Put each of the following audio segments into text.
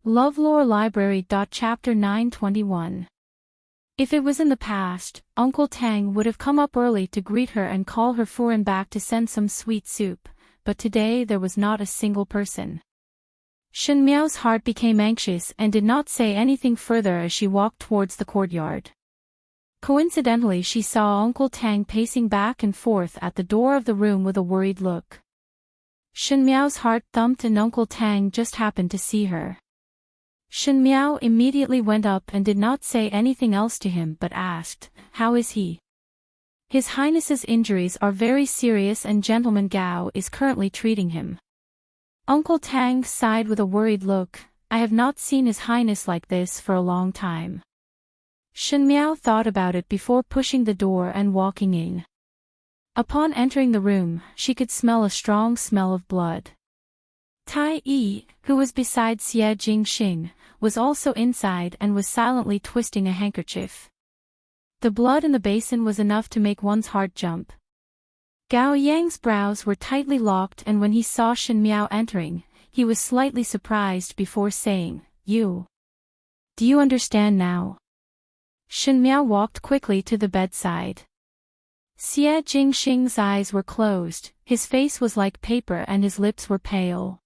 LoveLore Library. Chapter 921. If it was in the past, Uncle Tang would have come up early to greet her and call her Furen back to send some sweet soup, but today there was not a single person. Shen Miao's heart became anxious and did not say anything further as she walked towards the courtyard. Coincidentally, she saw Uncle Tang pacing back and forth at the door of the room with a worried look. Shen Miao's heart thumped and Uncle Tang just happened to see her. Shen Miao immediately went up and did not say anything else to him but asked, "How is he?" "His Highness's injuries are very serious and Gentleman Gao is currently treating him." Uncle Tang sighed with a worried look. "I have not seen His Highness like this for a long time." Shen Miao thought about it before pushing the door and walking in. Upon entering the room, she could smell a strong smell of blood. Tai Yi, who was beside Xie Jingxing, was also inside and was silently twisting a handkerchief. The blood in the basin was enough to make one's heart jump. Gao Yang's brows were tightly locked, and when he saw Shen Miao entering, he was slightly surprised before saying, Do you understand now?" Shen Miao walked quickly to the bedside. Xie Jingxing's eyes were closed, his face was like paper and his lips were pale.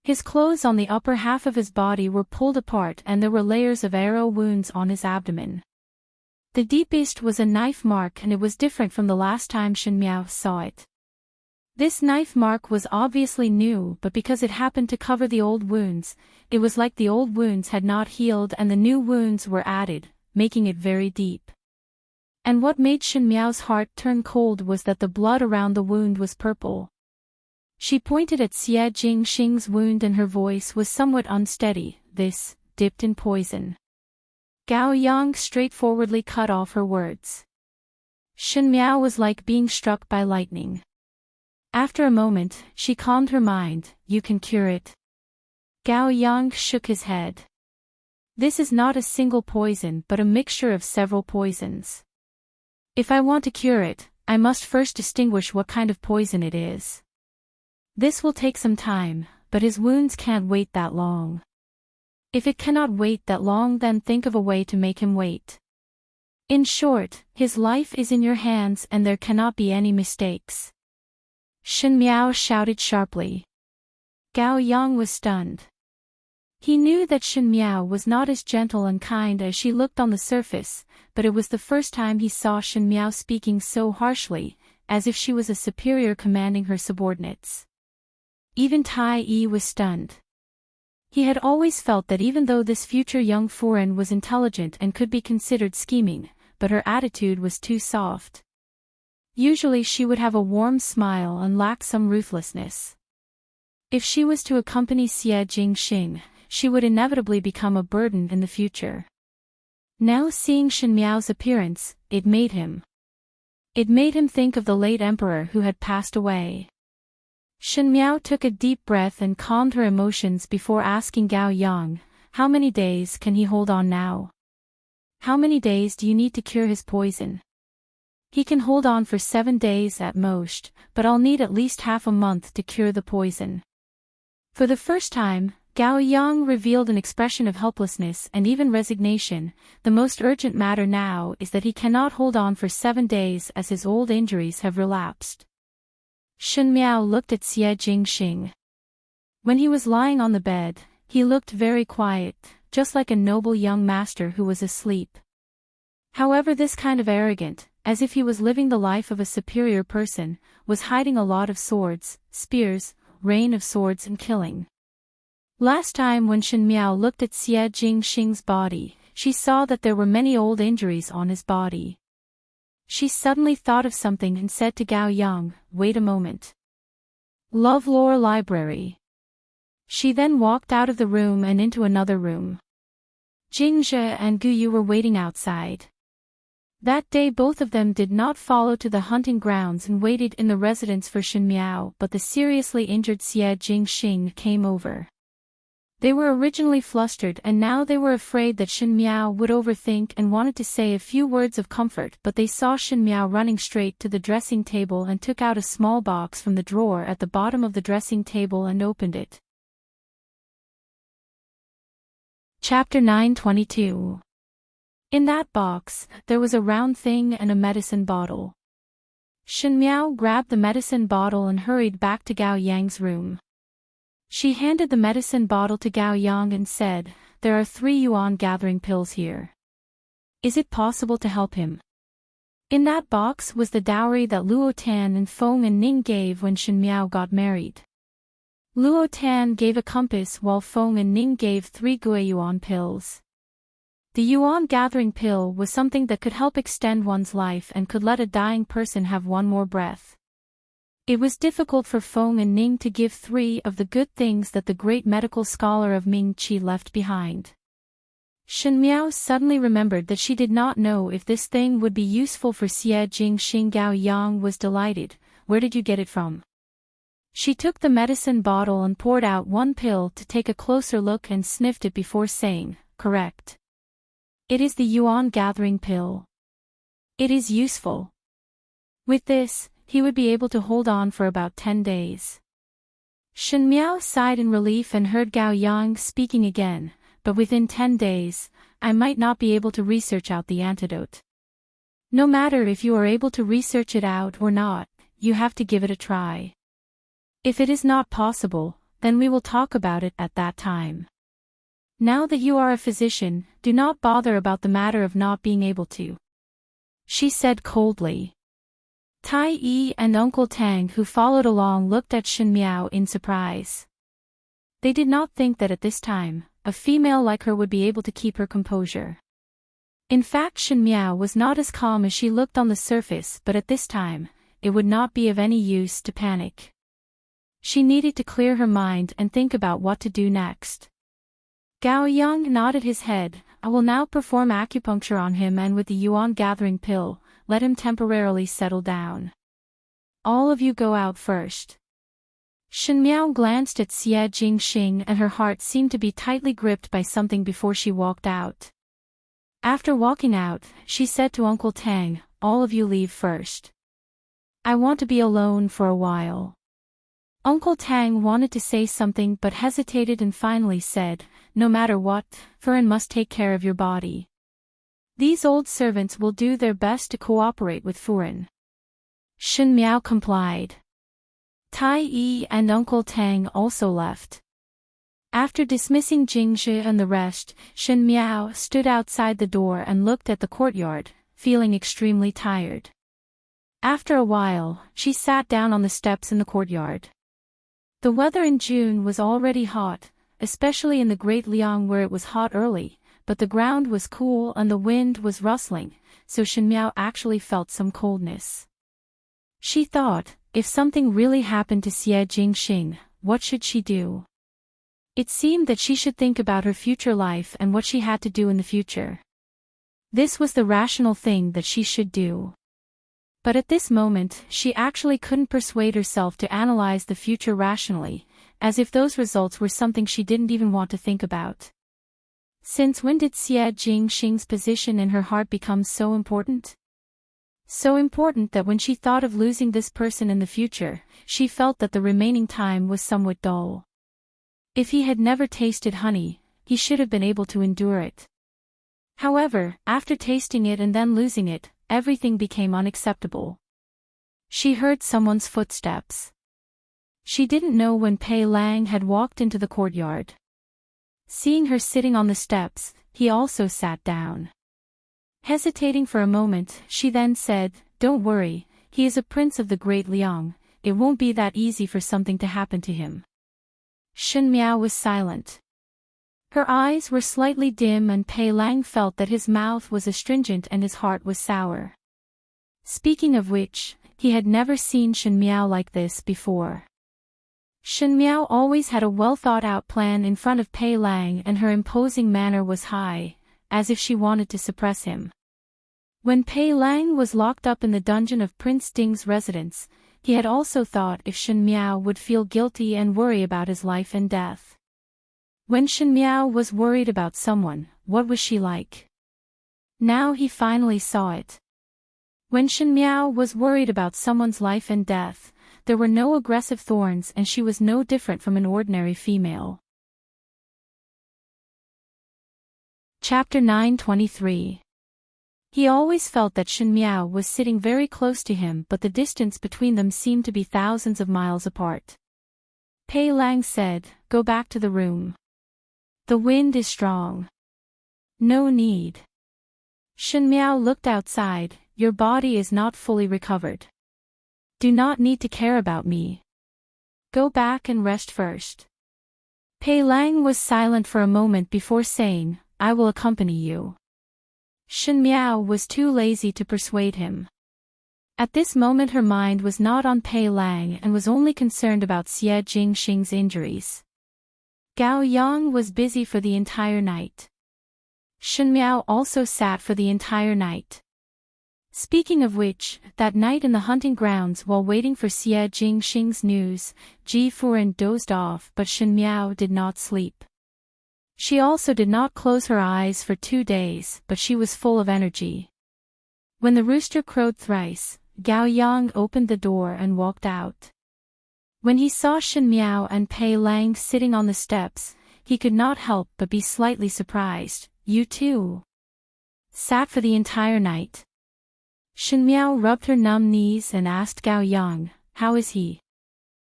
His clothes on the upper half of his body were pulled apart and there were layers of arrow wounds on his abdomen. The deepest was a knife mark, and it was different from the last time Shen Miao saw it. This knife mark was obviously new, but because it happened to cover the old wounds, it was like the old wounds had not healed and the new wounds were added, making it very deep. And what made Shen Miao's heart turn cold was that the blood around the wound was purple. She pointed at Xie Jingxing's wound and her voice was somewhat unsteady. "This, dipped in poison." Gao Yang straightforwardly cut off her words. Shen Miao was like being struck by lightning. After a moment, she calmed her mind. "You can cure it." Gao Yang shook his head. "This is not a single poison but a mixture of several poisons. If I want to cure it, I must first distinguish what kind of poison it is. This will take some time, but his wounds can't wait that long. If it cannot wait that long, then think of a way to make him wait. In short, his life is in your hands and there cannot be any mistakes." Shen Miao shouted sharply. Gao Yang was stunned. He knew that Shen Miao was not as gentle and kind as she looked on the surface, but it was the first time he saw Shen Miao speaking so harshly, as if she was a superior commanding her subordinates. Even Tai Yi was stunned. He had always felt that even though this future young Furen was intelligent and could be considered scheming, but her attitude was too soft. Usually she would have a warm smile and lack some ruthlessness. If she was to accompany Xie Jingxing, she would inevitably become a burden in the future. Now seeing Shen Miao's appearance, it made him think of the late emperor who had passed away. Shen Miao took a deep breath and calmed her emotions before asking Gao Yang, "How many days can he hold on now? How many days do you need to cure his poison?" "He can hold on for 7 days at most, but I'll need at least half a month to cure the poison." For the first time, Gao Yang revealed an expression of helplessness and even resignation. "The most urgent matter now is that he cannot hold on for 7 days as his old injuries have relapsed." Shen Miao looked at Xie Jingxing. When he was lying on the bed, he looked very quiet, just like a noble young master who was asleep. However, this kind of arrogant, as if he was living the life of a superior person, was hiding a lot of swords, spears, rain of swords and killing. Last time when Shen Miao looked at Xie Jingxing's body, she saw that there were many old injuries on his body. She suddenly thought of something and said to Gao Yang, "Wait a moment." LoveLore Library. She then walked out of the room and into another room. Jingzhe and Guyu were waiting outside. That day both of them did not follow to the hunting grounds and waited in the residence for Shen Miao, but the seriously injured Xie Jingxing came over. They were originally flustered and now they were afraid that Shen Miao would overthink and wanted to say a few words of comfort, but they saw Shen Miao running straight to the dressing table and took out a small box from the drawer at the bottom of the dressing table and opened it. Chapter 922. In that box, there was a round thing and a medicine bottle. Shen Miao grabbed the medicine bottle and hurried back to Gao Yang's room. She handed the medicine bottle to Gao Yang and said, "There are 3 yuan gathering pills here. Is it possible to help him?" In that box was the dowry that Luo Tan and Feng and Ning gave when Shen Miao got married. Luo Tan gave a compass while Feng and Ning gave 3 Gui Yuan pills. The Yuan gathering pill was something that could help extend one's life and could let a dying person have one more breath. It was difficult for Feng and Ning to give 3 of the good things that the great medical scholar of Ming Qi left behind. Shen Miao suddenly remembered that she did not know if this thing would be useful for Xie Jingxing. Gao Yang was delighted. "Where did you get it from?" She took the medicine bottle and poured out 1 pill to take a closer look and sniffed it before saying, "Correct. It is the Yuan gathering pill. It is useful. With this, he would be able to hold on for about 10 days. Shen Miao sighed in relief and heard Gao Yang speaking again, "But within 10 days, I might not be able to research out the antidote. No matter if you are able to research it out or not, you have to give it a try. If it is not possible, then we will talk about it at that time. Now that you are a physician, do not bother about the matter of not being able to," she said coldly. Tai Yi and Uncle Tang, who followed along, looked at Shen Miao in surprise. They did not think that at this time, a female like her would be able to keep her composure. In fact, Shen Miao was not as calm as she looked on the surface, but at this time, it would not be of any use to panic. She needed to clear her mind and think about what to do next. Gao Yang nodded his head. "I will now perform acupuncture on him, and with the Yuan gathering pill, let him temporarily settle down. All of you go out first." Shen Miao glanced at Xie Jingxing and her heart seemed to be tightly gripped by something before she walked out. After walking out, she said to Uncle Tang, "All of you leave first. I want to be alone for a while." Uncle Tang wanted to say something but hesitated and finally said, "No matter what, Furen must take care of your body. These old servants will do their best to cooperate with Furen." Shen Miao complied. Tai Yi and Uncle Tang also left. After dismissing Jingzhi and the rest, Shen Miao stood outside the door and looked at the courtyard, feeling extremely tired. After a while, she sat down on the steps in the courtyard. The weather in June was already hot, especially in the Great Liang where it was hot early, but the ground was cool and the wind was rustling, so Shen Miao actually felt some coldness. She thought, if something really happened to Xie Jingxing, what should she do? It seemed that she should think about her future life and what she had to do in the future. This was the rational thing that she should do. But at this moment, she actually couldn't persuade herself to analyze the future rationally, as if those results were something she didn't even want to think about. Since when did Xie Jingxing's position in her heart become so important? So important that when she thought of losing this person in the future, she felt that the remaining time was somewhat dull. If he had never tasted honey, he should have been able to endure it. However, after tasting it and then losing it, everything became unacceptable. She heard someone's footsteps. She didn't know when Pei Lang had walked into the courtyard. Seeing her sitting on the steps, he also sat down. Hesitating for a moment, she then said, "Don't worry, he is a prince of the Great Liang, it won't be that easy for something to happen to him." Shen Miao was silent. Her eyes were slightly dim and Pei Lang felt that his mouth was astringent and his heart was sour. Speaking of which, he had never seen Shen Miao like this before. Shen Miao always had a well-thought-out plan in front of Pei Lang and her imposing manner was high, as if she wanted to suppress him. When Pei Lang was locked up in the dungeon of Prince Ding's residence, he had also thought if Shen Miao would feel guilty and worry about his life and death. When Shen Miao was worried about someone, what was she like? Now he finally saw it. When Shen Miao was worried about someone's life and death, there were no aggressive thorns and she was no different from an ordinary female. Chapter 923. He always felt that Shen Miao was sitting very close to him, but the distance between them seemed to be thousands of miles apart. Pei Lang said, "Go back to the room. The wind is strong." "No need." Shen Miao looked outside. "Your body is not fully recovered. Do not need to care about me. Go back and rest first." Pei Lang was silent for a moment before saying, "I will accompany you." Shen Miao was too lazy to persuade him. At this moment her mind was not on Pei Lang and was only concerned about Xie Jingxing's injuries. Gao Yang was busy for the entire night. Shen Miao also sat for the entire night. Speaking of which, that night in the hunting grounds while waiting for Xie Jingxing's news, Ji Furen dozed off but Shen Miao did not sleep. She also did not close her eyes for 2 days, but she was full of energy. When the rooster crowed thrice, Gao Yang opened the door and walked out. When he saw Shen Miao and Pei Lang sitting on the steps, he could not help but be slightly surprised. "You too sat for the entire night?" Shen Miao rubbed her numb knees and asked Gao Yang, "How is he?"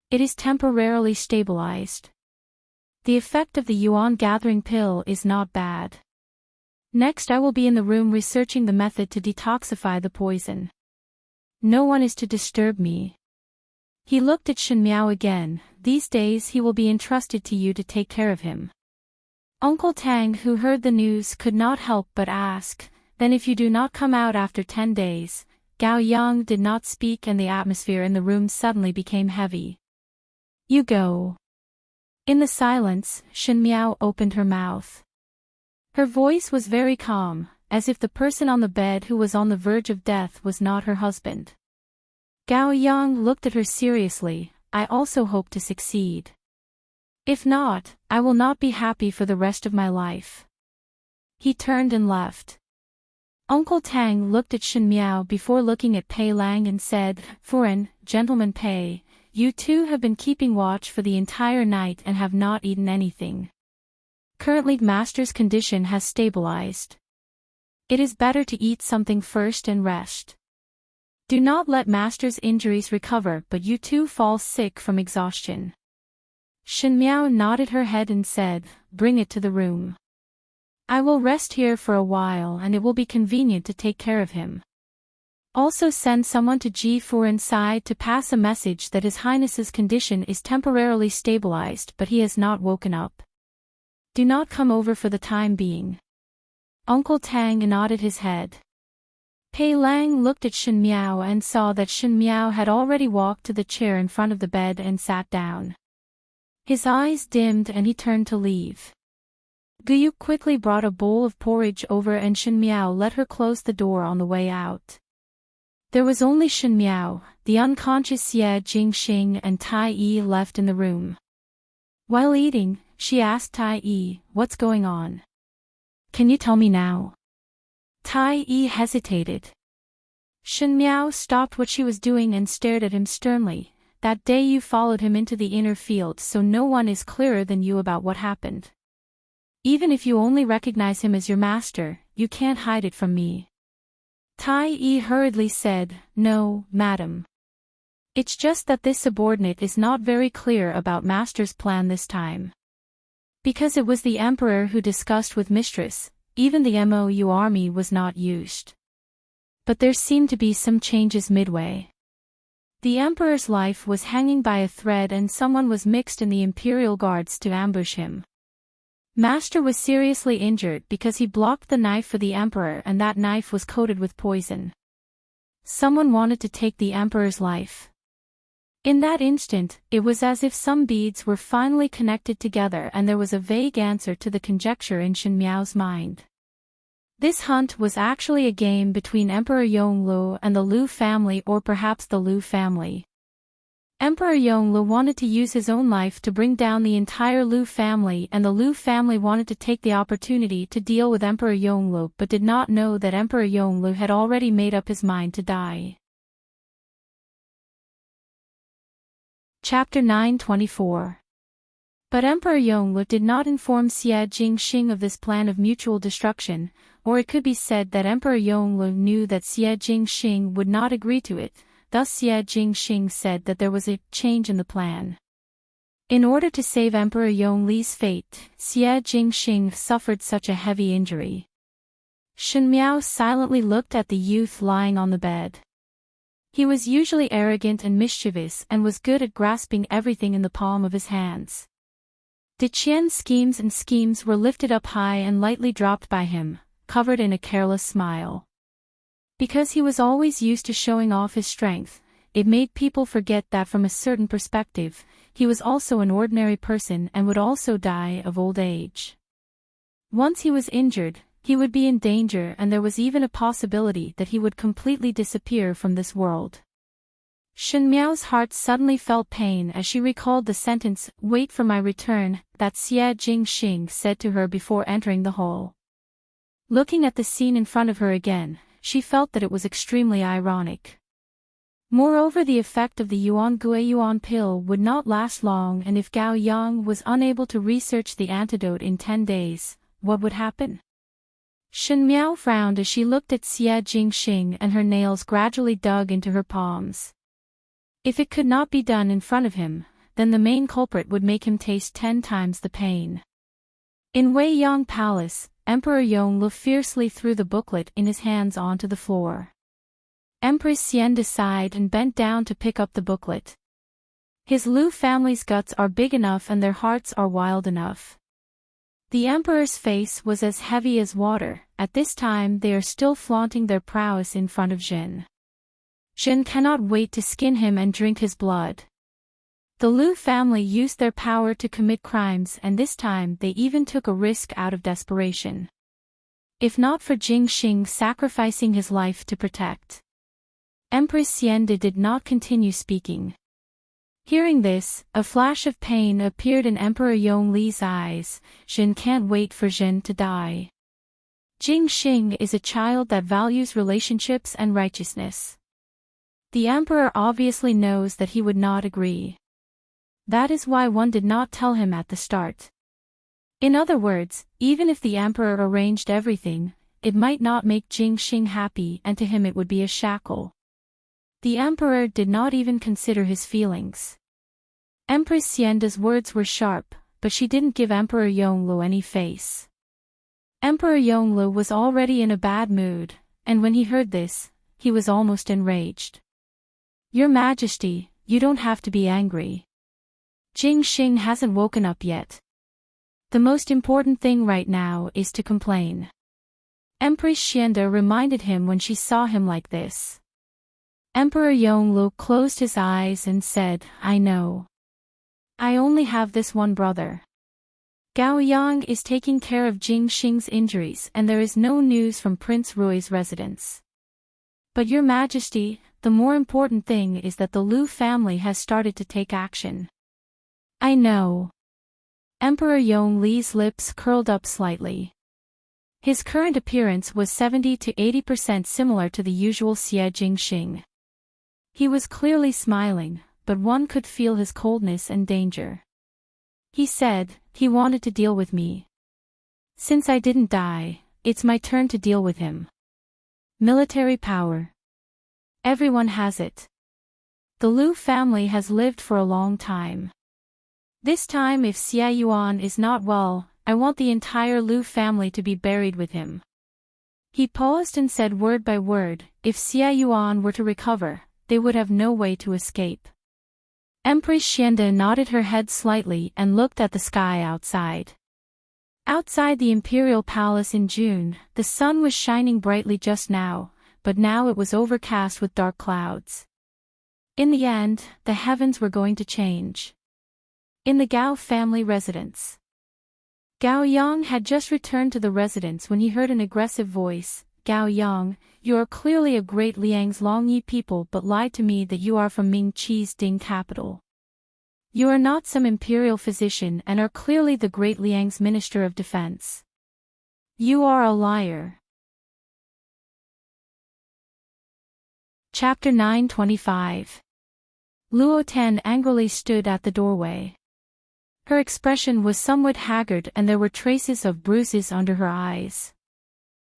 "It is temporarily stabilized. The effect of the yuan gathering pill is not bad. Next I will be in the room researching the method to detoxify the poison. No one is to disturb me." He looked at Shen Miao again. "These days he will be entrusted to you to take care of him." Uncle Tang, who heard the news, could not help but ask, "Then if you do not come out after 10 days, Gao Yang did not speak and the atmosphere in the room suddenly became heavy. "You go." In the silence, Shen Miao opened her mouth. Her voice was very calm, as if the person on the bed who was on the verge of death was not her husband. Gao Yang looked at her seriously. "I also hope to succeed. If not, I will not be happy for the rest of my life." He turned and left. Uncle Tang looked at Shen Miao before looking at Pei Lang and said, "Furen, Gentleman Pei, you two have been keeping watch for the entire night and have not eaten anything. Currently Master's condition has stabilized. It is better to eat something first and rest. Do not let Master's injuries recover but you two fall sick from exhaustion." Shen Miao nodded her head and said, "Bring it to the room. I will rest here for a while and it will be convenient to take care of him. Also send someone to Ji Furen's side to pass a message that His Highness's condition is temporarily stabilized but he has not woken up. Do not come over for the time being." Uncle Tang nodded his head. Pei Lang looked at Shen Miao and saw that Shen Miao had already walked to the chair in front of the bed and sat down. His eyes dimmed and he turned to leave. Guyu quickly brought a bowl of porridge over and Shen Miao let her close the door on the way out. There was only Shen Miao, the unconscious Xie Jingxing and Tai Yi left in the room. While eating, she asked Tai Yi, "What's going on? Can you tell me now?" Tai Yi hesitated. Shen Miao stopped what she was doing and stared at him sternly. "That day you followed him into the inner field so no one is clearer than you about what happened. Even if you only recognize him as your master, you can't hide it from me." Tai Yi hurriedly said, "No, madam. It's just that this subordinate is not very clear about Master's plan this time. Because it was the Emperor who discussed with Mistress, even the MOU army was not used. But there seemed to be some changes midway. The Emperor's life was hanging by a thread and someone was mixed in the Imperial Guards to ambush him. Master was seriously injured because he blocked the knife for the Emperor and that knife was coated with poison. Someone wanted to take the Emperor's life. In that instant, it was as if some beads were finally connected together and there was a vague answer to the conjecture in Shen Miao's mind. This hunt was actually a game between Emperor Yonglu and the Lu family or perhaps the Lu family. Emperor Yonglu wanted to use his own life to bring down the entire Lu family and the Lu family wanted to take the opportunity to deal with Emperor Yonglu but did not know that Emperor Yonglu had already made up his mind to die. Chapter 924. But Emperor Yongle did not inform Xie Jingxing of this plan of mutual destruction, or it could be said that Emperor Yongle knew that Xie Jingxing would not agree to it, thus Xie Jingxing said that there was a change in the plan. In order to save Emperor Yongle's fate, Xie Jingxing suffered such a heavy injury. Shen Miao silently looked at the youth lying on the bed. He was usually arrogant and mischievous and was good at grasping everything in the palm of his hands. De Qian's schemes were lifted up high and lightly dropped by him, covered in a careless smile. Because he was always used to showing off his strength, it made people forget that from a certain perspective, he was also an ordinary person and would also die of old age. Once he was injured, he would be in danger, and there was even a possibility that he would completely disappear from this world. Shen Miao's heart suddenly felt pain as she recalled the sentence, "Wait for my return," that Xie Jingxing said to her before entering the hall. Looking at the scene in front of her again, she felt that it was extremely ironic. Moreover, the effect of the Yuan pill would not last long, and if Gao Yang was unable to research the antidote in 10 days, what would happen? Shen Miao frowned as she looked at Xie Jingxing, and her nails gradually dug into her palms. If it could not be done in front of him, then the main culprit would make him taste 10 times the pain. In Wei Yang Palace, Emperor Yongle fiercely threw the booklet in his hands onto the floor. Empress Xian sighed and bent down to pick up the booklet. His Lu family's guts are big enough and their hearts are wild enough. The emperor's face was as heavy as water. At this time they are still flaunting their prowess in front of Jin. Jin cannot wait to skin him and drink his blood. The Lu family used their power to commit crimes, and this time they even took a risk out of desperation. If not for Jingxing sacrificing his life to protect. Empress Xiande did not continue speaking. Hearing this, a flash of pain appeared in Emperor Yongli's eyes. Jin can't wait for Jin to die. Jingxing is a child that values relationships and righteousness. The emperor obviously knows that he would not agree. That is why one did not tell him at the start. In other words, even if the emperor arranged everything, it might not make Jingxing happy, and to him it would be a shackle. The emperor did not even consider his feelings. Empress Xianda's words were sharp, but she didn't give Emperor Yongle any face. Emperor Yongle was already in a bad mood, and when he heard this, he was almost enraged. "Your Majesty, you don't have to be angry. Jingxing hasn't woken up yet. The most important thing right now is to complain." Empress Xianda reminded him when she saw him like this. Emperor Yongle closed his eyes and said, "I know. I only have this one brother. Gao Yang is taking care of Jingxing's injuries, and there is no news from Prince Rui's residence. But Your Majesty, the more important thing is that the Lu family has started to take action." "I know." Emperor Yongli's lips curled up slightly. His current appearance was 70 to 80% similar to the usual Xie Jingxing. He was clearly smiling, but one could feel his coldness and danger. He said, "He wanted to deal with me. Since I didn't die, it's my turn to deal with him. Military power. Everyone has it. The Lu family has lived for a long time. This time if Xie Yuan is not well, I want the entire Lu family to be buried with him." He paused and said word by word, if Xie Yuan were to recover, they would have no way to escape. Empress Xianda nodded her head slightly and looked at the sky outside. Outside the imperial palace in June, the sun was shining brightly just now, but now it was overcast with dark clouds. In the end, the heavens were going to change. In the Gao family residence. Gao Yang had just returned to the residence when he heard an aggressive voice. "Gao Yang, you are clearly a great Liang's Longyi people but lied to me that you are from Ming Qi's Ding capital. You are not some imperial physician and are clearly the great Liang's Minister of Defense. You are a liar." Chapter 925. Luo Ten angrily stood at the doorway. Her expression was somewhat haggard and there were traces of bruises under her eyes.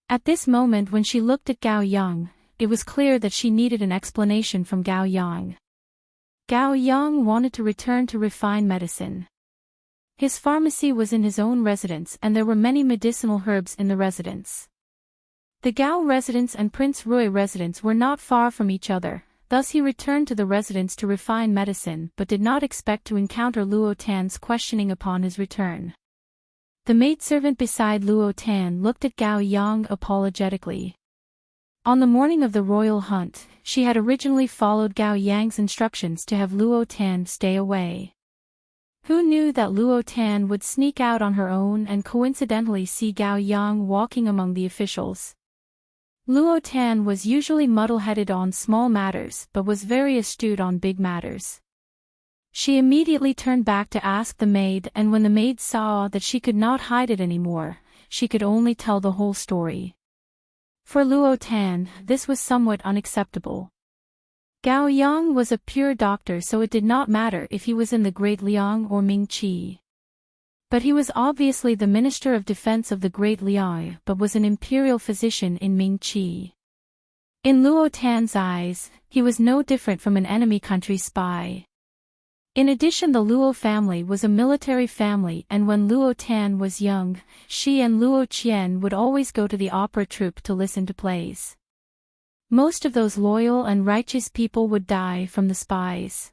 At this moment when she looked at Gao Yang, it was clear that she needed an explanation from Gao Yang. Gao Yang wanted to return to refine medicine. His pharmacy was in his own residence and there were many medicinal herbs in the residence. The Gao residence and Prince Rui residence were not far from each other, thus he returned to the residence to refine medicine but did not expect to encounter Luo Tan's questioning upon his return. The maidservant beside Luo Tan looked at Gao Yang apologetically. On the morning of the royal hunt, she had originally followed Gao Yang's instructions to have Luo Tan stay away. Who knew that Luo Tan would sneak out on her own and coincidentally see Gao Yang walking among the officials? Luo Tan was usually muddle-headed on small matters but was very astute on big matters. She immediately turned back to ask the maid, and when the maid saw that she could not hide it anymore, she could only tell the whole story. For Luo Tan, this was somewhat unacceptable. Gao Yang was a pure doctor, so it did not matter if he was in the Great Liang or Ming Qi. But he was obviously the Minister of Defense of the Great Liang but was an imperial physician in Ming Qi. In Luo Tan's eyes, he was no different from an enemy country spy. In addition, the Luo family was a military family, and when Luo Tan was young, she and Luo Qian would always go to the opera troupe to listen to plays. Most of those loyal and righteous people would die from the spies.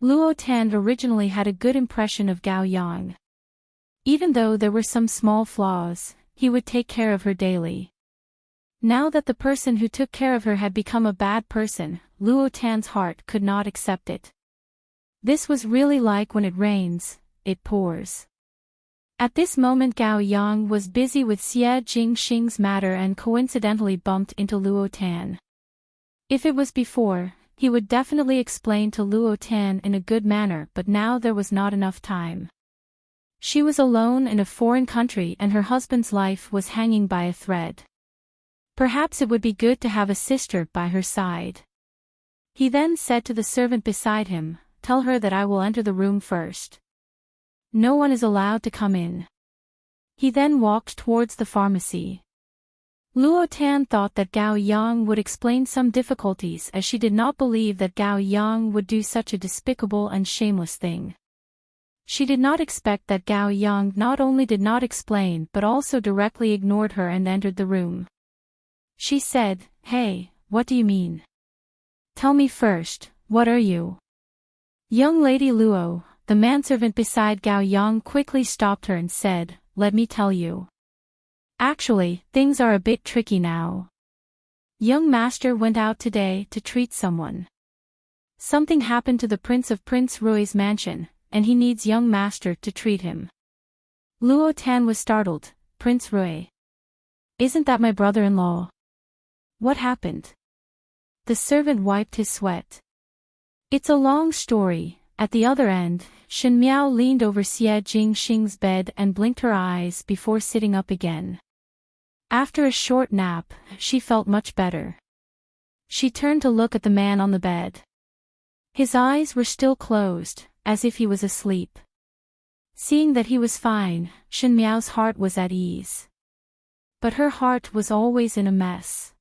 Luo Tan originally had a good impression of Gao Yang. Even though there were some small flaws, he would take care of her daily. Now that the person who took care of her had become a bad person, Luo Tan's heart could not accept it. This was really like when it rains, it pours. At this moment Gao Yang was busy with Xie Jingxing's matter and coincidentally bumped into Luo Tan. If it was before, he would definitely explain to Luo Tan in a good manner, but now there was not enough time. She was alone in a foreign country and her husband's life was hanging by a thread. Perhaps it would be good to have a sister by her side. He then said to the servant beside him, "Tell her that I will enter the room first. No one is allowed to come in." He then walked towards the pharmacy. Luo Tan thought that Gao Yang would explain some difficulties, as she did not believe that Gao Yang would do such a despicable and shameless thing. She did not expect that Gao Yang not only did not explain but also directly ignored her and entered the room. She said, "Hey, what do you mean? Tell me first, what are you?" "Young lady Luo," the manservant beside Gao Yang quickly stopped her and said, "Let me tell you. Actually, things are a bit tricky now. Young master went out today to treat someone. Something happened to the prince of Prince Rui's mansion, and he needs young master to treat him." Luo Tan was startled. "Prince Rui? Isn't that my brother-in-law? What happened?" The servant wiped his sweat. "It's a long story." At the other end, Shen Miao leaned over Xie Jingxing's bed and blinked her eyes before sitting up again. After a short nap, she felt much better. She turned to look at the man on the bed. His eyes were still closed, as if he was asleep. Seeing that he was fine, Shen Miao's heart was at ease. But her heart was always in a mess.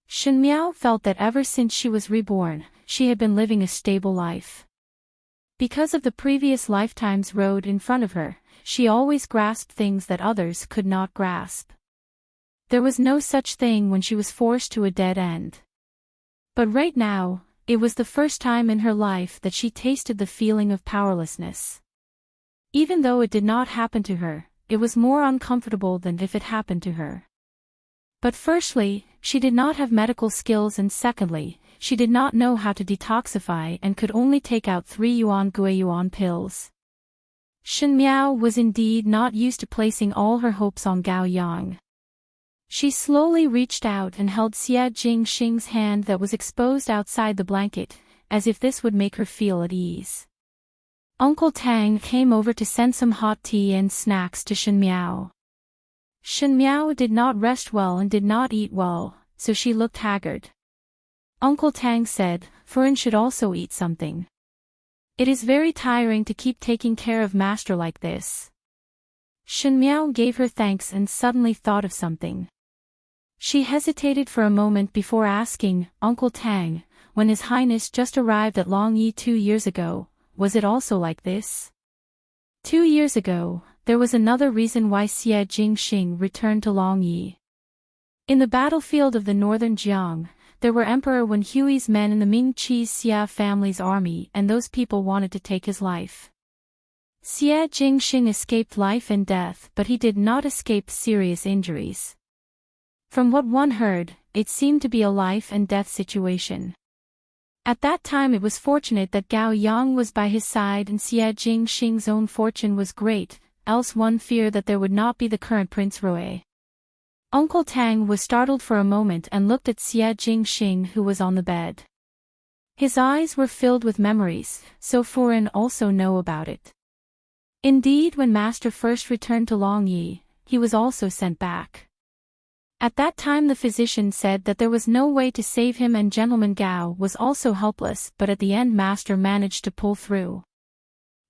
Shen Miao felt that ever since she was reborn, she had been living a stable life. Because of the previous lifetime's road in front of her, she always grasped things that others could not grasp. There was no such thing when she was forced to a dead end. But right now, it was the first time in her life that she tasted the feeling of powerlessness. Even though it did not happen to her, it was more uncomfortable than if it happened to her. But firstly, she did not have medical skills, and secondly, she did not know how to detoxify and could only take out 3 yuan Guiyuan pills. Shen Miao was indeed not used to placing all her hopes on Gao Yang. She slowly reached out and held Xie Jingxing's hand that was exposed outside the blanket, as if this would make her feel at ease. Uncle Tang came over to send some hot tea and snacks to Shen Miao. Shen Miao did not rest well and did not eat well, so she looked haggard. Uncle Tang said, "Furin should also eat something." It is very tiring to keep taking care of master like this. Shen Miao gave her thanks and suddenly thought of something. She hesitated for a moment before asking, Uncle Tang, when His Highness just arrived at Longyi 2 years ago, was it also like this? 2 years ago, there was another reason why Xie Jingxing returned to Longyi. In the battlefield of the northern Jiang, there were Emperor Wen Hui's men in the Ming Qi's Xia family's army, and those people wanted to take his life. Xie Jingxing escaped life and death, but he did not escape serious injuries. From what one heard, it seemed to be a life and death situation. At that time it was fortunate that Gao Yang was by his side and Xie Jingxing's own fortune was great, else one feared that there would not be the current Prince Rui. Uncle Tang was startled for a moment and looked at Xie Jingxing who was on the bed. His eyes were filled with memories, so Furen also know about it. Indeed, when Master first returned to Longyi, he was also sent back. At that time the physician said that there was no way to save him and Gentleman Gao was also helpless, but at the end Master managed to pull through.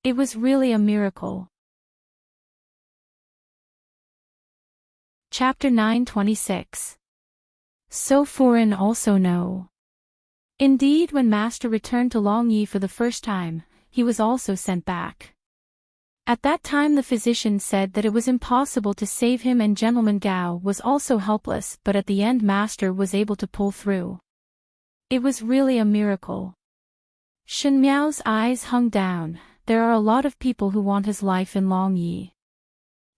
It was really a miracle. Chapter 926. So Furen also know. Indeed, when Master returned to Longyi for the first time, he was also sent back. At that time the physician said that it was impossible to save him and Gentleman Gao was also helpless, but at the end Master was able to pull through. It was really a miracle. Shen Miao's eyes hung down. There are a lot of people who want his life in Longyi.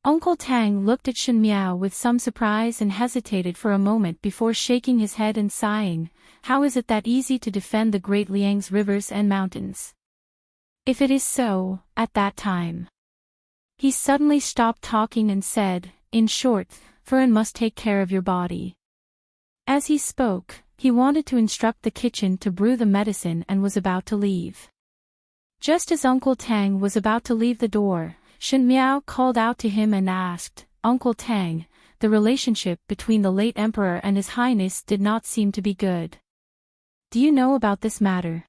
Uncle Tang looked at Shen Miao with some surprise and hesitated for a moment before shaking his head and sighing, how is it that easy to defend the great Liang's rivers and mountains? If it is so, at that time. He suddenly stopped talking and said, in short, Furen must take care of your body. As he spoke, he wanted to instruct the kitchen to brew the medicine and was about to leave. Just as Uncle Tang was about to leave the door, Shen Miao called out to him and asked, Uncle Tang, the relationship between the late Emperor and His Highness did not seem to be good. Do you know about this matter?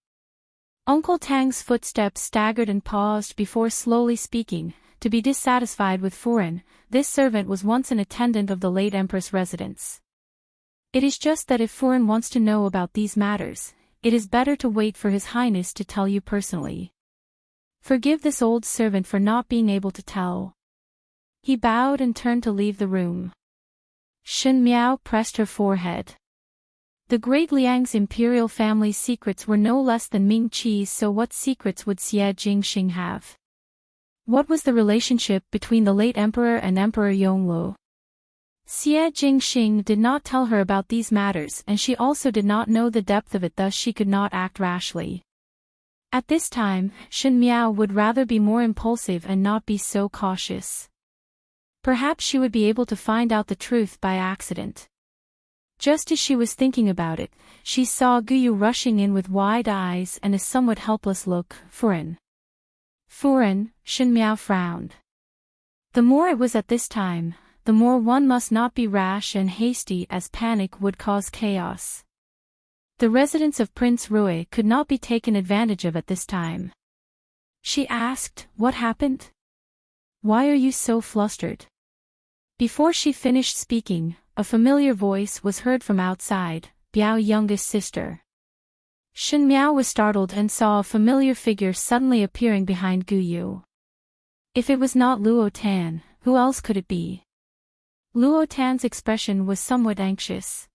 Uncle Tang's footsteps staggered and paused before slowly speaking, to be dissatisfied with Furen, this servant was once an attendant of the late Empress' residence. It is just that if Furen wants to know about these matters, it is better to wait for His Highness to tell you personally. Forgive this old servant for not being able to tell. He bowed and turned to leave the room. Shen Miao pressed her forehead. The great Liang's imperial family's secrets were no less than Ming Qi's, so what secrets would Xie Jingxing have? What was the relationship between the late emperor and Emperor Yonglu? Xie Jingxing did not tell her about these matters and she also did not know the depth of it, thus she could not act rashly. At this time, Shen Miao would rather be more impulsive and not be so cautious. Perhaps she would be able to find out the truth by accident. Just as she was thinking about it, she saw Guyu rushing in with wide eyes and a somewhat helpless look. Furen. Furen, Shen Miao frowned. The more it was at this time, the more one must not be rash and hasty, as panic would cause chaos. The residence of Prince Rui could not be taken advantage of at this time. She asked, what happened? Why are you so flustered? Before she finished speaking, a familiar voice was heard from outside, Biao youngest sister. Shen Miao was startled and saw a familiar figure suddenly appearing behind Guyu. If it was not Luo Tan, who else could it be? Luo Tan's expression was somewhat anxious.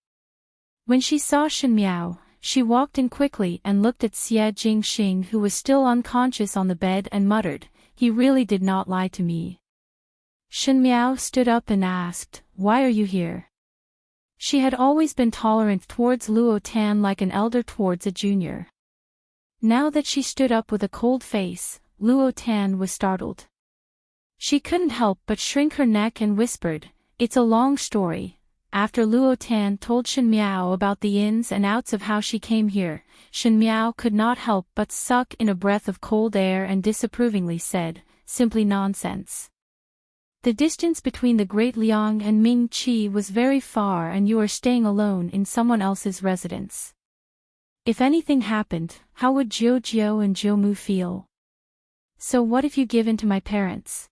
When she saw Shen Miao, she walked in quickly and looked at Xie Jingxing, who was still unconscious on the bed, and muttered, he really did not lie to me. Shen Miao stood up and asked, why are you here? She had always been tolerant towards Luo Tan like an elder towards a junior. Now that she stood up with a cold face, Luo Tan was startled. She couldn't help but shrink her neck and whispered, it's a long story. After Luo Tan told Shen Miao about the ins and outs of how she came here, Shen Miao could not help but suck in a breath of cold air and disapprovingly said, simply nonsense. The distance between the Great Liang and Ming Qi was very far and you are staying alone in someone else's residence. If anything happened, how would Jiu Jiu and Jiu Mu feel? So what if you give in to my parents?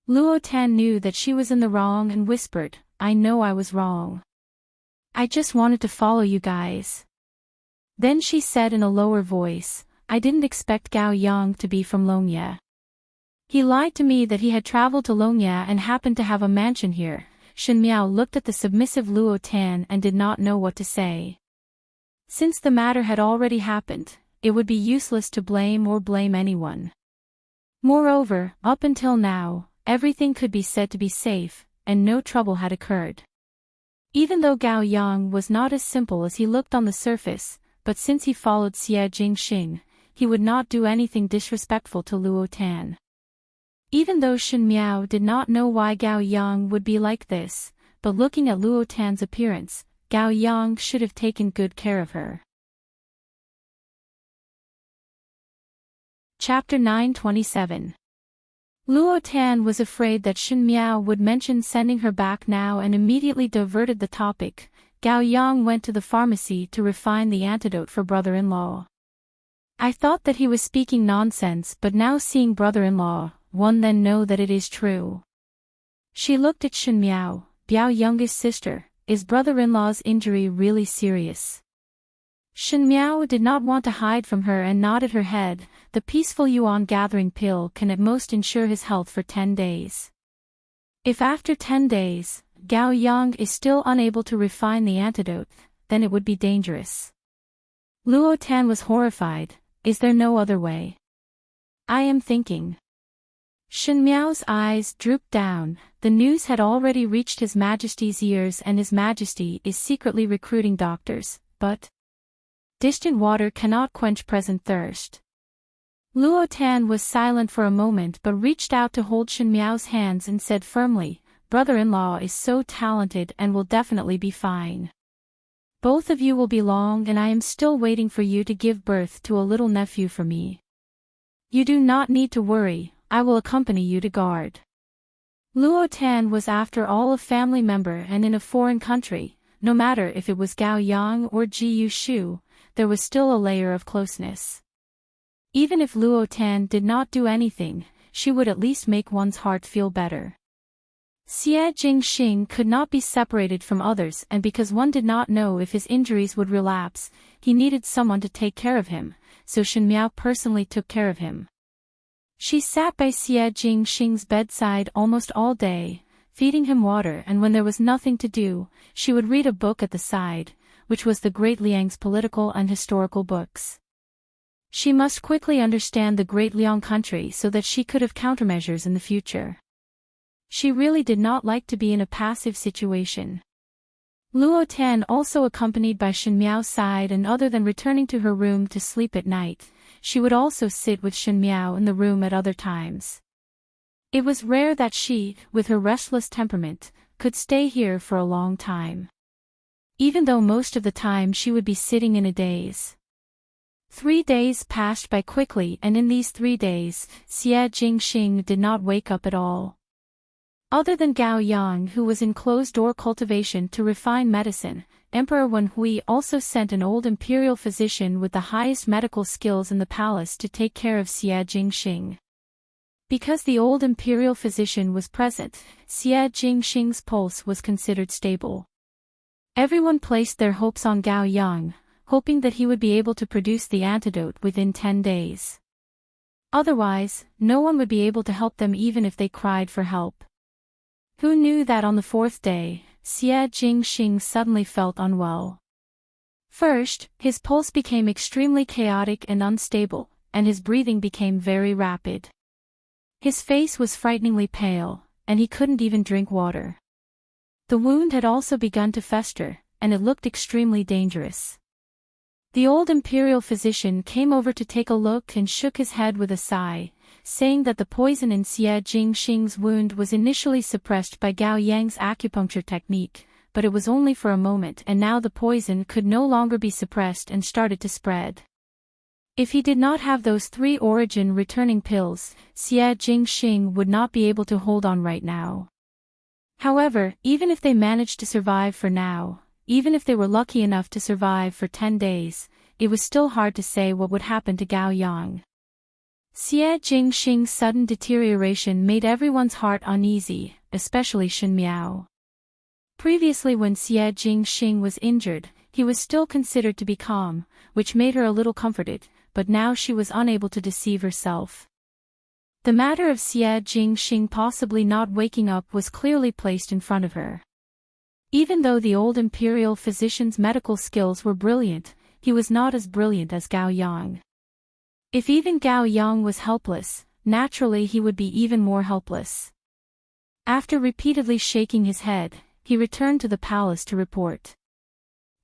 Luo Tan knew that she was in the wrong and whispered, I know I was wrong. I just wanted to follow you guys. Then she said in a lower voice, I didn't expect Gao Yang to be from Longya. He lied to me that he had traveled to Longya and happened to have a mansion here. Shen Miao looked at the submissive Luo Tan and did not know what to say. Since the matter had already happened, it would be useless to blame anyone. Moreover, up until now, everything could be said to be safe, and no trouble had occurred. Even though Gao Yang was not as simple as he looked on the surface, but since he followed Xie Jingxing, he would not do anything disrespectful to Luo Tan. Even though Shen Miao did not know why Gao Yang would be like this, but looking at Luo Tan's appearance, Gao Yang should have taken good care of her. Chapter 927. Luo Tan was afraid that Shen Miao would mention sending her back now and immediately diverted the topic. Gao Yang went to the pharmacy to refine the antidote for brother-in-law. I thought that he was speaking nonsense, but now seeing brother-in-law, one then know that it is true. She looked at Shen Miao, Biao youngest sister, is brother-in-law's injury really serious? Shen Miao did not want to hide from her and nodded her head. The peaceful yuan gathering pill can at most ensure his health for 10 days. If after 10 days, Gao Yang is still unable to refine the antidote, then it would be dangerous. Luo Tan was horrified. Is there no other way? I am thinking. Shen Miao's eyes drooped down. The news had already reached His Majesty's ears and His Majesty is secretly recruiting doctors, but distant water cannot quench present thirst. Luo Tan was silent for a moment but reached out to hold Shen Miao's hands and said firmly, brother-in-law is so talented and will definitely be fine. Both of you will be long and I am still waiting for you to give birth to a little nephew for me. You do not need to worry, I will accompany you to guard. Luo Tan was after all a family member and in a foreign country, no matter if it was Gao Yang or Ji Yushu, there was still a layer of closeness. Even if Luo Tan did not do anything, she would at least make one's heart feel better. Xie Jingxing could not be separated from others and because one did not know if his injuries would relapse, he needed someone to take care of him, so Shen Miao personally took care of him. She sat by Xie Jingxing's bedside almost all day, feeding him water, and when there was nothing to do, she would read a book at the side, which was the Great Liang's political and historical books. She must quickly understand the Great Liang country so that she could have countermeasures in the future. She really did not like to be in a passive situation. Luo Tan also accompanied by Shen Miao's side, and other than returning to her room to sleep at night, she would also sit with Shen Miao in the room at other times. It was rare that she, with her restless temperament, could stay here for a long time. Even though most of the time she would be sitting in a daze. 3 days passed by quickly, and in these 3 days, Xie Jingxing did not wake up at all. Other than Gao Yang, who was in closed-door cultivation to refine medicine, Emperor Wen Hui also sent an old imperial physician with the highest medical skills in the palace to take care of Xie Jingxing. Because the old imperial physician was present, Xie Jingxing's pulse was considered stable. Everyone placed their hopes on Gao Yang, hoping that he would be able to produce the antidote within 10 days. Otherwise, no one would be able to help them even if they cried for help. Who knew that on the 4th day, Xie Jingxing suddenly felt unwell. First, his pulse became extremely chaotic and unstable, and his breathing became very rapid. His face was frighteningly pale, and he couldn't even drink water. The wound had also begun to fester, and it looked extremely dangerous. The old imperial physician came over to take a look and shook his head with a sigh, saying that the poison in Xie Jingxing's wound was initially suppressed by Gao Yang's acupuncture technique, but it was only for a moment, and now the poison could no longer be suppressed and started to spread. If he did not have those 3 origin returning pills, Xie Jingxing would not be able to hold on right now. However, even if they managed to survive for now, even if they were lucky enough to survive for 10 days, it was still hard to say what would happen to Gao Yang. Xie Jingxing's sudden deterioration made everyone's heart uneasy, especially Shen Miao. Previously when Xie Jingxing was injured, he was still considered to be calm, which made her a little comforted, but now she was unable to deceive herself. The matter of Xie Jingxing possibly not waking up was clearly placed in front of her. Even though the old imperial physician's medical skills were brilliant, he was not as brilliant as Gao Yang. If even Gao Yang was helpless, naturally he would be even more helpless. After repeatedly shaking his head, he returned to the palace to report.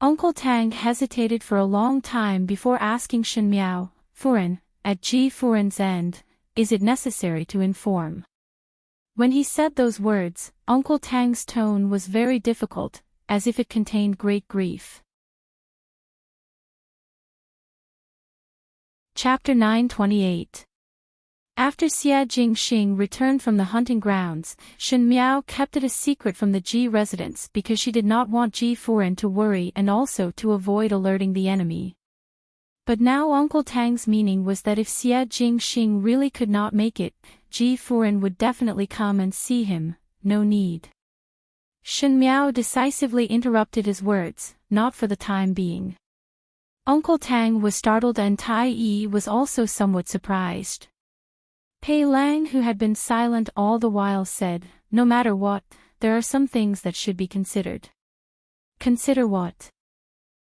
Uncle Tang hesitated for a long time before asking Shen Miao, "Furen, at Ji Furen's end, is it necessary to inform?" When he said those words, Uncle Tang's tone was very difficult, as if it contained great grief. Chapter 928. After Xie Jingxing returned from the hunting grounds, Shen Miao kept it a secret from the Ji residents because she did not want Ji Furen to worry and also to avoid alerting the enemy. But now Uncle Tang's meaning was that if Xie Jingxing really could not make it, Ji Furen would definitely come and see him, no need. Shen Miao decisively interrupted his words, not for the time being. Uncle Tang was startled and Tai Yi was also somewhat surprised. Pei Lang, who had been silent all the while, said, "No matter what, there are some things that should be considered." Consider what?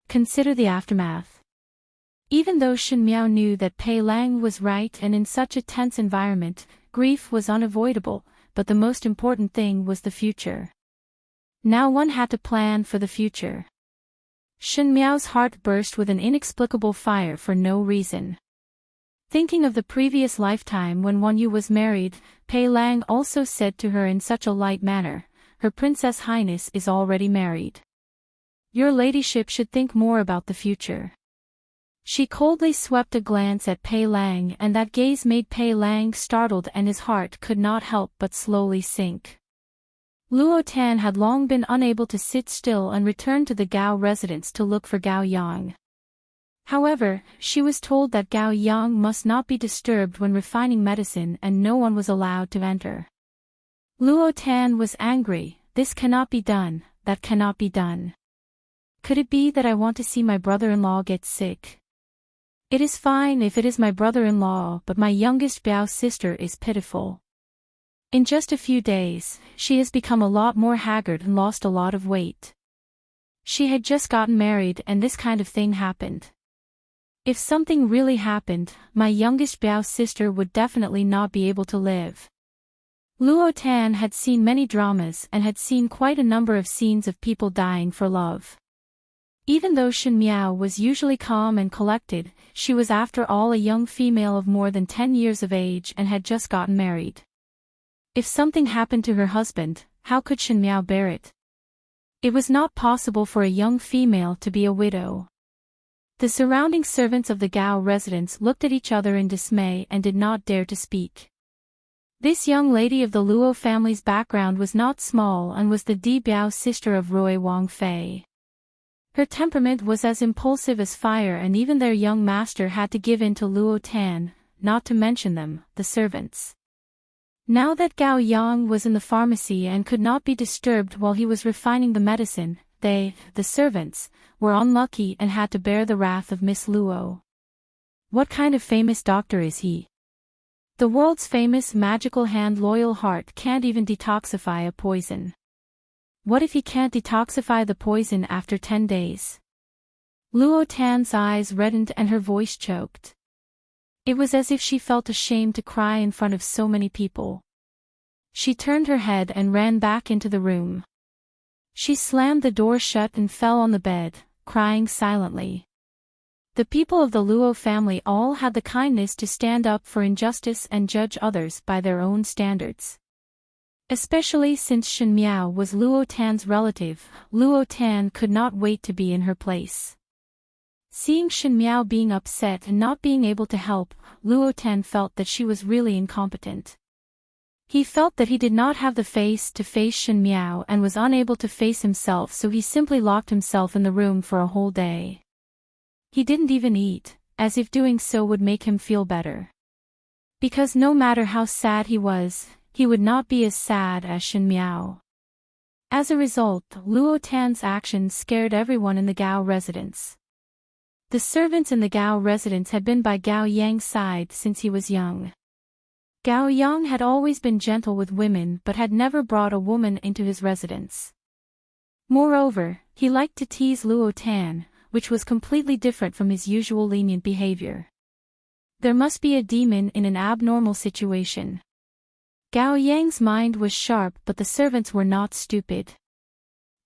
Consider the aftermath. Even though Shen Miao knew that Pei Lang was right and in such a tense environment, grief was unavoidable, but the most important thing was the future. Now one had to plan for the future. Shen Miao's heart burst with an inexplicable fire for no reason. Thinking of the previous lifetime when Wan Yu was married, Pei Lang also said to her in such a light manner, "Her Princess Highness is already married. Your ladyship should think more about the future." She coldly swept a glance at Pei Lang and that gaze made Pei Lang startled and his heart could not help but slowly sink. Luo Tan had long been unable to sit still and returned to the Gao residence to look for Gao Yang. However, she was told that Gao Yang must not be disturbed when refining medicine and no one was allowed to enter. Luo Tan was angry, "This cannot be done, that cannot be done. Could it be that I want to see my brother-in-law get sick? It is fine if it is my brother-in-law, but my youngest Biao sister is pitiful. In just a few days, she has become a lot more haggard and lost a lot of weight. She had just gotten married and this kind of thing happened. If something really happened, my youngest Biao sister would definitely not be able to live." Luo Tan had seen many dramas and had seen quite a number of scenes of people dying for love. Even though Shen Miao was usually calm and collected, she was after all a young female of more than 10 years of age and had just gotten married. If something happened to her husband, how could Shen Miao bear it? It was not possible for a young female to be a widow. The surrounding servants of the Gao residence looked at each other in dismay and did not dare to speak. This young lady of the Luo family's background was not small and was the Di Biao sister of Rui Wang Fei. Her temperament was as impulsive as fire and even their young master had to give in to Luo Tan, not to mention them, the servants. Now that Gao Yang was in the pharmacy and could not be disturbed while he was refining the medicine, they, the servants, were unlucky and had to bear the wrath of Miss Luo. What kind of famous doctor is he? The world's famous magical hand Loyal Heart can't even detoxify a poison. What if he can't detoxify the poison after 10 days? Luo Tan's eyes reddened and her voice choked. It was as if she felt ashamed to cry in front of so many people. She turned her head and ran back into the room. She slammed the door shut and fell on the bed, crying silently. The people of the Luo family all had the kindness to stand up for injustice and judge others by their own standards. Especially since Shen Miao was Luo Tan's relative, Luo Tan could not wait to be in her place. Seeing Shen Miao being upset and not being able to help, Luo Tan felt that she was really incompetent. He felt that he did not have the face to face Shen Miao and was unable to face himself, so he simply locked himself in the room for a whole day. He didn't even eat, as if doing so would make him feel better. Because no matter how sad he was, he would not be as sad as Shen Miao. As a result, Luo Tan's actions scared everyone in the Gao residence. The servants in the Gao residence had been by Gao Yang's side since he was young. Gao Yang had always been gentle with women but had never brought a woman into his residence. Moreover, he liked to tease Luo Tan, which was completely different from his usual lenient behavior. There must be a demon in an abnormal situation. Gao Yang's mind was sharp but the servants were not stupid.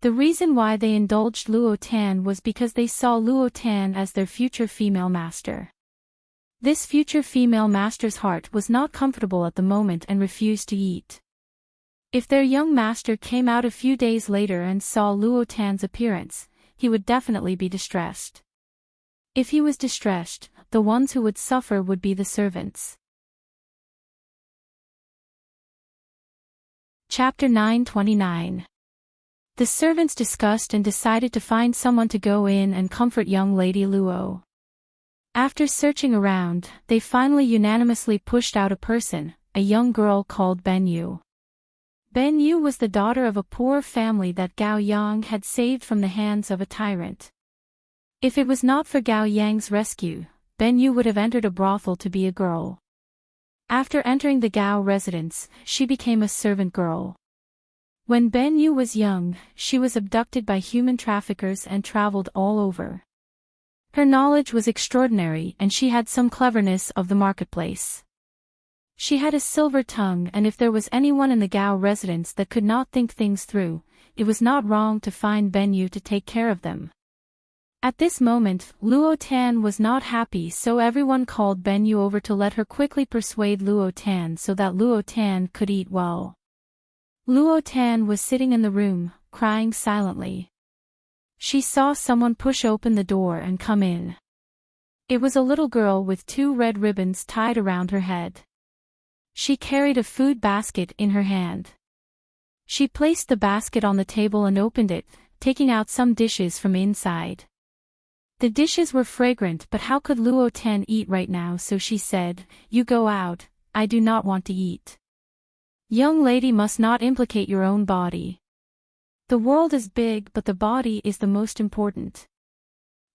The reason why they indulged Luo Tan was because they saw Luo Tan as their future female master. This future female master's heart was not comfortable at the moment and refused to eat. If their young master came out a few days later and saw Luo Tan's appearance, he would definitely be distressed. If he was distressed, the ones who would suffer would be the servants. Chapter 929. The servants discussed and decided to find someone to go in and comfort young Lady Luo. After searching around, they finally unanimously pushed out a person, a young girl called Ben Yu. Ben Yu was the daughter of a poor family that Gao Yang had saved from the hands of a tyrant. If it was not for Gao Yang's rescue, Ben Yu would have entered a brothel to be a girl. After entering the Gao residence, she became a servant girl. When Ben Yu was young, she was abducted by human traffickers and traveled all over. Her knowledge was extraordinary and she had some cleverness of the marketplace. She had a silver tongue and if there was anyone in the Gao residence that could not think things through, it was not wrong to find Ben Yu to take care of them. At this moment, Luo Tan was not happy so everyone called Ben Yu over to let her quickly persuade Luo Tan so that Luo Tan could eat well. Luo Tan was sitting in the room, crying silently. She saw someone push open the door and come in. It was a little girl with 2 red ribbons tied around her head. She carried a food basket in her hand. She placed the basket on the table and opened it, taking out some dishes from inside. The dishes were fragrant but how could Luo Tan eat right now so she said, "You go out, I do not want to eat." Young lady must not implicate your own body. The world is big but the body is the most important.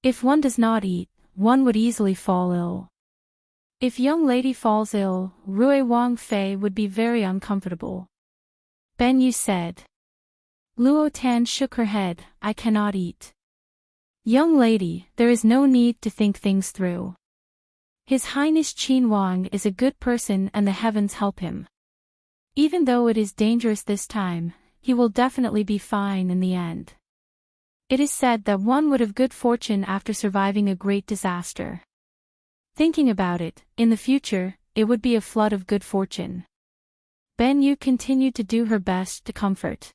If one does not eat, one would easily fall ill. If young lady falls ill, Rui Wang Fei would be very uncomfortable. Ben Yu said. Luo Tan shook her head, "I cannot eat." Young lady, there is no need to think things through. His Highness Qin Wang is a good person and the heavens help him. Even though it is dangerous this time, he will definitely be fine in the end. It is said that one would have good fortune after surviving a great disaster. Thinking about it, in the future, it would be a flood of good fortune. Ben Yu continued to do her best to comfort.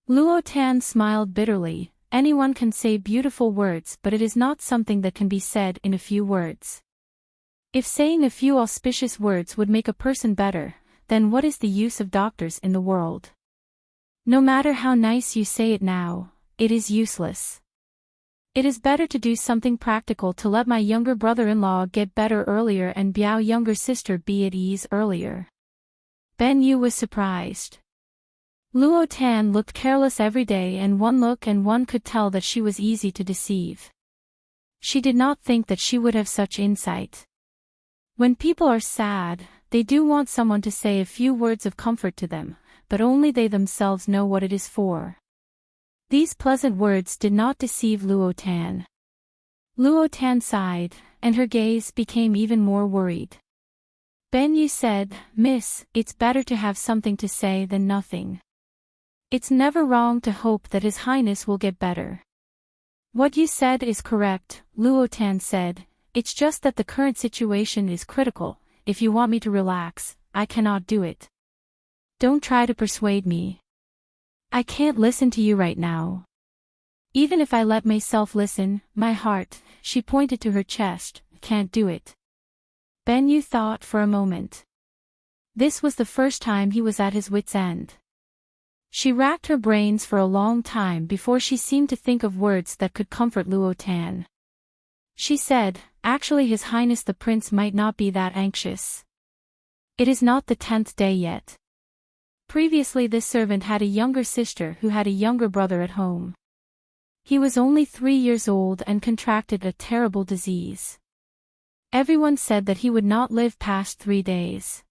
Luo Tan smiled bitterly. Anyone can say beautiful words but it is not something that can be said in a few words. If saying a few auspicious words would make a person better, then what is the use of doctors in the world? No matter how nice you say it now, it is useless. It is better to do something practical to let my younger brother-in-law get better earlier and Biao younger sister be at ease earlier. Ben Yu was surprised. Luo Tan looked careless every day and one look and one could tell that she was easy to deceive. She did not think that she would have such insight. When people are sad, they do want someone to say a few words of comfort to them, but only they themselves know what it is for. These pleasant words did not deceive Luo Tan. Luo Tan sighed, and her gaze became even more worried. Ben Yu said, "Miss, it's better to have something to say than nothing. It's never wrong to hope that His Highness will get better." "What you said is correct," Luo Tan said, "it's just that the current situation is critical. If you want me to relax, I cannot do it. Don't try to persuade me. I can't listen to you right now. Even if I let myself listen, my heart," she pointed to her chest, "can't do it." Ben Yu thought for a moment. This was the first time he was at his wit's end. She racked her brains for a long time before she seemed to think of words that could comfort Luo Tan. She said, "Actually His Highness the Prince might not be that anxious. It is not the 10th day yet. Previously this servant had a younger sister who had a younger brother at home. He was only 3 years old and contracted a terrible disease. Everyone said that he would not live past 3 days.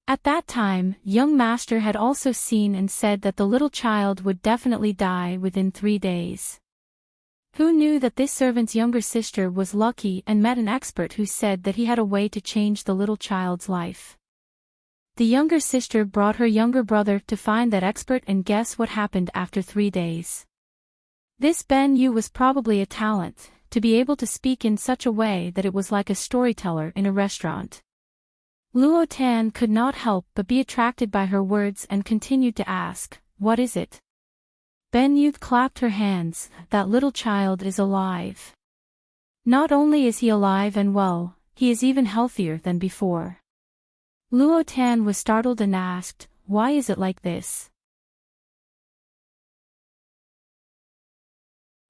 At that time, young master had also seen and said that the little child would definitely die within 3 days. Who knew that this servant's younger sister was lucky and met an expert who said that he had a way to change the little child's life. The younger sister brought her younger brother to find that expert, and guess what happened after 3 days? This Ben Yu was probably a talent, to be able to speak in such a way that it was like a storyteller in a restaurant. Luo Tan could not help but be attracted by her words and continued to ask, "What is it?" Ben Yu clapped her hands, "That little child is alive. Not only is he alive and well, he is even healthier than before." Luo Tan was startled and asked, "Why is it like this?"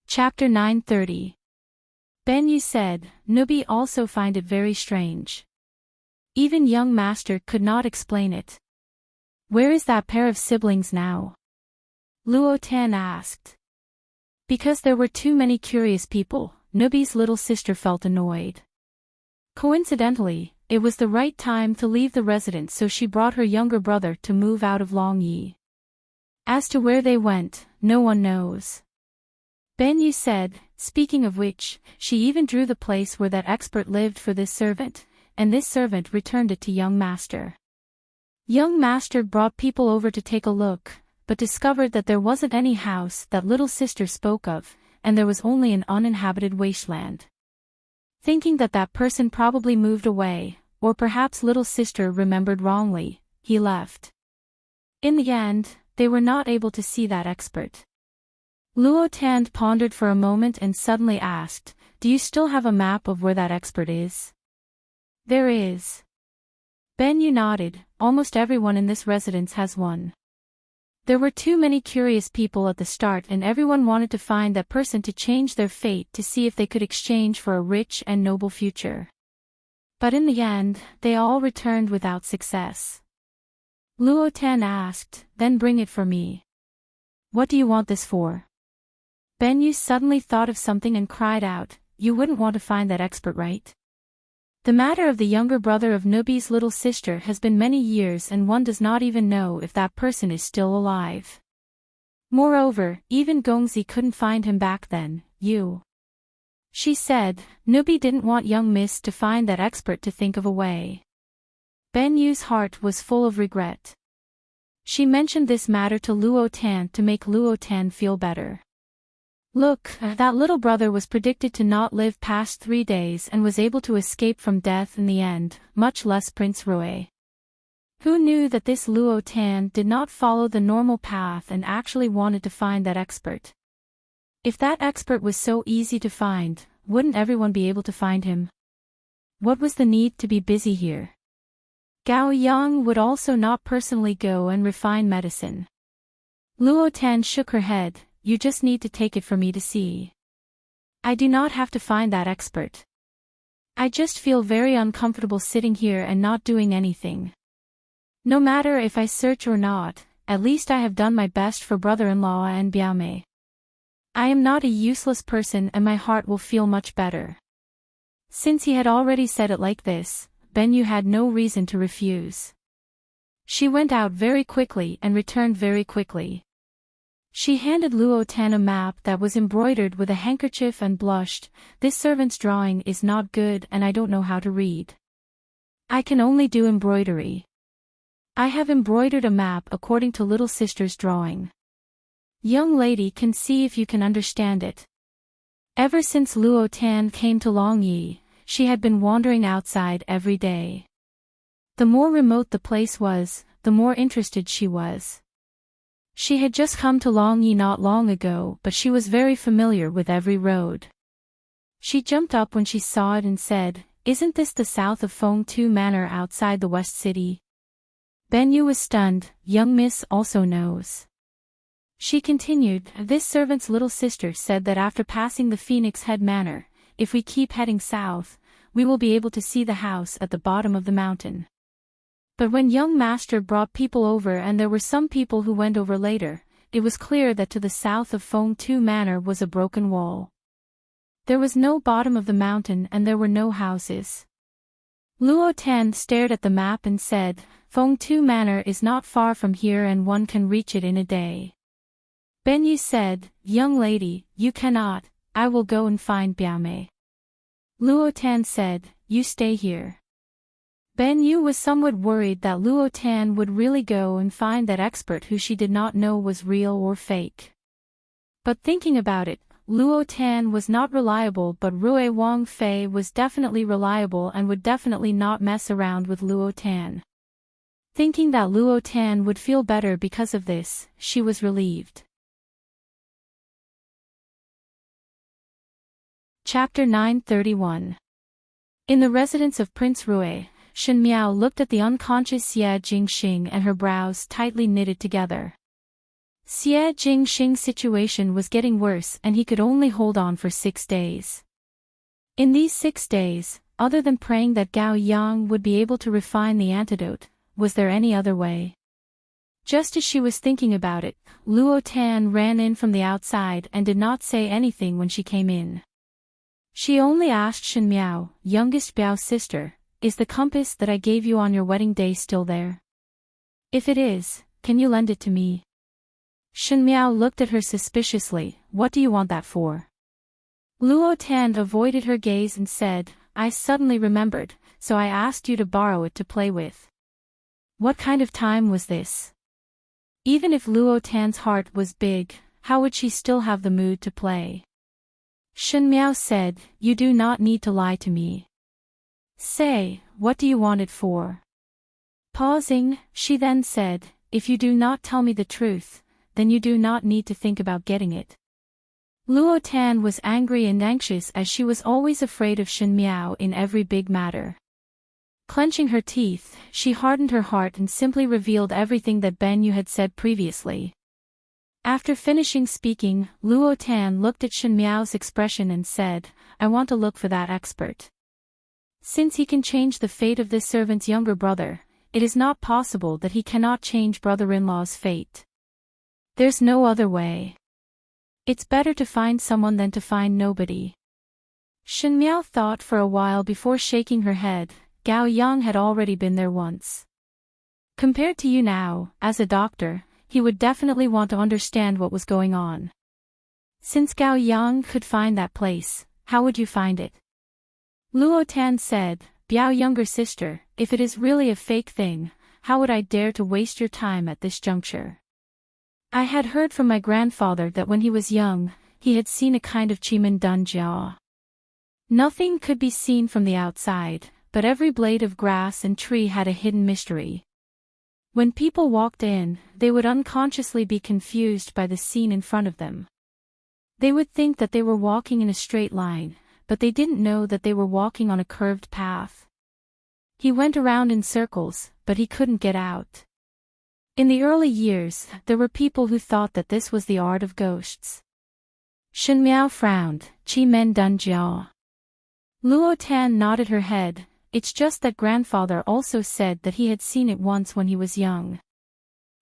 Chapter 930. Ben Yu said, "Nubi also find it very strange. Even young master could not explain it. Where is that pair of siblings now?" Luo Tan asked. Because there were too many curious people, Nubi's little sister felt annoyed. Coincidentally, it was the right time to leave the residence, so she brought her younger brother to move out of Longyi. As to where they went, no one knows. Ben Yu said, "Speaking of which, she even drew the place where that expert lived for this servant, and this servant returned it to young master. Young master brought people over to take a look, but discovered that there wasn't any house that little sister spoke of, and there was only an uninhabited wasteland. Thinking that that person probably moved away, or perhaps little sister remembered wrongly, he left. In the end, they were not able to see that expert." Luo Tan pondered for a moment and suddenly asked, "Do you still have a map of where that expert is?" "There is." Ben Yu nodded, "Almost everyone in this residence has one. There were too many curious people at the start, and everyone wanted to find that person to change their fate, to see if they could exchange for a rich and noble future. But in the end, they all returned without success." Luo Tan asked, "Then bring it for me." "What do you want this for?" Ben Yu suddenly thought of something and cried out, "You wouldn't want to find that expert, right? The matter of the younger brother of Nubi's little sister has been many years, and one does not even know if that person is still alive. Moreover, even Gongzi couldn't find him back then, you." She said, Nubi didn't want young miss to find that expert to think of a way. Ben Yu's heart was full of regret. She mentioned this matter to Luo Tan to make Luo Tan feel better. "Look, that little brother was predicted to not live past 3 days and was able to escape from death in the end, much less Prince Rui. Who knew that this Luo Tan did not follow the normal path and actually wanted to find that expert? If that expert was so easy to find, wouldn't everyone be able to find him? What was the need to be busy here? Gao Yang would also not personally go and refine medicine." Luo Tan shook her head, "You just need to take it for me to see. I do not have to find that expert. I just feel very uncomfortable sitting here and not doing anything. No matter if I search or not, at least I have done my best for brother-in-law and Biaomei. I am not a useless person and my heart will feel much better." Since he had already said it like this, Ben Yu had no reason to refuse. She went out very quickly and returned very quickly. She handed Luo Tan a map that was embroidered with a handkerchief and blushed, "This servant's drawing is not good and I don't know how to read. I can only do embroidery. I have embroidered a map according to little sister's drawing. Young lady can see if you can understand it." Ever since Luo Tan came to Longyi, she had been wandering outside every day. The more remote the place was, the more interested she was. She had just come to Longyi not long ago, but she was very familiar with every road. She jumped up when she saw it and said, "Isn't this the south of Fengtu Manor outside the West City?" Ben Yu was stunned, "Young miss also knows." She continued, "This servant's little sister said that after passing the Phoenix Head Manor, if we keep heading south, we will be able to see the house at the bottom of the mountain." But when young master brought people over and there were some people who went over later, it was clear that to the south of Feng Tu Manor was a broken wall. There was no bottom of the mountain and there were no houses. Luo Tan stared at the map and said, Feng Tu Manor is not far from here and one can reach it in a day. Ben Yu said, young lady, you cannot, I will go and find Biaomei. Luo Tan said, you stay here. Ben Yu was somewhat worried that Luo Tan would really go and find that expert who she did not know was real or fake. But thinking about it, Luo Tan was not reliable, but Rui Wang Fei was definitely reliable and would definitely not mess around with Luo Tan. Thinking that Luo Tan would feel better because of this, she was relieved. Chapter 931. In the residence of Prince Rui, Shen Miao looked at the unconscious Xie Jingxing and her brows tightly knitted together. Xie Jingxing's situation was getting worse and he could only hold on for 6 days. In these 6 days, other than praying that Gao Yang would be able to refine the antidote, was there any other way? Just as she was thinking about it, Luo Tan ran in from the outside and did not say anything when she came in. She only asked Shen Miao, youngest Biao's sister, is the compass that I gave you on your wedding day still there? If it is, can you lend it to me? Shen Miao looked at her suspiciously, what do you want that for? Luo Tan avoided her gaze and said, I suddenly remembered, so I asked you to borrow it to play with. What kind of time was this? Even if Luo Tan's heart was big, how would she still have the mood to play? Shen Miao said, you do not need to lie to me. Say, what do you want it for? Pausing, she then said, if you do not tell me the truth, then you do not need to think about getting it. Luo Tan was angry and anxious as she was always afraid of Shen Miao in every big matter. Clenching her teeth, she hardened her heart and simply revealed everything that Ben Yu had said previously. After finishing speaking, Luo Tan looked at Shen Miao's expression and said, I want to look for that expert. Since he can change the fate of this servant's younger brother, it is not possible that he cannot change brother-in-law's fate. There's no other way. It's better to find someone than to find nobody. Shen Miao thought for a while before shaking her head. Gao Yang had already been there once. Compared to you now, as a doctor, he would definitely want to understand what was going on. Since Gao Yang could find that place, how would you find it? Luo Tan said, Biao younger sister, if it is really a fake thing, how would I dare to waste your time at this juncture? I had heard from my grandfather that when he was young, he had seen a kind of Chimen Dun Jia. Nothing could be seen from the outside, but every blade of grass and tree had a hidden mystery. When people walked in, they would unconsciously be confused by the scene in front of them. They would think that they were walking in a straight line, but they didn't know that they were walking on a curved path. He went around in circles, but he couldn't get out. In the early years, there were people who thought that this was the art of ghosts. Shen Miao frowned, Qi Men Dun Jia. Luo Tan nodded her head. It's just that grandfather also said that he had seen it once when he was young.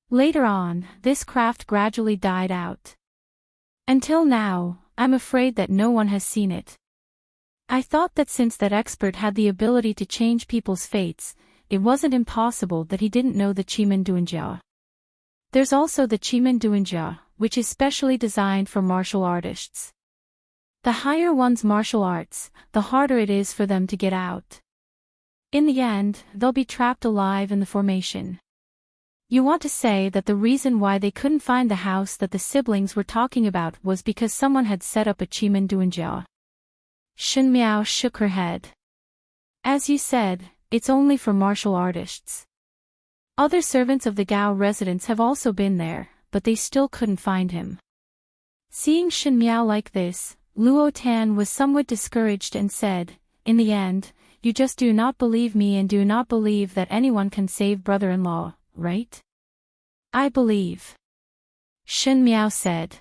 Later on, this craft gradually died out. Until now, I'm afraid that no one has seen it. I thought that since that expert had the ability to change people's fates, it wasn't impossible that he didn't know the Chimen Duanjia. There's also the Chimen Duanjia, which is specially designed for martial artists. The higher one's martial arts, the harder it is for them to get out. In the end, they'll be trapped alive in the formation. You want to say that the reason why they couldn't find the house that the siblings were talking about was because someone had set up a Chimen Duanjia. Shen Miao shook her head. As you said, it's only for martial artists. Other servants of the Gao residence have also been there, but they still couldn't find him. Seeing Shen Miao like this, Luo Tan was somewhat discouraged and said, in the end, you just do not believe me and do not believe that anyone can save brother-in-law, right? I believe. Shen Miao said.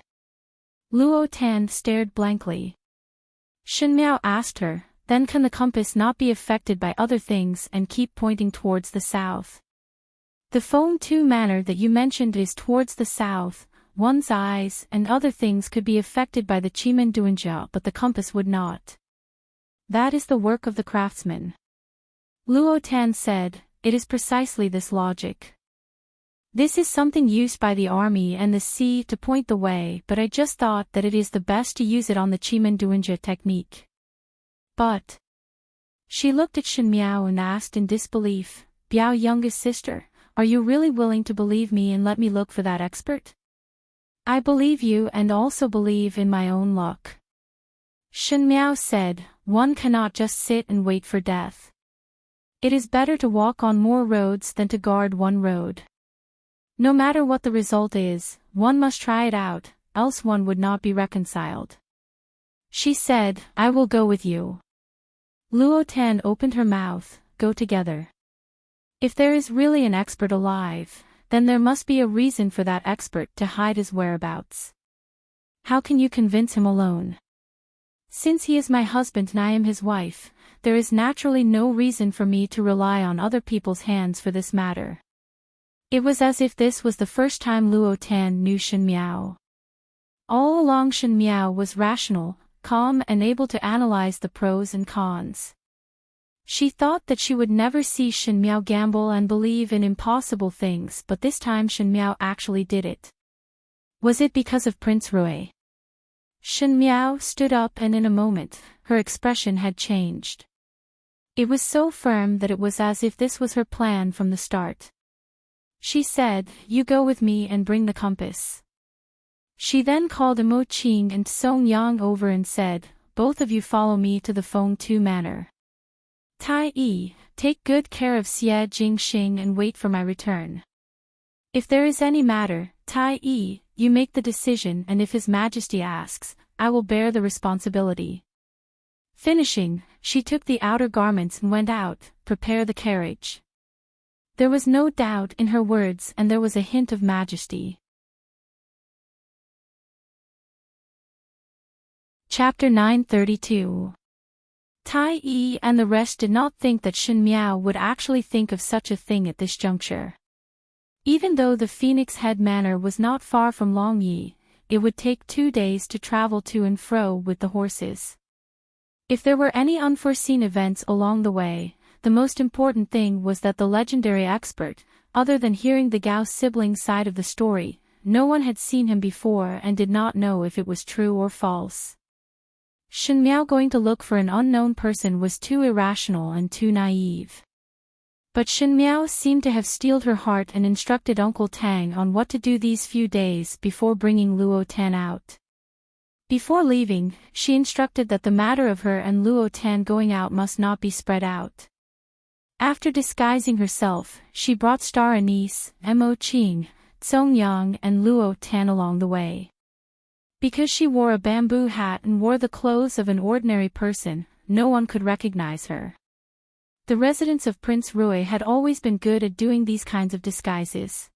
Luo Tan stared blankly. Shen Miao asked her, then can the compass not be affected by other things and keep pointing towards the south? The Feng Tu manor that you mentioned is towards the south. One's eyes and other things could be affected by the Chimen Duanjia, but the compass would not. That is the work of the craftsman. Luo Tan said, it is precisely this logic. This is something used by the army and the sea to point the way, but I just thought that it is the best to use it on the Chimen Duanjia technique. But... She looked at Shen Miao and asked in disbelief, Biao youngest sister, are you really willing to believe me and let me look for that expert? I believe you and also believe in my own luck. Shen Miao said, one cannot just sit and wait for death. It is better to walk on more roads than to guard one road. No matter what the result is, one must try it out, else one would not be reconciled. She said, I will go with you. Luo Tan opened her mouth, go together. If there is really an expert alive, then there must be a reason for that expert to hide his whereabouts. How can you convince him alone? Since he is my husband and I am his wife, there is naturally no reason for me to rely on other people's hands for this matter. It was as if this was the first time Luo Tan knew Shen Miao. All along Shen Miao was rational, calm and able to analyze the pros and cons. She thought that she would never see Shen Miao gamble and believe in impossible things, but this time Shen Miao actually did it. Was it because of Prince Rui? Shen Miao stood up and in a moment, her expression had changed. It was so firm that it was as if this was her plan from the start. She said, you go with me and bring the compass. She then called Mo Qing and Song Yang over and said, both of you follow me to the Feng Tu manor. Tai Yi, take good care of Xie Jingxing and wait for my return. If there is any matter, Tai Yi, you make the decision and if His Majesty asks, I will bear the responsibility. Finishing, she took the outer garments and went out, prepare the carriage. There was no doubt in her words and there was a hint of majesty. Chapter 932. Tai Yi and the rest did not think that Shen Miao would actually think of such a thing at this juncture. Even though the Phoenix Head Manor was not far from Longyi, it would take 2 days to travel to and fro with the horses. If there were any unforeseen events along the way, the most important thing was that the legendary expert, other than hearing the Gao sibling side of the story, no one had seen him before and did not know if it was true or false. Shen Miao going to look for an unknown person was too irrational and too naive. But Shen Miao seemed to have steeled her heart and instructed Uncle Tang on what to do these few days before bringing Luo Tan out. Before leaving, she instructed that the matter of her and Luo Tan going out must not be spread out. After disguising herself, she brought star anise, Mo Qing, Song Yang and Luo Tan along the way. Because she wore a bamboo hat and wore the clothes of an ordinary person, no one could recognize her. The residents of Prince Rui had always been good at doing these kinds of disguises.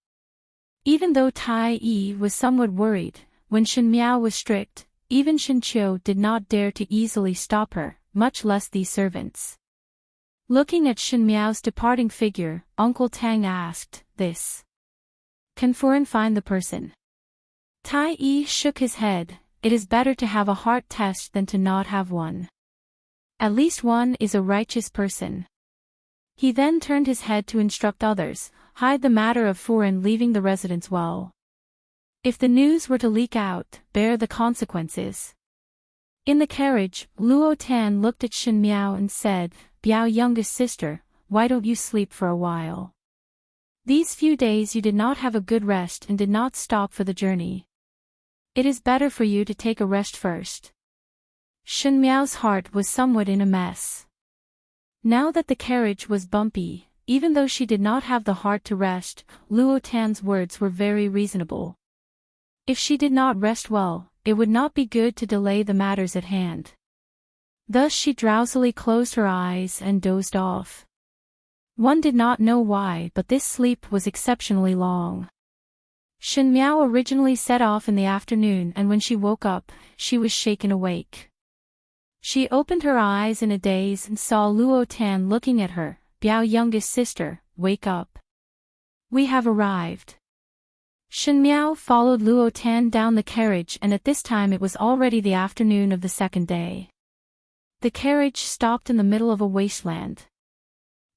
Even though Tai Yi was somewhat worried, when Shen Miao was strict, even Shen Qiu did not dare to easily stop her, much less these servants. Looking at Shen Miao's departing figure, Uncle Tang asked, this. Can Furen find the person? Tai Yi shook his head, it is better to have a heart test than to not have one. At least one is a righteous person. He then turned his head to instruct others, hide the matter of Furen leaving the residence well. If the news were to leak out, bear the consequences. In the carriage, Luo Tan looked at Shen Miao and said, Biao youngest sister, why don't you sleep for a while? These few days you did not have a good rest and did not stop for the journey. It is better for you to take a rest first. Shen Miao's heart was somewhat in a mess. Now that the carriage was bumpy, even though she did not have the heart to rest, Luo Tan's words were very reasonable. If she did not rest well, it would not be good to delay the matters at hand. Thus she drowsily closed her eyes and dozed off. One did not know why, but this sleep was exceptionally long. Shen Miao originally set off in the afternoon and when she woke up, she was shaken awake. She opened her eyes in a daze and saw Luo Tan looking at her, Biao youngest sister, wake up. We have arrived. Shen Miao followed Luo Tan down the carriage, and at this time it was already the afternoon of the second day. The carriage stopped in the middle of a wasteland.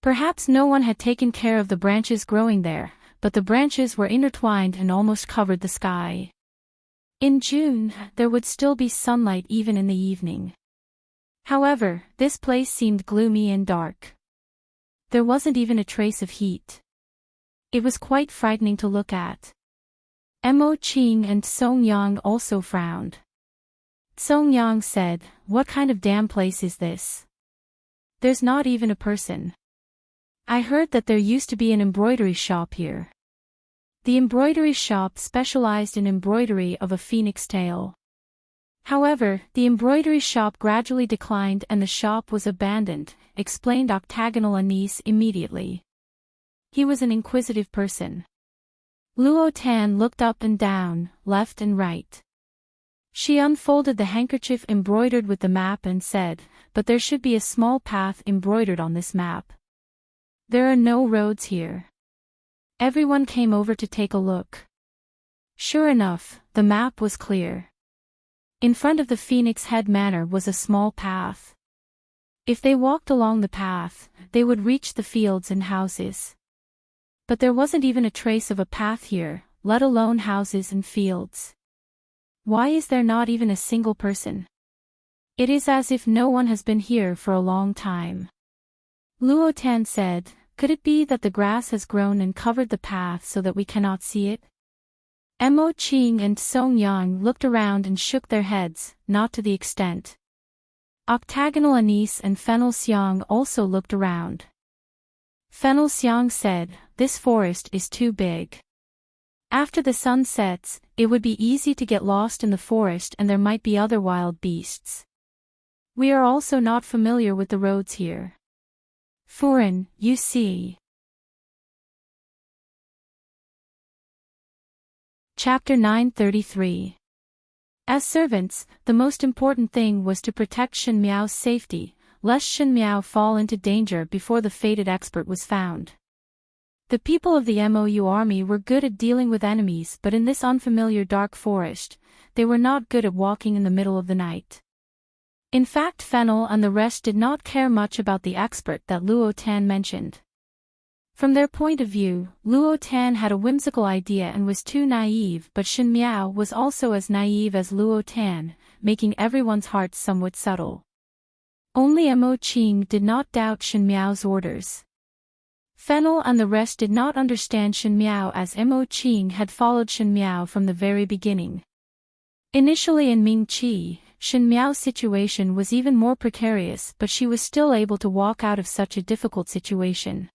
Perhaps no one had taken care of the branches growing there, but the branches were intertwined and almost covered the sky. In June, there would still be sunlight even in the evening. However, this place seemed gloomy and dark. There wasn't even a trace of heat. It was quite frightening to look at. Mo Qing and Song Yang also frowned. Song Yang said, "What kind of damn place is this? There's not even a person. I heard that there used to be an embroidery shop here." The embroidery shop specialized in embroidery of a phoenix tail. However, the embroidery shop gradually declined and the shop was abandoned, explained Octagonal Anise immediately. He was an inquisitive person. Luo Tan looked up and down, left and right. She unfolded the handkerchief embroidered with the map and said, "But there should be a small path embroidered on this map. There are no roads here." Everyone came over to take a look. Sure enough, the map was clear. In front of the Phoenix Head Manor was a small path. If they walked along the path, they would reach the fields and houses. But there wasn't even a trace of a path here, let alone houses and fields. Why is there not even a single person? It is as if no one has been here for a long time. Luo Tan said, "Could it be that the grass has grown and covered the path so that we cannot see it?" Mo Qing and Song Yang looked around and shook their heads, not to the extent. Octagonal Anise and Fennel Xiang also looked around. Fennel Xiang said, "This forest is too big. After the sun sets, it would be easy to get lost in the forest and there might be other wild beasts. We are also not familiar with the roads here. Foreign, you see." Chapter 933. As servants, the most important thing was to protect Shen Miao's safety, lest Shen Miao fall into danger before the fated expert was found. The people of the Mou army were good at dealing with enemies, but in this unfamiliar dark forest, they were not good at walking in the middle of the night. In fact, Fennel and the rest did not care much about the expert that Luo Tan mentioned. From their point of view, Luo Tan had a whimsical idea and was too naive, but Shen Miao was also as naive as Luo Tan, making everyone's hearts somewhat subtle. Only Mo Qing did not doubt Shen Miao's orders. Fennel and the rest did not understand Shen Miao as Mo Qing had followed Shen Miao from the very beginning. Initially in Mingqi, Shen Miao's situation was even more precarious, but she was still able to walk out of such a difficult situation.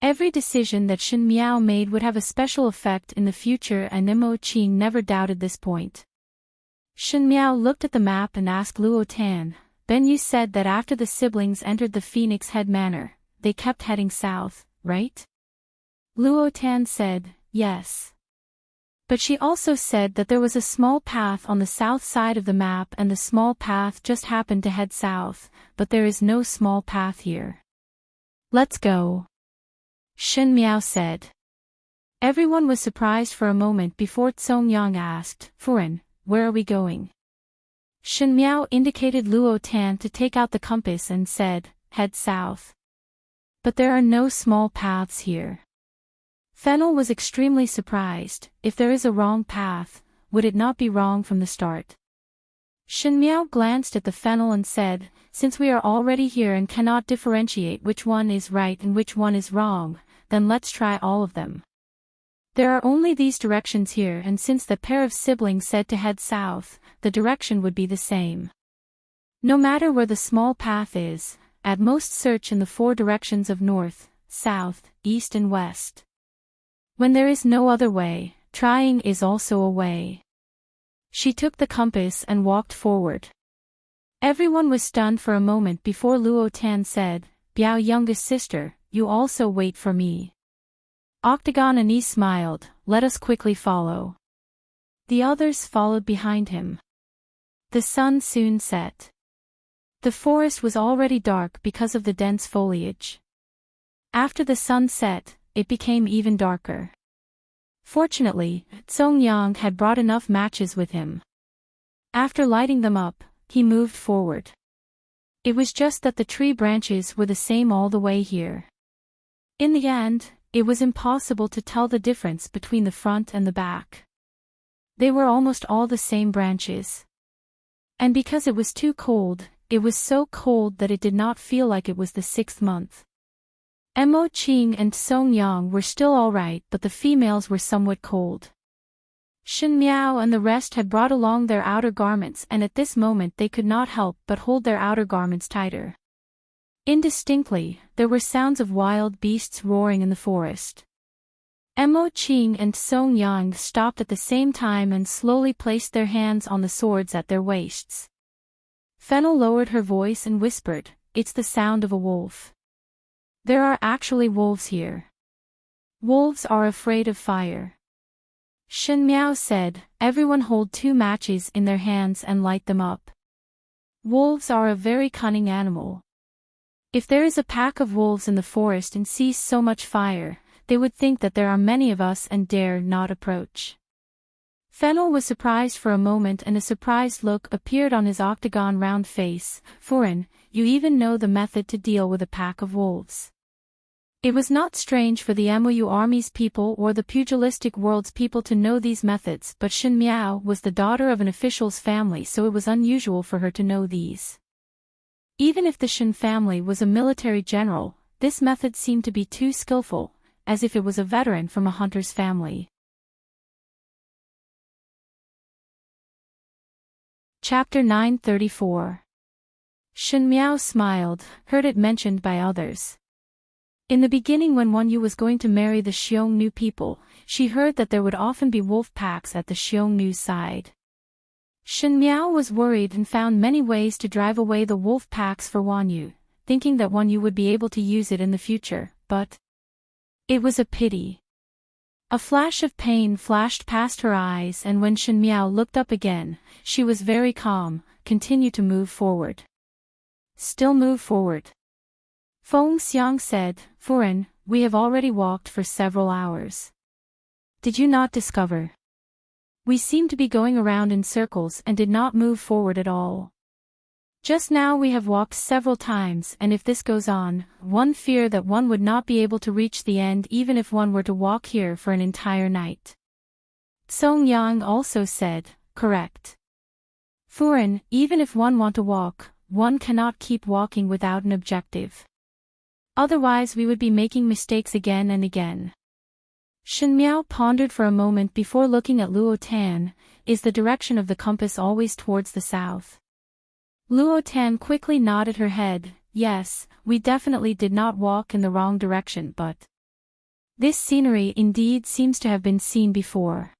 Every decision that Shen Miao made would have a special effect in the future, and Mo Qing never doubted this point. Shen Miao looked at the map and asked Luo Tan, "Ben, you said that after the siblings entered the Phoenix Head Manor, they kept heading south, right?" Luo Tan said, "Yes. But she also said that there was a small path on the south side of the map and the small path just happened to head south, but there is no small path here. Let's go," Shen Miao said. Everyone was surprised for a moment before Song Yang asked, "Foreign, where are we going?" Shen Miao indicated Luo Tan to take out the compass and said, "Head south." "But there are no small paths here." Fennel was extremely surprised. If there is a wrong path, would it not be wrong from the start? Shen Miao glanced at the Fennel and said, "Since we are already here and cannot differentiate which one is right and which one is wrong, then let's try all of them. There are only these directions here, and since the pair of siblings said to head south, the direction would be the same. No matter where the small path is, at most search in the four directions of north, south, east and west. When there is no other way, trying is also a way." She took the compass and walked forward. Everyone was stunned for a moment before Luo Tan said, "Biao, youngest sister, you also wait for me." Octagon Anise smiled, "Let us quickly follow." The others followed behind him. The sun soon set. The forest was already dark because of the dense foliage. After the sun set, it became even darker. Fortunately, Song-yang had brought enough matches with him. After lighting them up, he moved forward. It was just that the tree branches were the same all the way here. In the end, it was impossible to tell the difference between the front and the back. They were almost all the same branches. And because it was too cold, it was so cold that it did not feel like it was the 6th month. Mo Qing and Song Yang were still alright, but the females were somewhat cold. Shen Miao and the rest had brought along their outer garments, and at this moment they could not help but hold their outer garments tighter. Indistinctly, there were sounds of wild beasts roaring in the forest. Mo Qing and Song Yang stopped at the same time and slowly placed their hands on the swords at their waists. Fennel lowered her voice and whispered, "It's the sound of a wolf. There are actually wolves here. Wolves are afraid of fire." Shen Miao said, "Everyone hold 2 matches in their hands and light them up. Wolves are a very cunning animal. If there is a pack of wolves in the forest and sees so much fire, they would think that there are many of us and dare not approach." Fennel was surprised for a moment, and a surprised look appeared on his octagon-round face. "Foreign, you even know the method to deal with a pack of wolves." It was not strange for the MOU Army's people or the pugilistic world's people to know these methods, but Shen Miao was the daughter of an official's family, so it was unusual for her to know these. Even if the Shen family was a military general, this method seemed to be too skillful, as if it was a veteran from a hunter's family. Chapter 934. Shen Miao smiled, heard it mentioned by others. In the beginning, when Wanyu was going to marry the Xiongnu people, she heard that there would often be wolf packs at the Xiongnu side. Shen Miao was worried and found many ways to drive away the wolf packs for Wanyu, thinking that Wanyu would be able to use it in the future, but it was a pity. A flash of pain flashed past her eyes, and when Shen Miao looked up again, she was very calm. "Continue to move forward. Still move forward." Feng Xiang said, "Foreign, we have already walked for several hours. Did you not discover? We seem to be going around in circles and did not move forward at all. Just now we have walked several times, and if this goes on, one fear that one would not be able to reach the end even if one were to walk here for an entire night." Song Yang also said, "Correct. Foreign, even if one want to walk, one cannot keep walking without an objective. Otherwise we would be making mistakes again and again." Shen Miao pondered for a moment before looking at Luo Tan. "Is the direction of the compass always towards the south?" Luo Tan quickly nodded her head. "Yes, we definitely did not walk in the wrong direction, but this scenery indeed seems to have been seen before.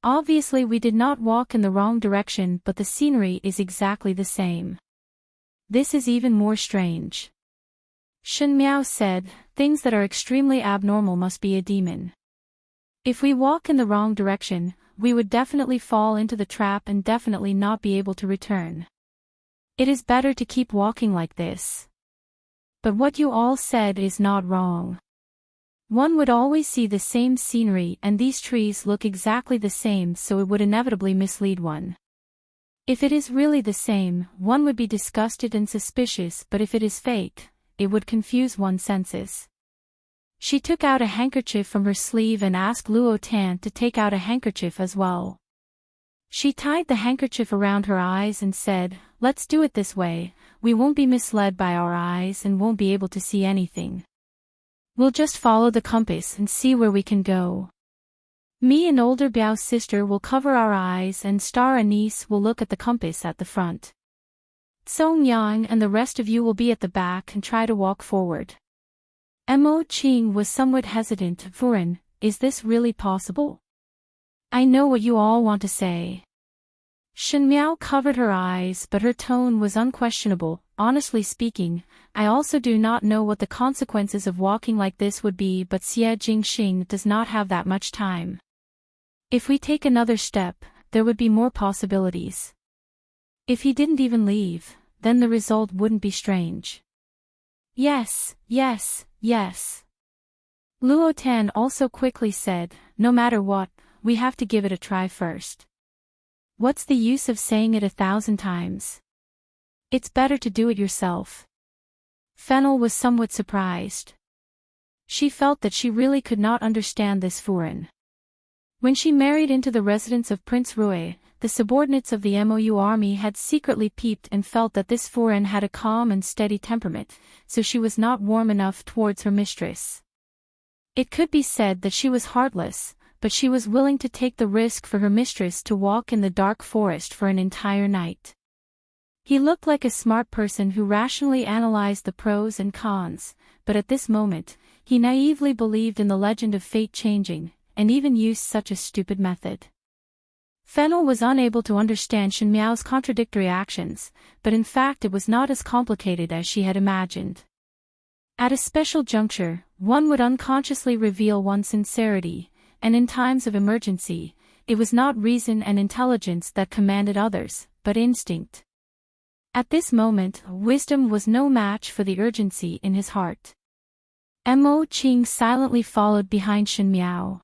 Obviously we did not walk in the wrong direction, but the scenery is exactly the same. This is even more strange." Shen Miao said, "Things that are extremely abnormal must be a demon. If we walk in the wrong direction, we would definitely fall into the trap and definitely not be able to return. It is better to keep walking like this. But what you all said is not wrong. One would always see the same scenery, and these trees look exactly the same, so it would inevitably mislead one. If it is really the same, one would be disgusted and suspicious, but if it is fake, it would confuse one's senses." She took out a handkerchief from her sleeve and asked Luo Tan to take out a handkerchief as well. She tied the handkerchief around her eyes and said, "Let's do it this way, we won't be misled by our eyes and won't be able to see anything. We'll just follow the compass and see where we can go. Me and older Biao's sister will cover our eyes and Star Anise will look at the compass at the front. Song Yang and the rest of you will be at the back and try to walk forward." Mo Qing was somewhat hesitant. "Foreign, is this really possible? I know what you all want to say." Shen Miao covered her eyes, but her tone was unquestionable. "Honestly speaking, I also do not know what the consequences of walking like this would be, but Xie Jingxing does not have that much time. If we take another step, there would be more possibilities. If he didn't even leave, then the result wouldn't be strange." "Yes, yes, yes." Luo Tan also quickly said, no matter what, we have to give it a try first. What's the use of saying it 1,000 times? It's better to do it yourself. Fennel was somewhat surprised. She felt that she really could not understand this Furin. When she married into the residence of Prince Rui, the subordinates of the Mou army had secretly peeped and felt that this Furin had a calm and steady temperament, so she was not warm enough towards her mistress. It could be said that she was heartless, but she was willing to take the risk for her mistress to walk in the dark forest for an entire night. He looked like a smart person who rationally analyzed the pros and cons, but at this moment, he naively believed in the legend of fate changing, and even used such a stupid method. Fennel was unable to understand Shen Miao's contradictory actions, but in fact it was not as complicated as she had imagined. At a special juncture, one would unconsciously reveal one's sincerity, and in times of emergency, it was not reason and intelligence that commanded others, but instinct. At this moment, wisdom was no match for the urgency in his heart. Mo Qing silently followed behind Shen Miao.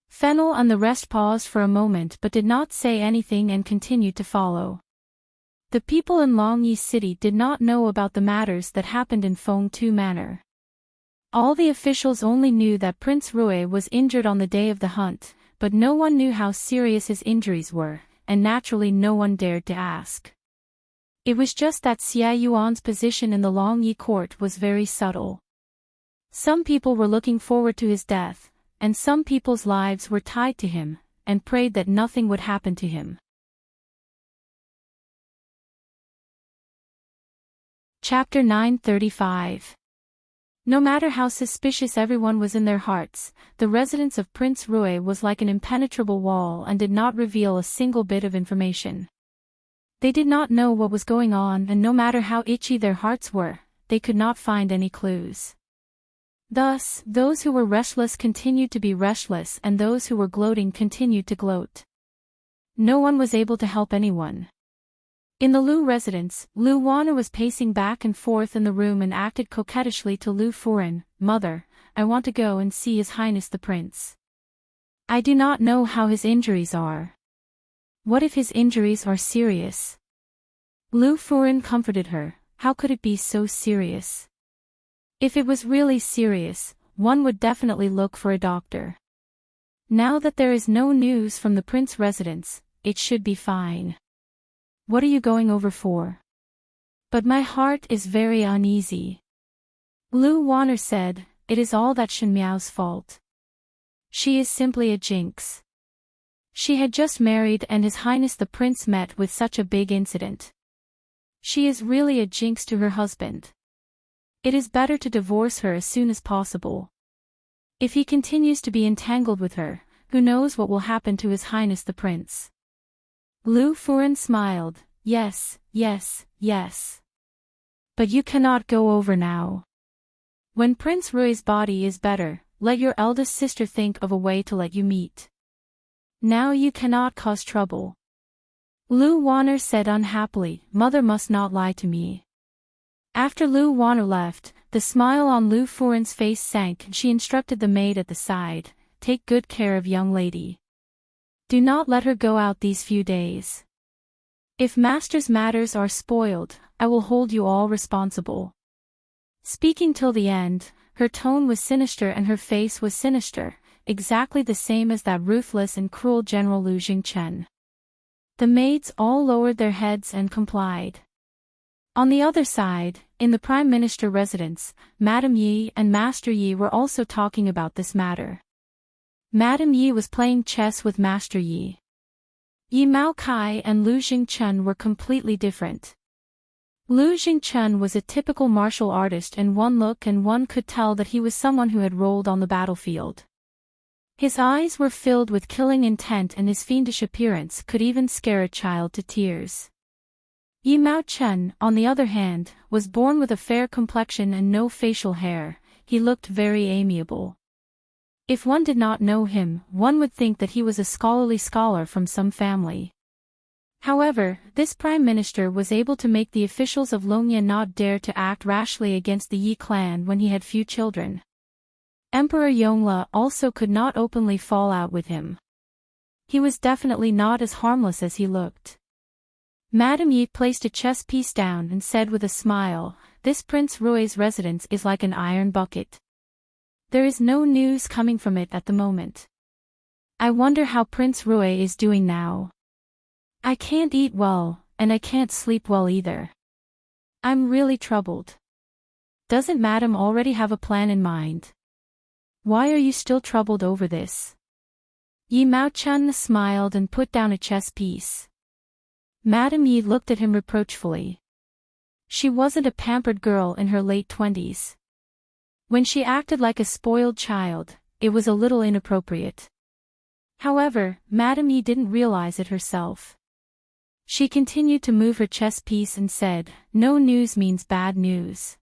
Fennel and the rest paused for a moment but did not say anything and continued to follow. The people in Longyi City did not know about the matters that happened in Fengtu Manor. All the officials only knew that Prince Rui was injured on the day of the hunt, but no one knew how serious his injuries were, and naturally no one dared to ask. It was just that Xia Yuan's position in the Longyi court was very subtle. Some people were looking forward to his death, and some people's lives were tied to him, and prayed that nothing would happen to him. Chapter 935. No matter how suspicious everyone was in their hearts, the residence of Prince Rui was like an impenetrable wall and did not reveal a single bit of information. They did not know what was going on, and no matter how itchy their hearts were, they could not find any clues. Thus, those who were restless continued to be restless and those who were gloating continued to gloat. No one was able to help anyone. In the Lu residence, Lu Wana was pacing back and forth in the room and acted coquettishly to Lu Furin, "Mother, I want to go and see His Highness the Prince. I do not know how his injuries are. What if his injuries are serious?" Lu Furin comforted her. How could it be so serious? If it was really serious, one would definitely look for a doctor. Now that there is no news from the prince residence, it should be fine. What are you going over for? But my heart is very uneasy. Lu Wanner said, it is all that Shen Miao's fault. She is simply a jinx. She had just married and His Highness the Prince met with such a big incident. She is really a jinx to her husband. It is better to divorce her as soon as possible. If he continues to be entangled with her, who knows what will happen to His Highness the Prince. Lu Furin smiled, yes, yes, yes. But you cannot go over now. When Prince Rui's body is better, let your eldest sister think of a way to let you meet. Now you cannot cause trouble. Lu Wanner said unhappily, Mother must not lie to me. After Lu Wanner left, the smile on Lu Furin's face sank and she instructed the maid at the side, take good care of young lady. Do not let her go out these few days. If master's matters are spoiled, I will hold you all responsible. Speaking till the end, her tone was sinister and her face was sinister, exactly the same as that ruthless and cruel General Lu Jingchen. The maids all lowered their heads and complied. On the other side, in the Prime Minister residence, Madame Yi and Master Yi were also talking about this matter. Madame Yi was playing chess with Master Yi. Yi Mao Kai and Lu Jingchen were completely different. Lu Jingchen was a typical martial artist in one look and one could tell that he was someone who had rolled on the battlefield. His eyes were filled with killing intent and his fiendish appearance could even scare a child to tears. Yi Mao Chen, on the other hand, was born with a fair complexion and no facial hair. He looked very amiable. If one did not know him, one would think that he was a scholarly scholar from some family. However, this prime minister was able to make the officials of Longyan not dare to act rashly against the Yi clan when he had few children. Emperor Yongle also could not openly fall out with him. He was definitely not as harmless as he looked. Madame Yi placed a chess piece down and said with a smile, "This Prince Rui's residence is like an iron bucket. There is no news coming from it at the moment. I wonder how Prince Rui is doing now. I can't eat well, and I can't sleep well either. I'm really troubled. Doesn't Madame already have a plan in mind? Why are you still troubled over this?" Yi Mao-chun smiled and put down a chess piece. Madame Yi looked at him reproachfully. She wasn't a pampered girl in her late 20s. When she acted like a spoiled child, it was a little inappropriate. However, Madame Yi didn't realize it herself. She continued to move her chess piece and said, "No news means bad news.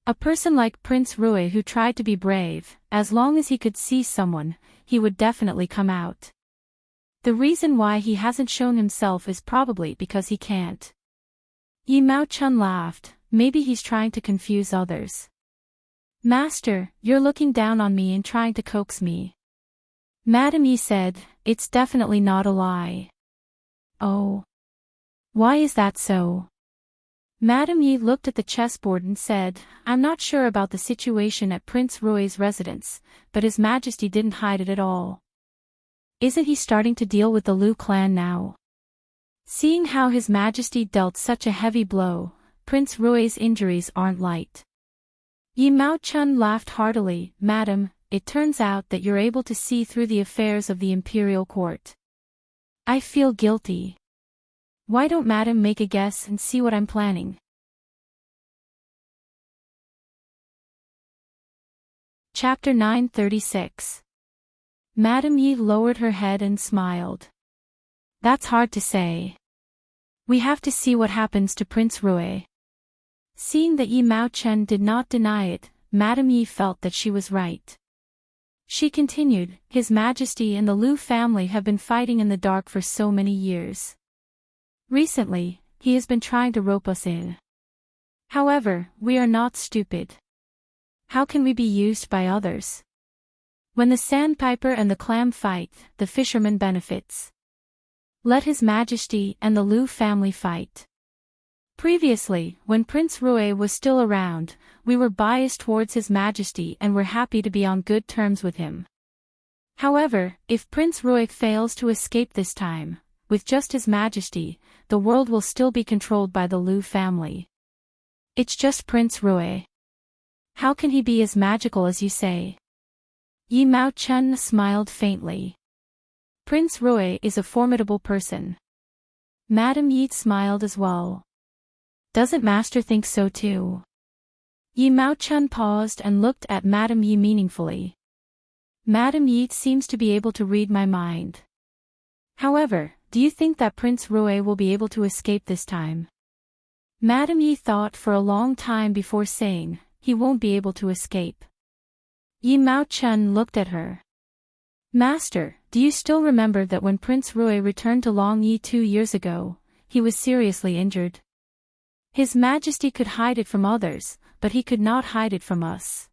A person like Prince Rui who tried to be brave, as long as he could see someone, he would definitely come out. The reason why he hasn't shown himself is probably because he can't." Yi Mao-chun laughed, "Maybe he's trying to confuse others." "Master, you're looking down on me and trying to coax me." Madame Yi said, "It's definitely not a lie." "Oh. Why is that so?" Madame Yi looked at the chessboard and said, "I'm not sure about the situation at Prince Rui's residence, but His Majesty didn't hide it at all. Isn't he starting to deal with the Liu clan now? Seeing how His Majesty dealt such a heavy blow, Prince Rui's injuries aren't light." Yi Mao-chun laughed heartily, "Madam, it turns out that you're able to see through the affairs of the imperial court. I feel guilty. Why don't Madam make a guess and see what I'm planning?" Chapter 936. Madame Yi lowered her head and smiled. "That's hard to say. We have to see what happens to Prince Rui." Seeing that Yi Mao-chun did not deny it, Madame Yi felt that she was right. She continued, "His Majesty and the Liu family have been fighting in the dark for so many years. Recently, he has been trying to rope us in. However, we are not stupid. How can we be used by others? When the sandpiper and the clam fight, the fisherman benefits. Let His Majesty and the Liu family fight. Previously, when Prince Rui was still around, we were biased towards His Majesty and were happy to be on good terms with him. However, if Prince Rui fails to escape this time, with just His Majesty, the world will still be controlled by the Liu family. It's just Prince Rui. How can he be as magical as you say?" Yi Mao-chun smiled faintly. "Prince Rui is a formidable person." Madame Yi smiled as well. "Doesn't Master think so too?" Yi Mao-chun paused and looked at Madame Yi meaningfully. "Madame Yi seems to be able to read my mind. However, do you think that Prince Rui will be able to escape this time?" Madame Yi thought for a long time before saying, "He won't be able to escape." Yi Mao-chun looked at her. "Master, do you still remember that when Prince Rui returned to Longyi 2 years ago, he was seriously injured? His Majesty could hide it from others, but he could not hide it from us.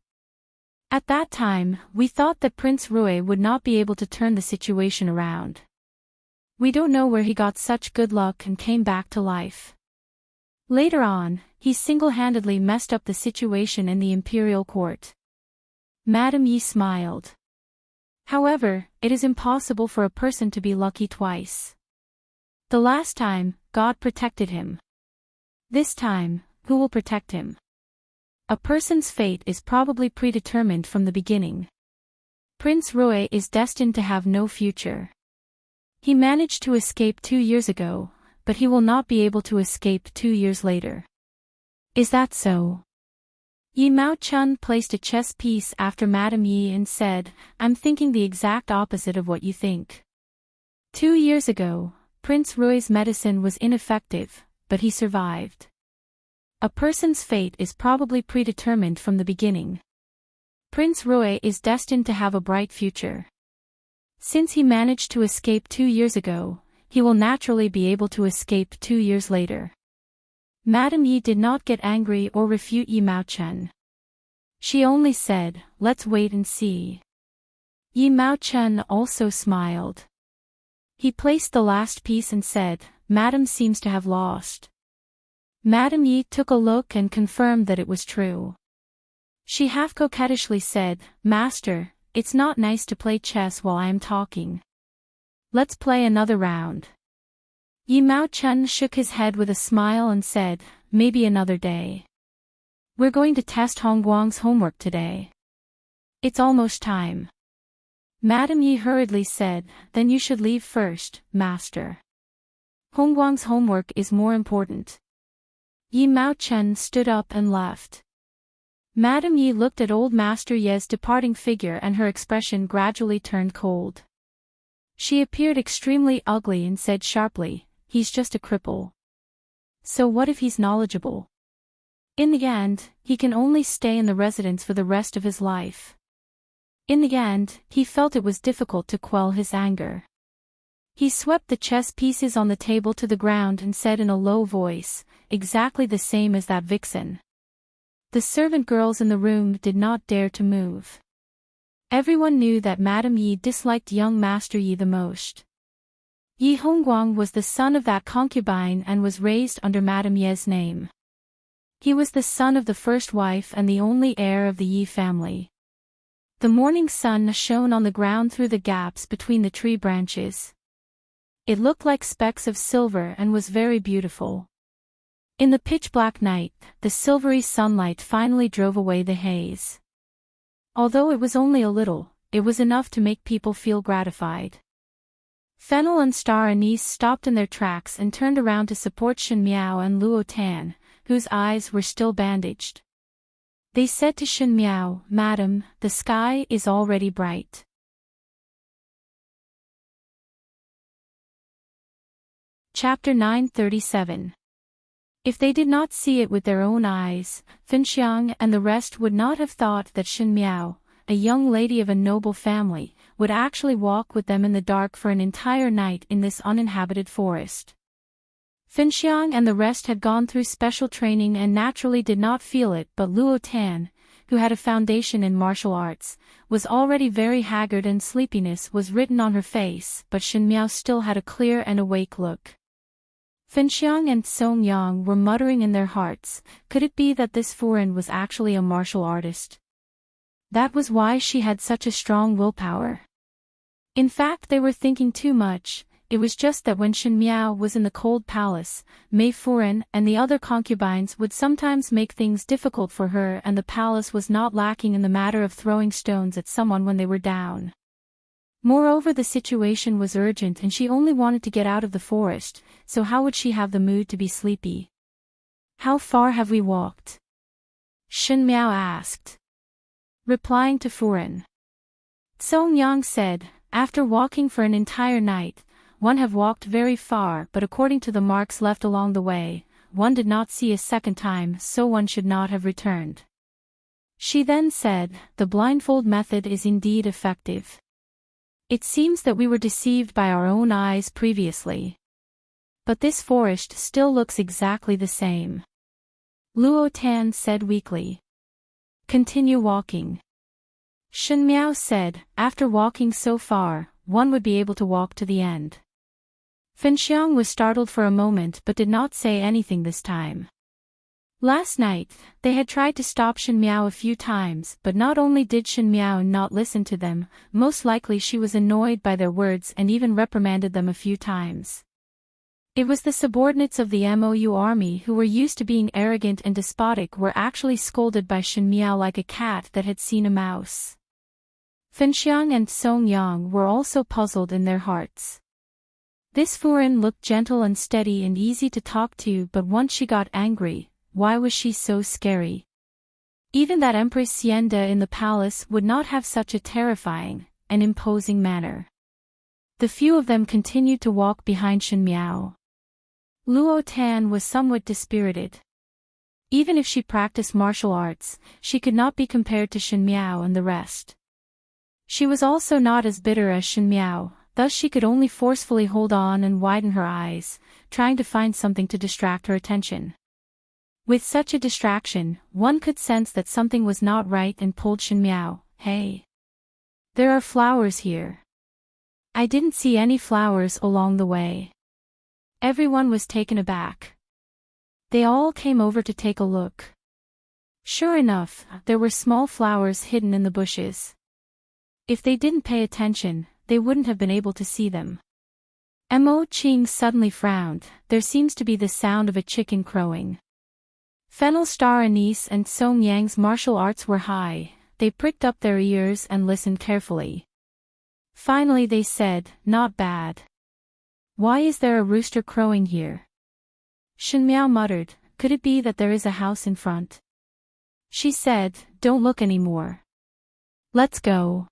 At that time, we thought that Prince Rui would not be able to turn the situation around. We don't know where he got such good luck and came back to life. Later on, he single-handedly messed up the situation in the imperial court." Madame Yi smiled. "However, it is impossible for a person to be lucky twice. The last time, God protected him. This time, who will protect him? A person's fate is probably predetermined from the beginning. Prince Rui is destined to have no future. He managed to escape 2 years ago, but he will not be able to escape 2 years later. Is that so?" Yi Mao-chun placed a chess piece after Madame Yi and said, "I'm thinking the exact opposite of what you think. 2 years ago, Prince Rui's medicine was ineffective, but he survived. A person's fate is probably predetermined from the beginning. Prince Rui is destined to have a bright future. Since he managed to escape 2 years ago, he will naturally be able to escape 2 years later." Madame Yi did not get angry or refute Yi Mao-chun. She only said, "Let's wait and see." Yi Mao Chen also smiled. He placed the last piece and said, "Madam seems to have lost." Madame Yi took a look and confirmed that it was true. She half coquettishly said, "Master, it's not nice to play chess while I am talking. Let's play another round." Yi Mao Chen shook his head with a smile and said, "Maybe another day. We're going to test Hongguang's homework today. It's almost time." Madame Yi hurriedly said, "Then you should leave first, master. Hongguang's homework is more important." Yi Mao Chen stood up and left. Madame Yi looked at old Master Ye's departing figure and her expression gradually turned cold. She appeared extremely ugly and said sharply, "He's just a cripple. So what if he's knowledgeable? In the end, he can only stay in the residence for the rest of his life." In the end, he felt it was difficult to quell his anger. He swept the chess pieces on the table to the ground and said in a low voice, "Exactly the same as that vixen." The servant girls in the room did not dare to move. Everyone knew that Madame Yi disliked young Master Yi the most. Yi Hongguang was the son of that concubine and was raised under Madame Ye's name. He was the son of the first wife and the only heir of the Yi family. The morning sun shone on the ground through the gaps between the tree branches. It looked like specks of silver and was very beautiful. In the pitch-black night, the silvery sunlight finally drove away the haze. Although it was only a little, it was enough to make people feel gratified. Fennel and Star Anise stopped in their tracks and turned around to support Shen Miao and Luo Tan, whose eyes were still bandaged. They said to Shen Miao, "Madam, the sky is already bright." Chapter 937. If they did not see it with their own eyes, Finxiang and the rest would not have thought that Shen Miao, a young lady of a noble family, would actually walk with them in the dark for an entire night in this uninhabited forest. Finxiang and the rest had gone through special training and naturally did not feel it, but Luo Tan, who had a foundation in martial arts, was already very haggard and sleepiness was written on her face, but Shen Miao still had a clear and awake look. Finxiang and Song Yang were muttering in their hearts, could it be that this foreign was actually a martial artist? That was why she had such a strong willpower. In fact, they were thinking too much. It was just that when Shen Miao was in the cold palace, Mei Furen and the other concubines would sometimes make things difficult for her, and the palace was not lacking in the matter of throwing stones at someone when they were down. Moreover, the situation was urgent and she only wanted to get out of the forest, so how would she have the mood to be sleepy? "How far have we walked?" Shen Miao asked. Replying to Furen. Song Yang said, "After walking for an entire night, one have walked very far, but according to the marks left along the way, one did not see a second time, so one should not have returned." She then said, "The blindfold method is indeed effective. It seems that we were deceived by our own eyes previously. But this forest still looks exactly the same." Luo Tan said weakly. "Continue walking." Shen Miao said, "After walking so far, one would be able to walk to the end." Finxiang was startled for a moment but did not say anything this time. Last night, they had tried to stop Shen Miao a few times, but not only did Shen Miao not listen to them, most likely she was annoyed by their words and even reprimanded them a few times. It was the subordinates of the Mou army who were used to being arrogant and despotic were actually scolded by Shen Miao like a cat that had seen a mouse. Finxiang and Song Yang were also puzzled in their hearts. This foreign looked gentle and steady and easy to talk to, but once she got angry, why was she so scary? Even that Empress Xianda in the palace would not have such a terrifying and imposing manner. The few of them continued to walk behind Shen Miao. Luo Tan was somewhat dispirited. Even if she practiced martial arts, she could not be compared to Shen Miao and the rest. She was also not as bitter as Shen Miao, thus she could only forcefully hold on and widen her eyes, trying to find something to distract her attention. With such a distraction, one could sense that something was not right and pulled Shen Miao. Hey! There are flowers here. I didn't see any flowers along the way. Everyone was taken aback. They all came over to take a look. Sure enough, there were small flowers hidden in the bushes. If they didn't pay attention, they wouldn't have been able to see them. Mo Qing suddenly frowned. There seems to be the sound of a chicken crowing. Fennel Star Anise and Song Yang's martial arts were high. They pricked up their ears and listened carefully. Finally they said, not bad. Why is there a rooster crowing here? Shen Miao muttered, could it be that there is a house in front? She said, don't look anymore. Let's go.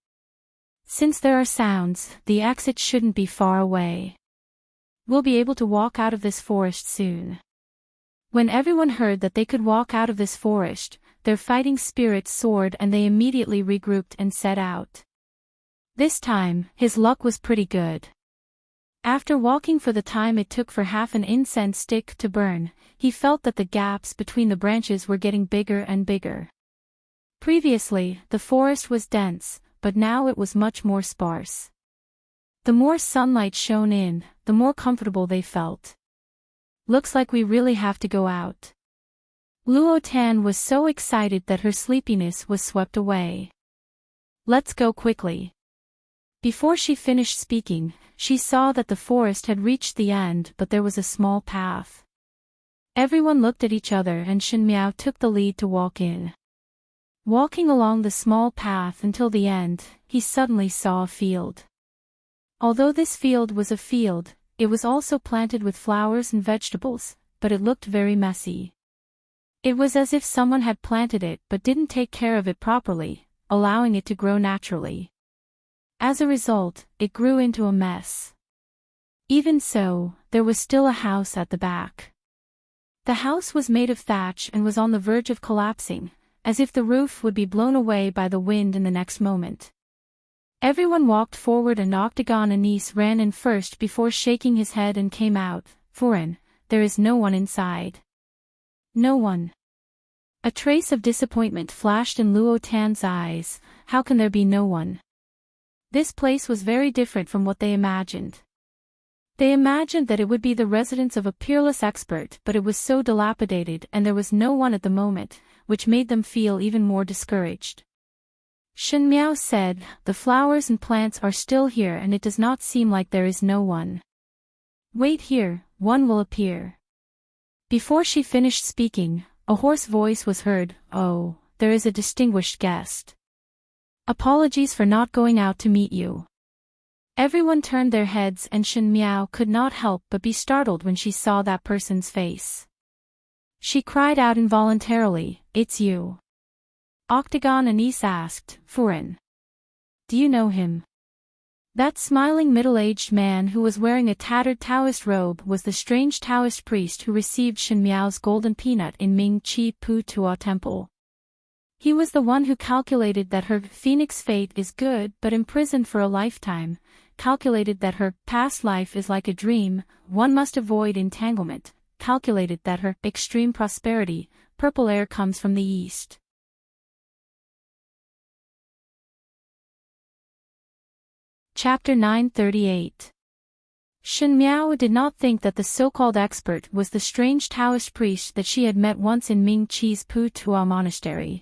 Since there are sounds, the exit shouldn't be far away. We'll be able to walk out of this forest soon. When everyone heard that they could walk out of this forest, their fighting spirits soared and they immediately regrouped and set out. This time, his luck was pretty good. After walking for the time it took for half an incense stick to burn, he felt that the gaps between the branches were getting bigger and bigger. Previously, the forest was dense, but now it was much more sparse. The more sunlight shone in, the more comfortable they felt. Looks like we really have to go out. Luo Tan was so excited that her sleepiness was swept away. Let's go quickly. Before she finished speaking, she saw that the forest had reached the end but there was a small path. Everyone looked at each other and Shen Miao took the lead to walk in. Walking along the small path until the end, he suddenly saw a field. Although this field was a field, it was also planted with flowers and vegetables, but it looked very messy. It was as if someone had planted it but didn't take care of it properly, allowing it to grow naturally. As a result, it grew into a mess. Even so, there was still a house at the back. The house was made of thatch and was on the verge of collapsing, as if the roof would be blown away by the wind in the next moment. Everyone walked forward and Octagon Anise ran in first before shaking his head and came out. Foreign, there is no one inside. No one. A trace of disappointment flashed in Luo Tan's eyes. How can there be no one? This place was very different from what they imagined. They imagined that it would be the residence of a peerless expert, but it was so dilapidated and there was no one at the moment, which made them feel even more discouraged. Shen Miao said, the flowers and plants are still here and it does not seem like there is no one. Wait here, one will appear. Before she finished speaking, a hoarse voice was heard, oh, there is a distinguished guest. Apologies for not going out to meet you. Everyone turned their heads and Shen Miao could not help but be startled when she saw that person's face. She cried out involuntarily, it's you. Octagon Anise asked, Furen. Do you know him? That smiling middle-aged man who was wearing a tattered Taoist robe was the strange Taoist priest who received Shen Miao's golden peanut in Ming Chi Pu Tua Temple. He was the one who calculated that her phoenix fate is good but imprisoned for a lifetime, calculated that her past life is like a dream, one must avoid entanglement, calculated that her extreme prosperity, purple air comes from the east. Chapter 938. Shen Miao did not think that the so-called expert was the strange Taoist priest that she had met once in Ming Chi's Pu Tua Monastery.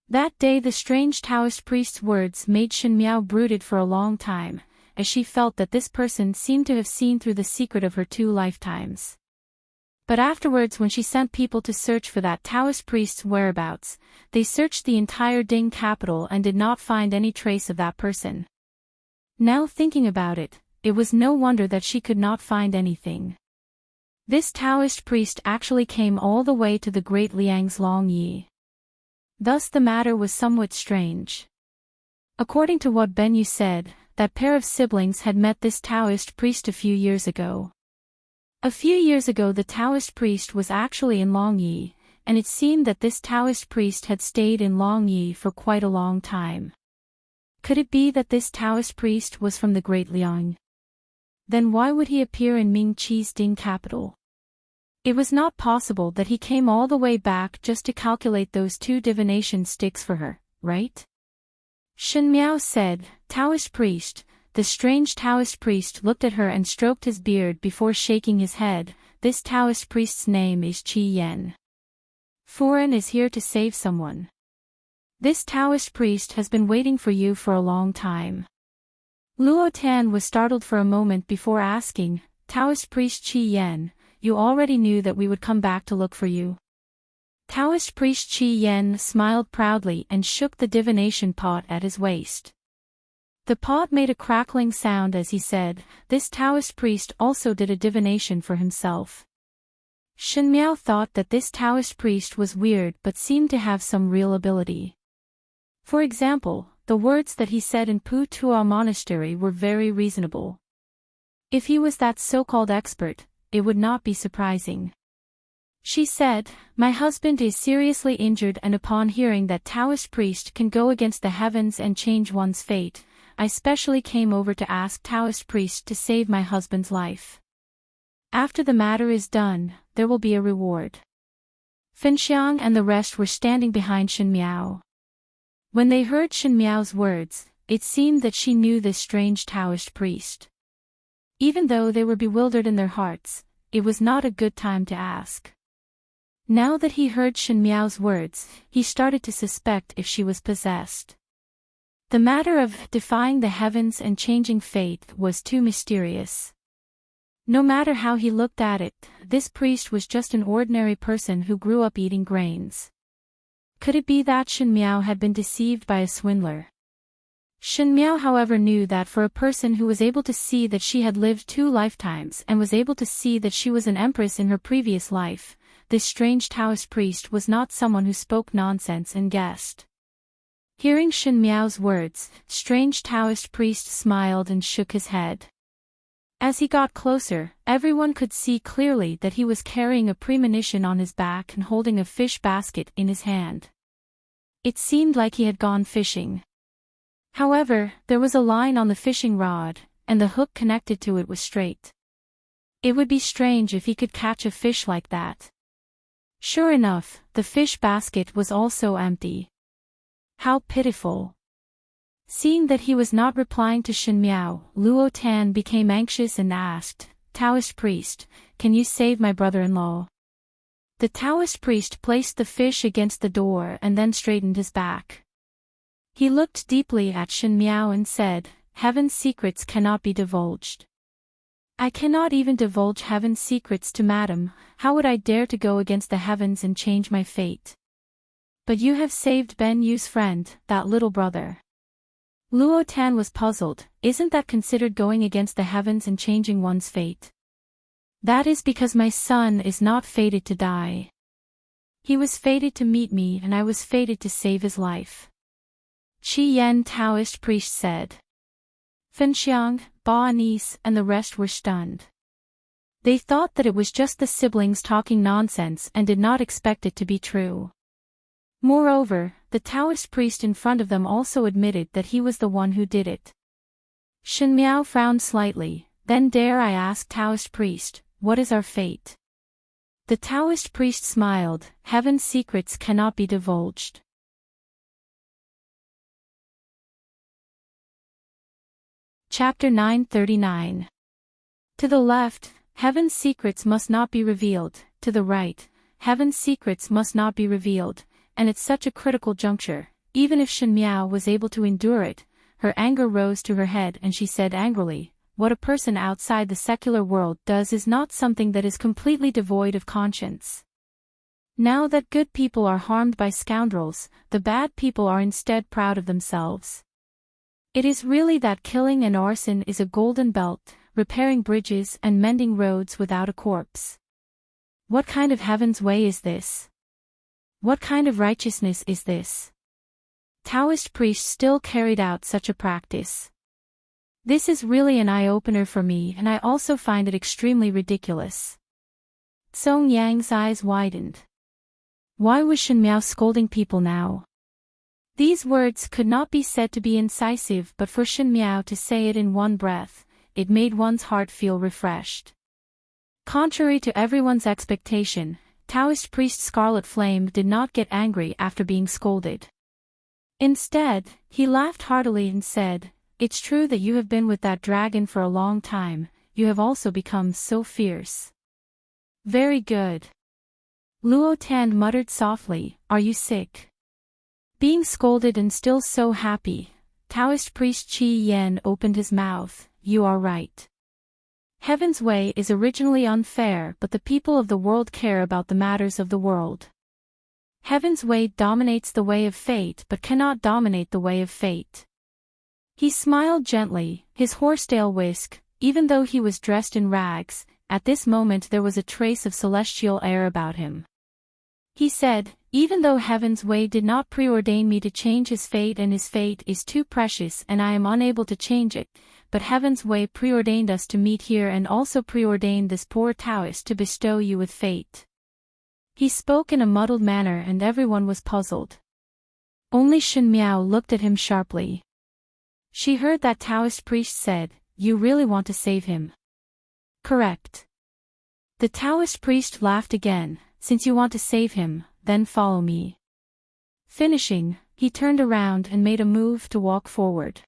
That day the strange Taoist priest's words made Shen Miao brooded for a long time, as she felt that this person seemed to have seen through the secret of her 2 lifetimes. But afterwards when she sent people to search for that Taoist priest's whereabouts, they searched the entire Ding capital and did not find any trace of that person. Now thinking about it, it was no wonder that she could not find anything. This Taoist priest actually came all the way to the great Liang's Long Yi. Thus the matter was somewhat strange. According to what Ben Yu said, that pair of siblings had met this Taoist priest a few years ago. A few years ago the Taoist priest was actually in Long Yi, and it seemed that this Taoist priest had stayed in Long Yi for quite a long time. Could it be that this Taoist priest was from the Great Liang? Then why would he appear in Ming Chi's Ding capital? It was not possible that he came all the way back just to calculate those 2 divination sticks for her, right? Shen Miao said, Taoist priest. The strange Taoist priest looked at her and stroked his beard before shaking his head. This Taoist priest's name is Qi Yan. Furen is here to save someone. This Taoist priest has been waiting for you for a long time. Luo Tan was startled for a moment before asking, Taoist priest Qi Yan, you already knew that we would come back to look for you. Taoist priest Qi Yan smiled proudly and shook the divination pot at his waist. The pot made a crackling sound as he said, this Taoist priest also did a divination for himself. Shen Miao thought that this Taoist priest was weird but seemed to have some real ability. For example, the words that he said in Pu Tuo Monastery were very reasonable. If he was that so-called expert, it would not be surprising. She said, my husband is seriously injured, and upon hearing that Taoist priest can go against the heavens and change one's fate, I specially came over to ask Taoist priest to save my husband's life. After the matter is done, there will be a reward. Finxiang and the rest were standing behind Shen Miao. When they heard Shen Miao's words, it seemed that she knew this strange Taoist priest. Even though they were bewildered in their hearts, it was not a good time to ask. Now that he heard Shen Miao's words, he started to suspect if she was possessed. The matter of defying the heavens and changing fate was too mysterious. No matter how he looked at it, this priest was just an ordinary person who grew up eating grains. Could it be that Shen Miao had been deceived by a swindler? Shen Miao, however, knew that for a person who was able to see that she had lived 2 lifetimes and was able to see that she was an empress in her previous life, this strange Taoist priest was not someone who spoke nonsense and guessed. Hearing Shen Miao's words, strange Taoist priest smiled and shook his head. As he got closer, everyone could see clearly that he was carrying a premonition on his back and holding a fish basket in his hand. It seemed like he had gone fishing. However, there was a line on the fishing rod, and the hook connected to it was straight. It would be strange if he could catch a fish like that. Sure enough, the fish basket was also empty. How pitiful. Seeing that he was not replying to Shen Miao, Luo Tan became anxious and asked, Taoist priest, can you save my brother-in-law? The Taoist priest placed the fish against the door and then straightened his back. He looked deeply at Shen Miao and said, Heaven's secrets cannot be divulged. I cannot even divulge heaven's secrets to madam. How would I dare to go against the heavens and change my fate? But you have saved Ben Yu's friend, that little brother. Luo Tan was puzzled. Isn't that considered going against the heavens and changing one's fate? That is because my son is not fated to die. He was fated to meet me and I was fated to save his life. Qi Yan Taoist priest said. Finxiang, Ba Anise and the rest were stunned. They thought that it was just the siblings talking nonsense and did not expect it to be true. Moreover, the Taoist priest in front of them also admitted that he was the one who did it. Shen Miao frowned slightly. Then dare I ask, Taoist priest, what is our fate? The Taoist priest smiled. Heaven's secrets cannot be divulged. Chapter 939. To the left, heaven's secrets must not be revealed. To the right, heaven's secrets must not be revealed. And at such a critical juncture, even if Shen Miao was able to endure it, her anger rose to her head and she said angrily, what a person outside the secular world does is not something that is completely devoid of conscience. Now that good people are harmed by scoundrels, the bad people are instead proud of themselves. It is really that killing and arson is a golden belt, repairing bridges and mending roads without a corpse. What kind of heaven's way is this? What kind of righteousness is this? Taoist priests still carried out such a practice. This is really an eye-opener for me, and I also find it extremely ridiculous. Song Yang's eyes widened. Why was Shen Miao scolding people now? These words could not be said to be incisive, but for Shen Miao to say it in one breath, it made one's heart feel refreshed. Contrary to everyone's expectation, Taoist priest Scarlet Flame did not get angry after being scolded. Instead, he laughed heartily and said, "It's true that you have been with that dragon for a long time, you have also become so fierce." "Very good." Luo Tan muttered softly, "Are you sick?" Being scolded and still so happy, Taoist priest Qi Yan opened his mouth, "You are right. Heaven's way is originally unfair, but the people of the world care about the matters of the world. Heaven's way dominates the way of fate but cannot dominate the way of fate." He smiled gently, his horsetail whisk, even though he was dressed in rags, at this moment there was a trace of celestial air about him. He said, "Even though Heaven's way did not preordain me to change his fate and his fate is too precious and I am unable to change it, but Heaven's way preordained us to meet here and also preordained this poor Taoist to bestow you with fate." He spoke in a muddled manner and everyone was puzzled. Only Shen Miao looked at him sharply. She heard that Taoist priest said, "You really want to save him?" "Correct." The Taoist priest laughed again, "Since you want to save him, then follow me." Finishing, he turned around and made a move to walk forward.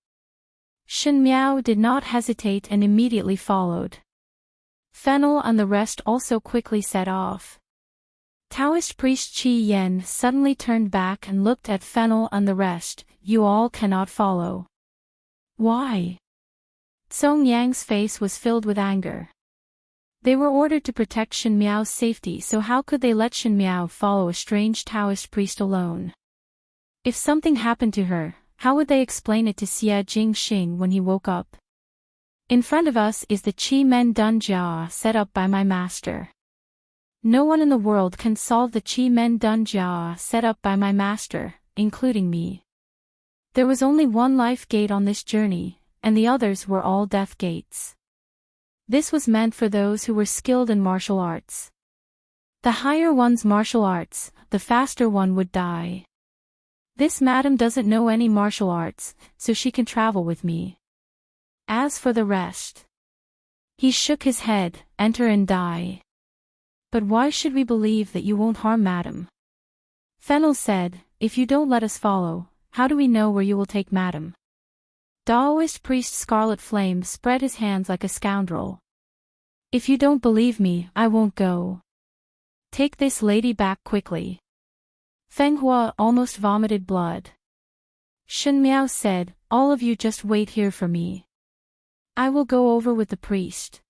Shen Miao did not hesitate and immediately followed. Fictional and the rest also quickly set off. Taoist priest Qi Yan suddenly turned back and looked at Fictional and the rest, "You all cannot follow." "Why?" Song Yang's face was filled with anger. They were ordered to protect Shen Miao's safety, so how could they let Shen Miao follow a strange Taoist priest alone? If something happened to her, how would they explain it to Xie Jingxing when he woke up? "In front of us is the Qi Men Dun Jia set up by my master. No one in the world can solve the Qi Men Dun Jia set up by my master, including me. There was only one life gate on this journey, and the others were all death gates. This was meant for those who were skilled in martial arts. The higher one's martial arts, the faster one would die. This madam doesn't know any martial arts, so she can travel with me. As for the rest..." He shook his head, "Enter and die." "But why should we believe that you won't harm madam?" Fictional said, "If you don't let us follow, how do we know where you will take madam?" Taoist priest Scarlet Flame spread his hands like a scoundrel. "If you don't believe me, I won't go. Take this lady back quickly." Feng Hua almost vomited blood. Shen Miao said, "All of you just wait here for me. I will go over with the priest."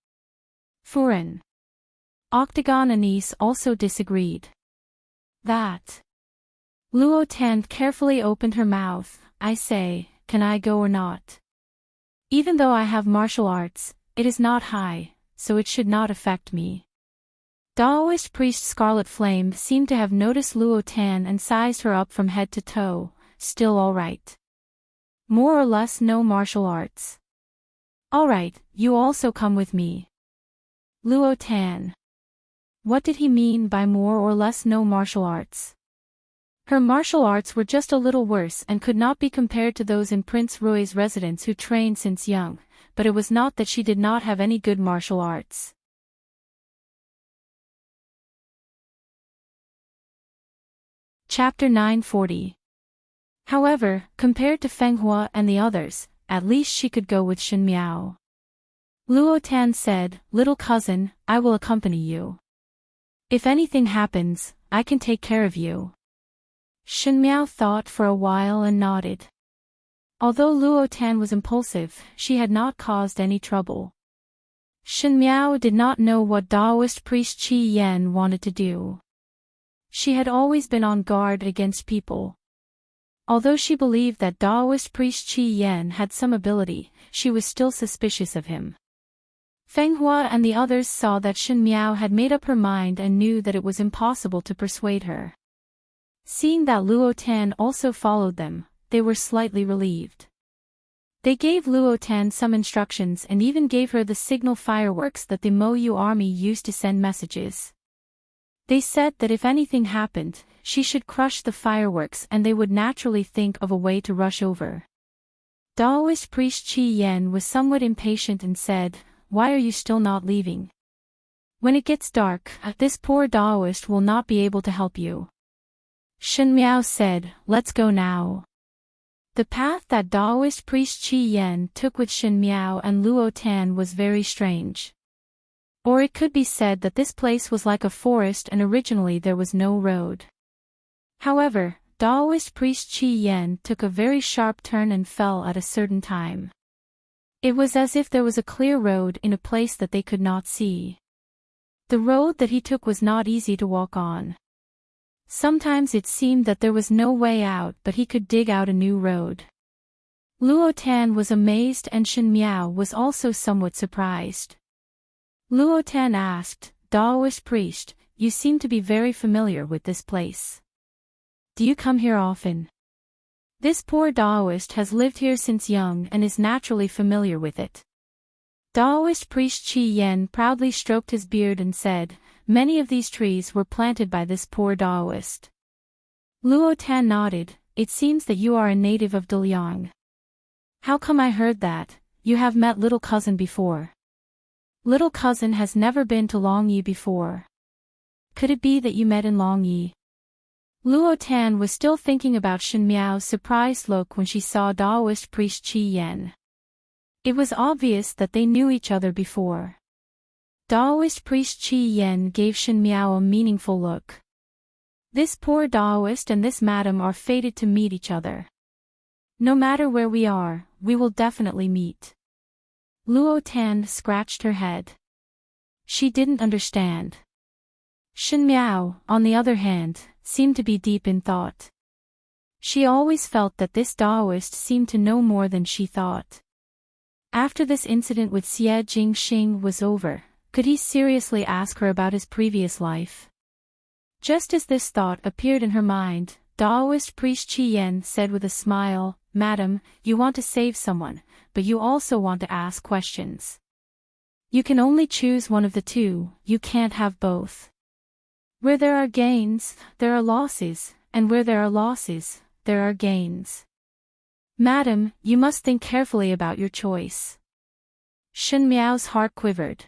Furen. Octagon Anise also disagreed. "That." Luo Tan carefully opened her mouth, "I say, can I go or not? Even though I have martial arts, it is not high, so it should not affect me." Taoist priest Scarlet Flame seemed to have noticed Luo Tan and sized her up from head to toe, "Still all right. More or less no martial arts. All right, you also come with me." Luo Tan. What did he mean by more or less no martial arts? Her martial arts were just a little worse and could not be compared to those in Prince Rui's residence who trained since young, but it was not that she did not have any good martial arts. Chapter 940. However, compared to Feng Hua and the others, at least she could go with Shen Miao. Luo Tan said, "Little cousin, I will accompany you. If anything happens, I can take care of you." Shen Miao thought for a while and nodded. Although Luo Tan was impulsive, she had not caused any trouble. Shen Miao did not know what Taoist priest Qi Yan wanted to do. She had always been on guard against people. Although she believed that Taoist priest Qi Yan had some ability, she was still suspicious of him. Feng Hua and the others saw that Shen Miao had made up her mind and knew that it was impossible to persuade her. Seeing that Luo Tan also followed them, they were slightly relieved. They gave Luo Tan some instructions and even gave her the signal fireworks that the Mo Yu army used to send messages. They said that if anything happened, she should crush the fireworks and they would naturally think of a way to rush over. Taoist priest Qi Yan was somewhat impatient and said, "Why are you still not leaving? When it gets dark, this poor Daoist will not be able to help you. Shen Miao said, let's go now. The path that Daoist priest Qi Yan took with Shen Miao and Luo Tan was very strange. Or it could be said that this place was like a forest and originally there was no road. However, Daoist priest Qi Yan took a very sharp turn and fell at a certain time. It was as if there was a clear road in a place that they could not see. The road that he took was not easy to walk on. Sometimes it seemed that there was no way out but he could dig out a new road. Luo Tan was amazed and Shen Miao was also somewhat surprised. Luo Tan asked, Daoist priest, you seem to be very familiar with this place. Do you come here often? This poor Daoist has lived here since young and is naturally familiar with it. Daoist priest Qi Yan proudly stroked his beard and said, many of these trees were planted by this poor Daoist. Luo Tan nodded, it seems that you are a native of Daliang. How come I heard that? You have met little cousin before. Little cousin has never been to Longyi before. Could it be that you met in Longyi? Luo Tan was still thinking about Shen Miao's surprised look when she saw Daoist priest Qi Yan. It was obvious that they knew each other before. Daoist priest Qi Yan gave Shen Miao a meaningful look. This poor Daoist and this madam are fated to meet each other. No matter where we are, we will definitely meet. Luo Tan scratched her head. She didn't understand. Shen Miao, on the other hand, seemed to be deep in thought. She always felt that this Daoist seemed to know more than she thought. After this incident with Xie Jingxing was over, could he seriously ask her about his previous life? Just as this thought appeared in her mind, Daoist priest Qi Yan said with a smile, Madam, you want to save someone, but you also want to ask questions. You can only choose one of the two, you can't have both. Where there are gains, there are losses, and where there are losses, there are gains. Madam, you must think carefully about your choice. Shen Miao's heart quivered.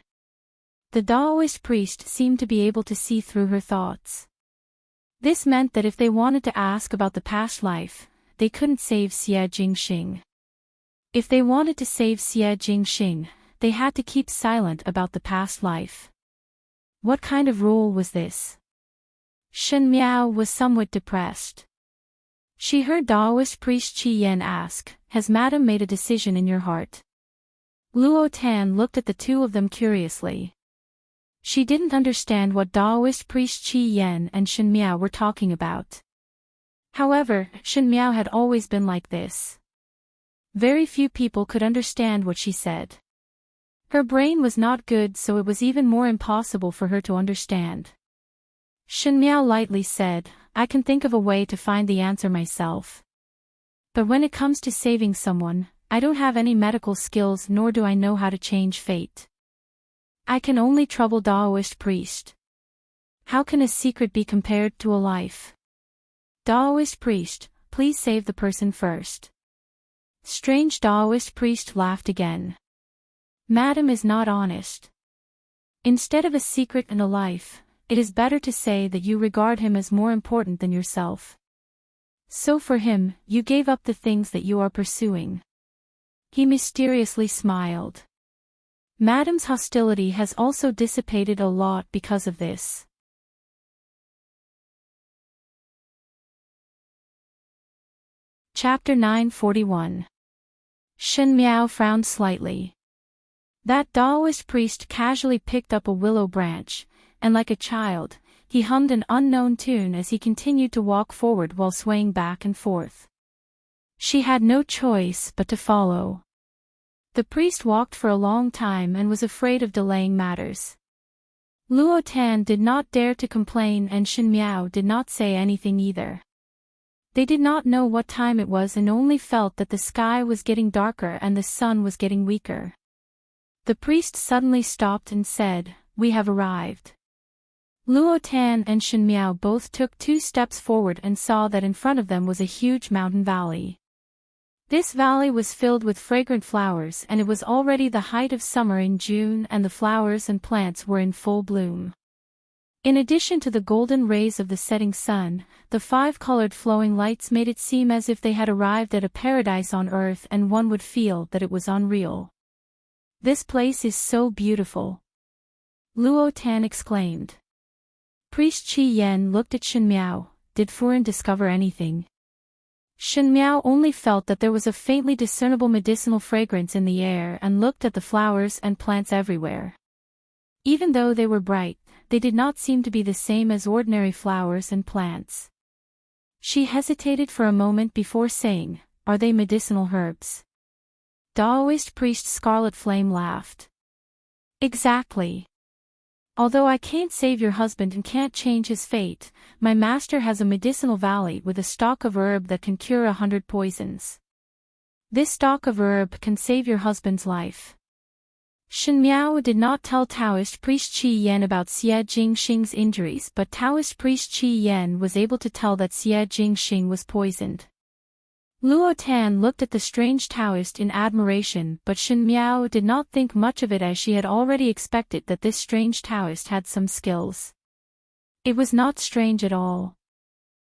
The Daoist priest seemed to be able to see through her thoughts. This meant that if they wanted to ask about the past life, they couldn't save Xie Jingxing. If they wanted to save Xie Jingxing, they had to keep silent about the past life. What kind of rule was this? Shen Miao was somewhat depressed. She heard Daoist priest Qi Yan ask, has Madam made a decision in your heart? Luo Tan looked at the two of them curiously. She didn't understand what Daoist priest Qi Yan and Shen Miao were talking about. However, Shen Miao had always been like this. Very few people could understand what she said. Her brain was not good, so it was even more impossible for her to understand. Shen Miao lightly said, I can think of a way to find the answer myself. But when it comes to saving someone, I don't have any medical skills nor do I know how to change fate. I can only trouble Daoist priest. How can a secret be compared to a life? Daoist priest, please save the person first. Strange Daoist priest laughed again. Madam is not honest. Instead of a secret and a life, it is better to say that you regard him as more important than yourself. So for him, you gave up the things that you are pursuing. He mysteriously smiled. Madam's hostility has also dissipated a lot because of this. Chapter 941. Shen Miao frowned slightly. That Daoist priest casually picked up a willow branch, and like a child, he hummed an unknown tune as he continued to walk forward while swaying back and forth. She had no choice but to follow. The priest walked for a long time and was afraid of delaying matters. Luo Tan did not dare to complain and Shen Miao did not say anything either. They did not know what time it was and only felt that the sky was getting darker and the sun was getting weaker. The priest suddenly stopped and said, We have arrived. Luo Tan and Shen Miao both took 2 steps forward and saw that in front of them was a huge mountain valley. This valley was filled with fragrant flowers, and it was already the height of summer in June, and the flowers and plants were in full bloom. In addition to the golden rays of the setting sun, the 5-colored flowing lights made it seem as if they had arrived at a paradise on earth, and one would feel that it was unreal. "This place is so beautiful," Luo Tan exclaimed. Priest Qi Yan looked at Shen Miao. Did Furen discover anything? Shen Miao only felt that there was a faintly discernible medicinal fragrance in the air and looked at the flowers and plants everywhere. Even though they were bright, they did not seem to be the same as ordinary flowers and plants. She hesitated for a moment before saying, "Are they medicinal herbs?" Daoist priest Scarlet Flame laughed. "Exactly. Although I can't save your husband and can't change his fate, my master has a medicinal valley with a stock of herb that can cure 100 poisons. This stock of herb can save your husband's life." Shen Miao did not tell Taoist priest Qi Yan about Xie Jingxing's injuries, but Taoist priest Qi Yan was able to tell that Xie Jingxing was poisoned. Luo Tan looked at the strange Taoist in admiration, but Shen Miao did not think much of it, as she had already expected that this strange Taoist had some skills. It was not strange at all.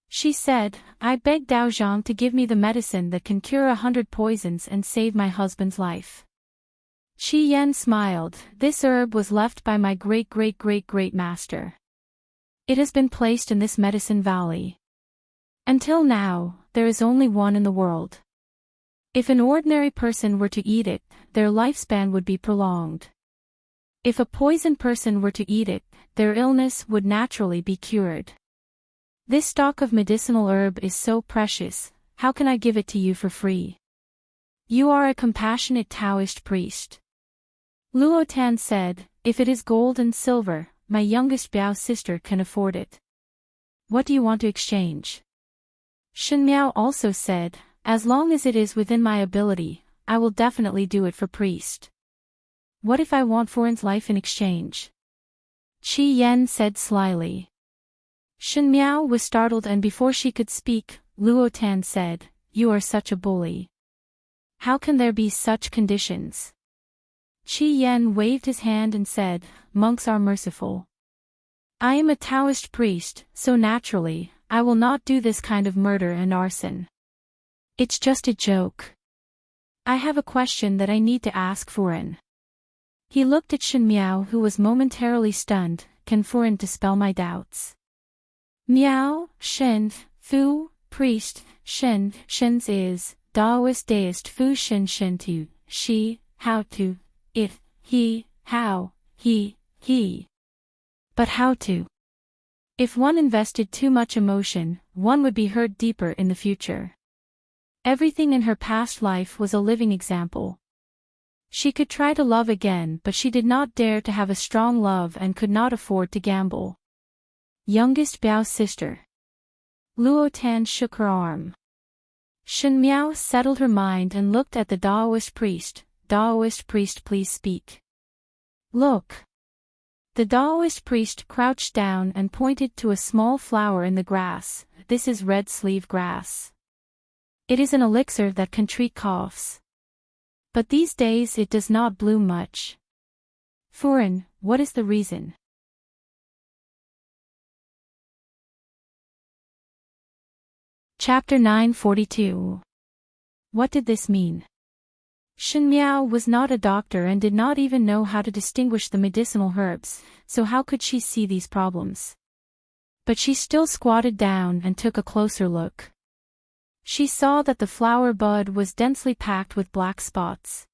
She said, "I beg Dao Zhang to give me the medicine that can cure 100 poisons and save my husband's life." Qi Yan smiled. "This herb was left by my great-great-great-great master. It has been placed in this medicine valley. Until now, there is only one in the world. If an ordinary person were to eat it, their lifespan would be prolonged. If a poisoned person were to eat it, their illness would naturally be cured. This stock of medicinal herb is so precious, how can I give it to you for free? You are a compassionate Taoist priest." Luo Tan said, "If it is gold and silver, my youngest Biao sister can afford it. What do you want to exchange?" Shen Miao also said, "As long as it is within my ability, I will definitely do it for priest." "What if I want Furen's life in exchange?" Qi Yan said slyly. Shen Miao was startled, and before she could speak, Luo Tan said, "You are such a bully. How can there be such conditions?" Qi Yan waved his hand and said, "Monks are merciful. I am a Taoist priest, so naturally, I will not do this kind of murder and arson. It's just a joke. I have a question that I need to ask Furen." He looked at Shen Miao, who was momentarily stunned. "Can Furen dispel my doubts?" Miao, Shen, Fu, priest, Shen's is, Daoist deist Fu Shen tu, she, how to, it, he, how, he. But how to? If one invested too much emotion, one would be hurt deeper in the future. Everything in her past life was a living example. She could try to love again, but she did not dare to have a strong love and could not afford to gamble. Youngest Biao sister. Luo Tan shook her arm. Shen Miao settled her mind and looked at the Daoist priest. "Daoist priest, please speak." "Look." The Daoist priest crouched down and pointed to a small flower in the grass. "This is red sleeve grass. It is an elixir that can treat coughs. But these days it does not bloom much. Furen, what is the reason?" Chapter 942. What did this mean? Shen Miao was not a doctor and did not even know how to distinguish the medicinal herbs, so how could she see these problems? But she still squatted down and took a closer look. She saw that the flower bud was densely packed with black spots.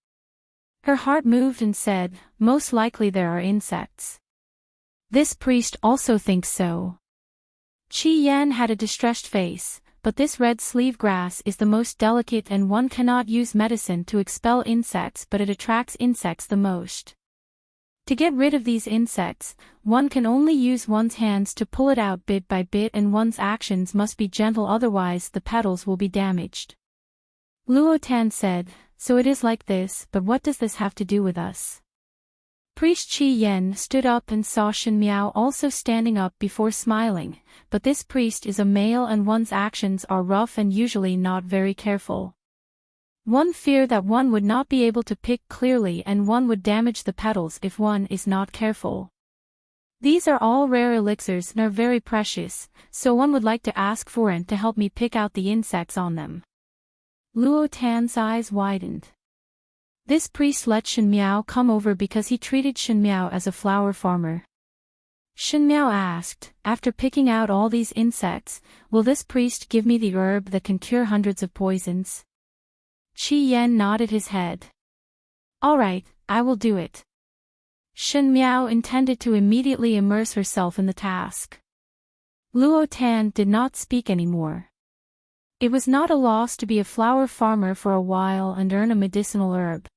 Her heart moved and said, "Most likely there are insects." This priest also thinks so. Qi Yan had a distressed face. "But this red sleeve grass is the most delicate, and one cannot use medicine to expel insects, but it attracts insects the most. To get rid of these insects, one can only use one's hands to pull it out bit by bit, and one's actions must be gentle, otherwise the petals will be damaged." Luo Tan said, "So it is like this, but what does this have to do with us?" Priest Qi Yan stood up and saw Shen Miao also standing up before smiling, "But this priest is a male and one's actions are rough and usually not very careful. One fear that one would not be able to pick clearly and one would damage the petals if one is not careful. These are all rare elixirs and are very precious, so one would like to ask Furen to help me pick out the insects on them. Luo Tan's eyes widened. This priest let Shen Miao come over because he treated Shen Miao as a flower farmer. Shen Miao asked, after picking out all these insects, will this priest give me the herb that can cure hundreds of poisons? Qi Yan nodded his head. All right, I will do it. Shen Miao intended to immediately immerse herself in the task. Luo Tan did not speak anymore. It was not a loss to be a flower farmer for a while and earn a medicinal herb.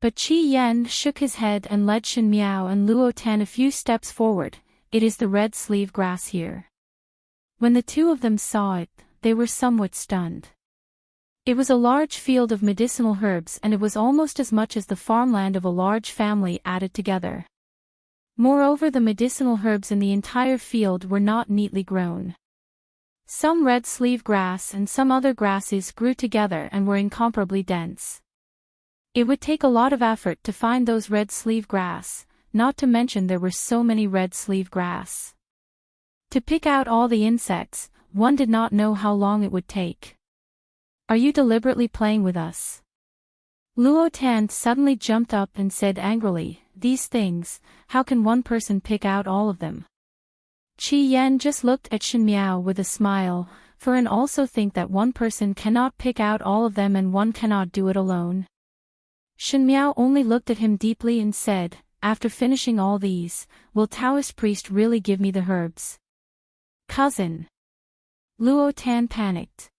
But Qi Yan shook his head and led Shen Miao and Luo Tan a few steps forward. It is the red sleeve grass here. When the two of them saw it, they were somewhat stunned. It was a large field of medicinal herbs and it was almost as much as the farmland of a large family added together. Moreover, the medicinal herbs in the entire field were not neatly grown. Some red sleeve grass and some other grasses grew together and were incomparably dense. It would take a lot of effort to find those red sleeve grass, not to mention there were so many red sleeve grass. To pick out all the insects, one did not know how long it would take. Are you deliberately playing with us? Luo Tan suddenly jumped up and said angrily, these things, how can one person pick out all of them? Qi Yan just looked at Shen Miao with a smile, Furen also think that one person cannot pick out all of them and one cannot do it alone. Shen Miao only looked at him deeply and said, after finishing all these, will Taoist priest really give me the herbs? Cousin. Luo Tan panicked.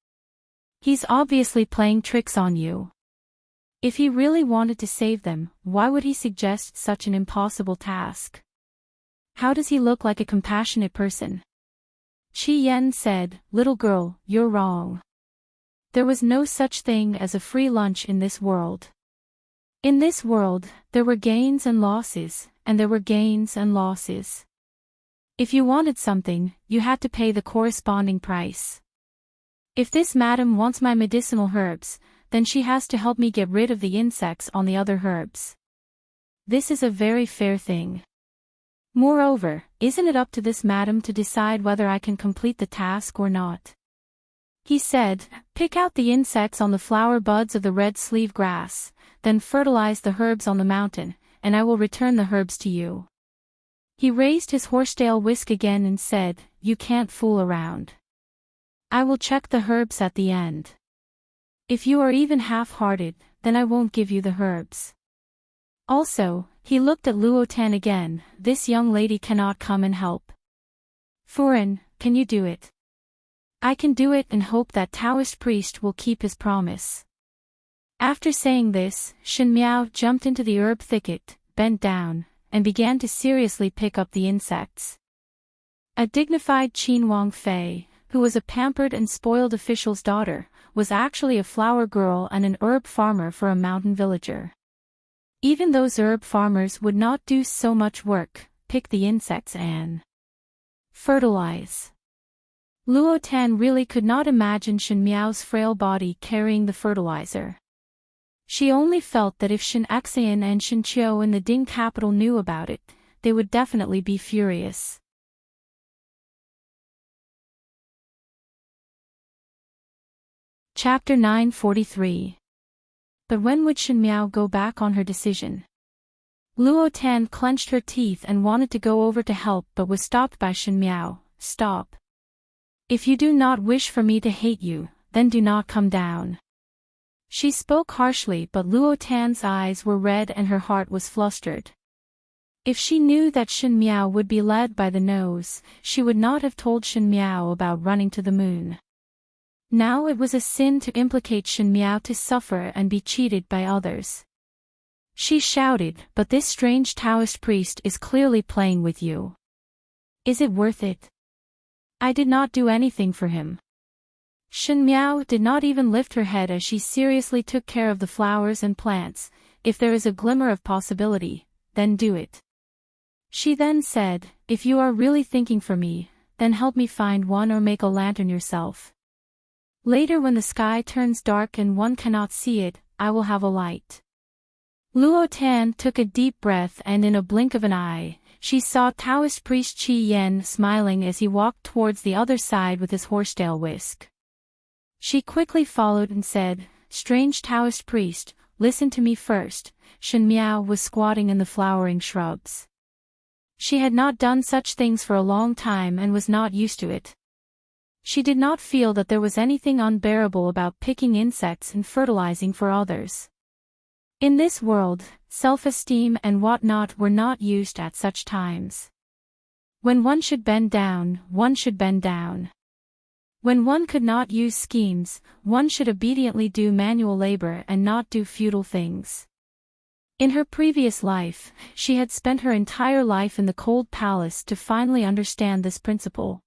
He's obviously playing tricks on you. If he really wanted to save them, why would he suggest such an impossible task? How does he look like a compassionate person? Qi Yan said, little girl, you're wrong. There was no such thing as a free lunch in this world. In this world, there were gains and losses, and there were gains and losses. If you wanted something, you had to pay the corresponding price. If this madam wants my medicinal herbs, then she has to help me get rid of the insects on the other herbs. This is a very fair thing. Moreover, isn't it up to this madam to decide whether I can complete the task or not? He said, pick out the insects on the flower buds of the red sleeve grass, then fertilize the herbs on the mountain, and I will return the herbs to you. He raised his horsetail whisk again and said, you can't fool around. I will check the herbs at the end. If you are even half-hearted, then I won't give you the herbs. Also, he looked at Luo Tan again, this young lady cannot come and help. Furen, can you do it? I can do it and hope that Taoist priest will keep his promise. After saying this, Shen Miao jumped into the herb thicket, bent down, and began to seriously pick up the insects. A dignified Qin Wang Fei, who was a pampered and spoiled official's daughter, was actually a flower girl and an herb farmer for a mountain villager. Even those herb farmers would not do so much work, pick the insects and fertilize. Luo Tan really could not imagine Shen Miao's frail body carrying the fertilizer. She only felt that if Shen Xian and Shen Qiu in the Ding capital knew about it, they would definitely be furious. Chapter 943. But when would Shen Miao go back on her decision? Luo Tan clenched her teeth and wanted to go over to help but was stopped by Shen Miao. Stop. If you do not wish for me to hate you, then do not come down. She spoke harshly but Luo Tan's eyes were red and her heart was flustered. If she knew that Shen Miao would be led by the nose, she would not have told Shen Miao about running to the moon. Now it was a sin to implicate Shen Miao to suffer and be cheated by others. She shouted, but this strange Taoist priest is clearly playing with you. Is it worth it? I did not do anything for him. Shen Miao did not even lift her head as she seriously took care of the flowers and plants. If there is a glimmer of possibility, then do it. She then said, if you are really thinking for me, then help me find one or make a lantern yourself. Later when the sky turns dark and one cannot see it, I will have a light. Luo Tan took a deep breath and in a blink of an eye, she saw Taoist priest Qi Yen smiling as he walked towards the other side with his horsetail whisk. She quickly followed and said, "Strange Taoist priest, listen to me first." Shen Miao was squatting in the flowering shrubs. She had not done such things for a long time and was not used to it. She did not feel that there was anything unbearable about picking insects and fertilizing for others. In this world, self-esteem and whatnot were not used at such times. When one should bend down, one should bend down. When one could not use schemes, one should obediently do manual labor and not do futile things. In her previous life, she had spent her entire life in the cold palace to finally understand this principle.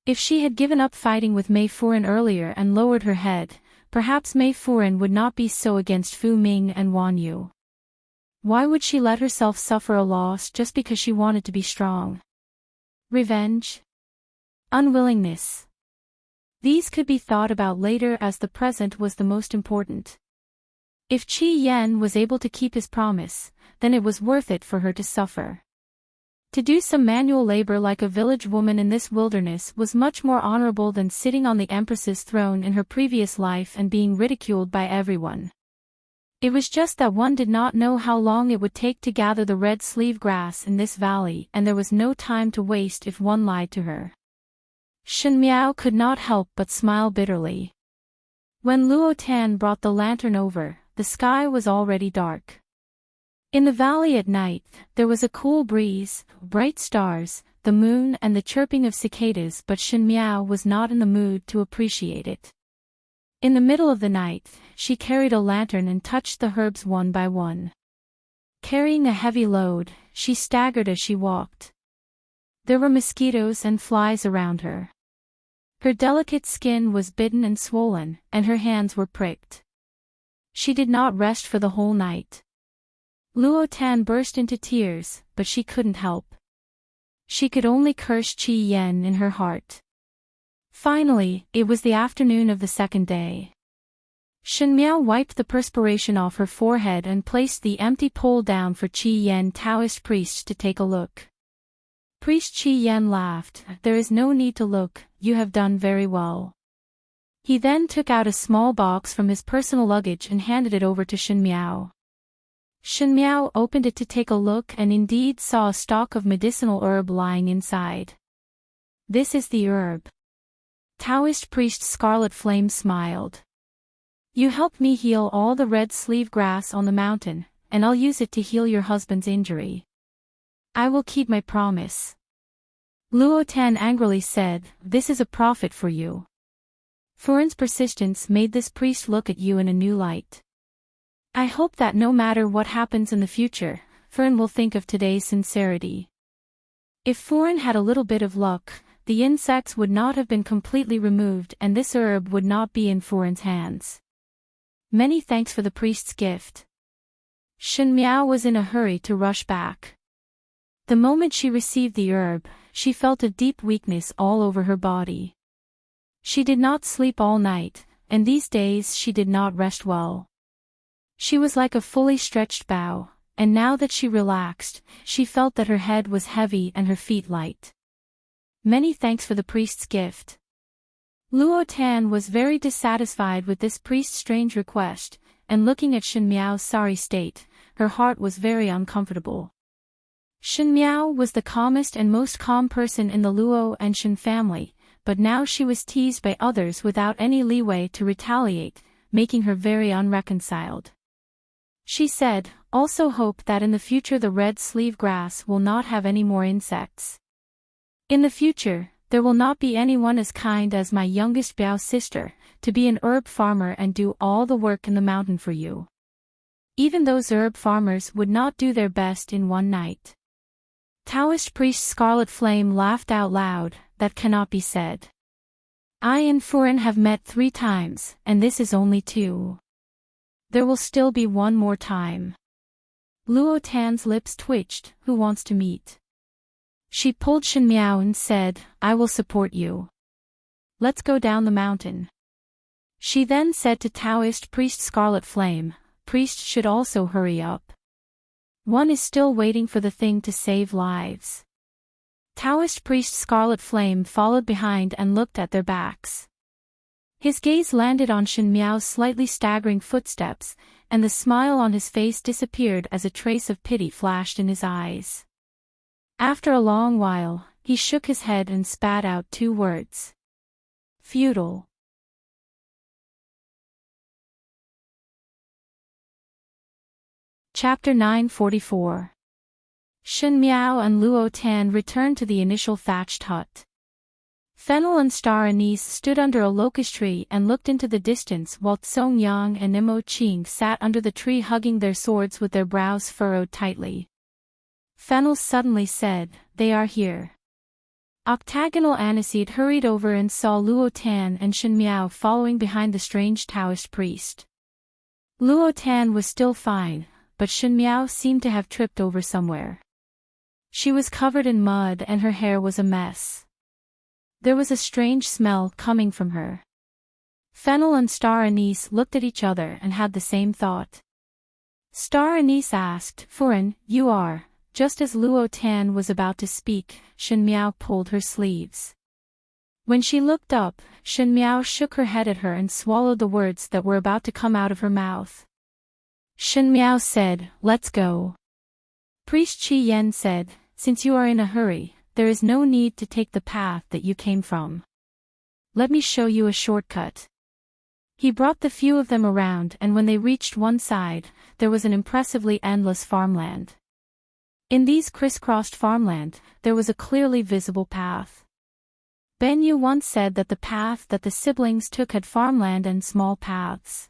If she had given up fighting with Mei Furan earlier and lowered her head, perhaps Mei Furan would not be so against Fu Ming and Wan Yu. Why would she let herself suffer a loss just because she wanted to be strong? Revenge? Unwillingness? These could be thought about later as the present was the most important. If Qi Yen was able to keep his promise, then it was worth it for her to suffer. To do some manual labor like a village woman in this wilderness was much more honorable than sitting on the Empress's throne in her previous life and being ridiculed by everyone. It was just that one did not know how long it would take to gather the red sleeve grass in this valley and there was no time to waste if one lied to her. Shen Miao could not help but smile bitterly. When Luo Tan brought the lantern over, the sky was already dark. In the valley at night, there was a cool breeze, bright stars, the moon and the chirping of cicadas, but Shen Miao was not in the mood to appreciate it. In the middle of the night, she carried a lantern and touched the herbs one by one. Carrying a heavy load, she staggered as she walked. There were mosquitoes and flies around her. Her delicate skin was bitten and swollen, and her hands were pricked. She did not rest for the whole night. Luo Tan burst into tears, but she couldn't help. She could only curse Qi Yen in her heart. Finally, it was the afternoon of the second day. Shen Miao wiped the perspiration off her forehead and placed the empty pole down for Qi Yen Taoist priest to take a look. Priest Qi Yen laughed, "There is no need to look, you have done very well." He then took out a small box from his personal luggage and handed it over to Shen Miao. Shen Miao opened it to take a look and indeed saw a stalk of medicinal herb lying inside. "This is the herb." Taoist priest Scarlet Flame smiled. "You helped me heal all the red sleeve grass on the mountain, and I'll use it to heal your husband's injury. I will keep my promise." Luo Tan angrily said, "This is a profit for you." Furan's persistence made this priest look at you in a new light. "I hope that no matter what happens in the future, Furan will think of today's sincerity." If Furan had a little bit of luck, the insects would not have been completely removed and this herb would not be in Furan's hands. Many thanks for the priest's gift. Shen Miao was in a hurry to rush back. The moment she received the herb, she felt a deep weakness all over her body. She did not sleep all night, and these days she did not rest well. She was like a fully stretched bow, and now that she relaxed, she felt that her head was heavy and her feet light. Many thanks for the priest's gift. Luo Tan was very dissatisfied with this priest's strange request, and looking at Shen Miao's sorry state, her heart was very uncomfortable. Shen Miao was the calmest and most calm person in the Luo and Shen family, but now she was teased by others without any leeway to retaliate, making her very unreconciled. She said, "Also hope that in the future the red sleeve grass will not have any more insects. In the future, there will not be anyone as kind as my youngest Biao sister, to be an herb farmer and do all the work in the mountain for you." Even those herb farmers would not do their best in one night. Taoist priest Scarlet Flame laughed out loud, "That cannot be said. I and Furan have met 3 times, and this is only 2. There will still be one more time." Luo Tan's lips twitched, "Who wants to meet?" She pulled Shen Miao and said, "I will support you. Let's go down the mountain." She then said to Taoist priest Scarlet Flame, "Priest should also hurry up. One is still waiting for the thing to save lives." Taoist priest Scarlet Flame followed behind and looked at their backs. His gaze landed on Shen Miao's slightly staggering footsteps, and the smile on his face disappeared as a trace of pity flashed in his eyes. After a long while, he shook his head and spat out 2 words. "Futile." Chapter 944. Shen Miao and Luo Tan returned to the initial thatched hut. Fennel and Star Anise stood under a locust tree and looked into the distance while Tsong Yang and Nemo Qing sat under the tree hugging their swords with their brows furrowed tightly. Fennel suddenly said, "They are here." Octagonal Aniseed hurried over and saw Luo Tan and Shen Miao following behind the strange Taoist priest. Luo Tan was still fine, but Shen Miao seemed to have tripped over somewhere. She was covered in mud and her hair was a mess. There was a strange smell coming from her. Fennel and Star Anise looked at each other and had the same thought. Star Anise asked, "Furen, you are..." Just as Luo Tan was about to speak, Shen Miao pulled her sleeves. When she looked up, Shen Miao shook her head at her and swallowed the words that were about to come out of her mouth. Shen Miao said, "Let's go." Priest Qi Yen said, "Since you are in a hurry, there is no need to take the path that you came from. Let me show you a shortcut." He brought the few of them around, and when they reached one side, there was an impressively endless farmland. In these crisscrossed farmland, there was a clearly visible path. Ben Yu once said that the path that the siblings took had farmland and small paths.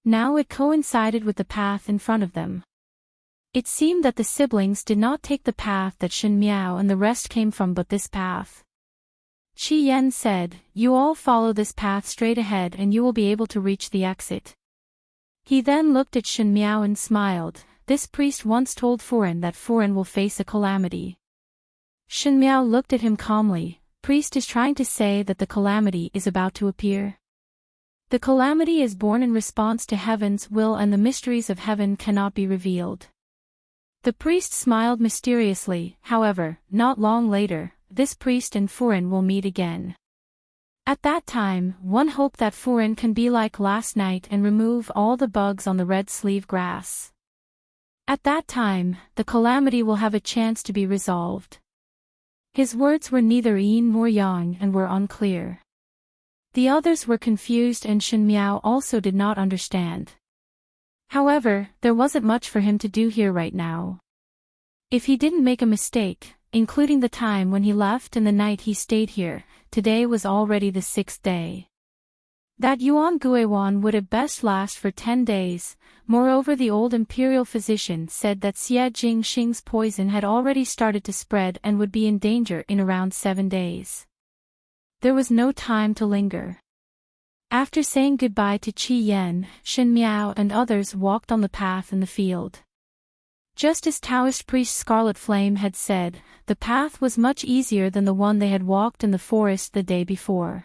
Now it coincided with the path in front of them. It seemed that the siblings did not take the path that Shen Miao and the rest came from but this path. Qi Yen said, "You all follow this path straight ahead and you will be able to reach the exit." He then looked at Shen Miao and smiled. This priest once told Furen that Furen will face a calamity. Shen Miao looked at him calmly. Priest is trying to say that the calamity is about to appear. The calamity is born in response to heaven's will and the mysteries of heaven cannot be revealed. The priest smiled mysteriously. However, not long later, this priest and Furen will meet again. At that time, one hope that Furen can be like last night and remove all the bugs on the red sleeve grass. At that time, the calamity will have a chance to be resolved. His words were neither yin nor yang and were unclear. The others were confused and Shen Miao also did not understand. However, there wasn't much for him to do here right now. If he didn't make a mistake, including the time when he left and the night he stayed here, today was already the 6th day. That Yuan Guiwan would at best last for 10 days, moreover the old imperial physician said that Xie Jingxing's poison had already started to spread and would be in danger in around 7 days. There was no time to linger. After saying goodbye to Qi Yen, Shen Miao and others walked on the path in the field. Just as Taoist priest Scarlet Flame had said, the path was much easier than the one they had walked in the forest the day before.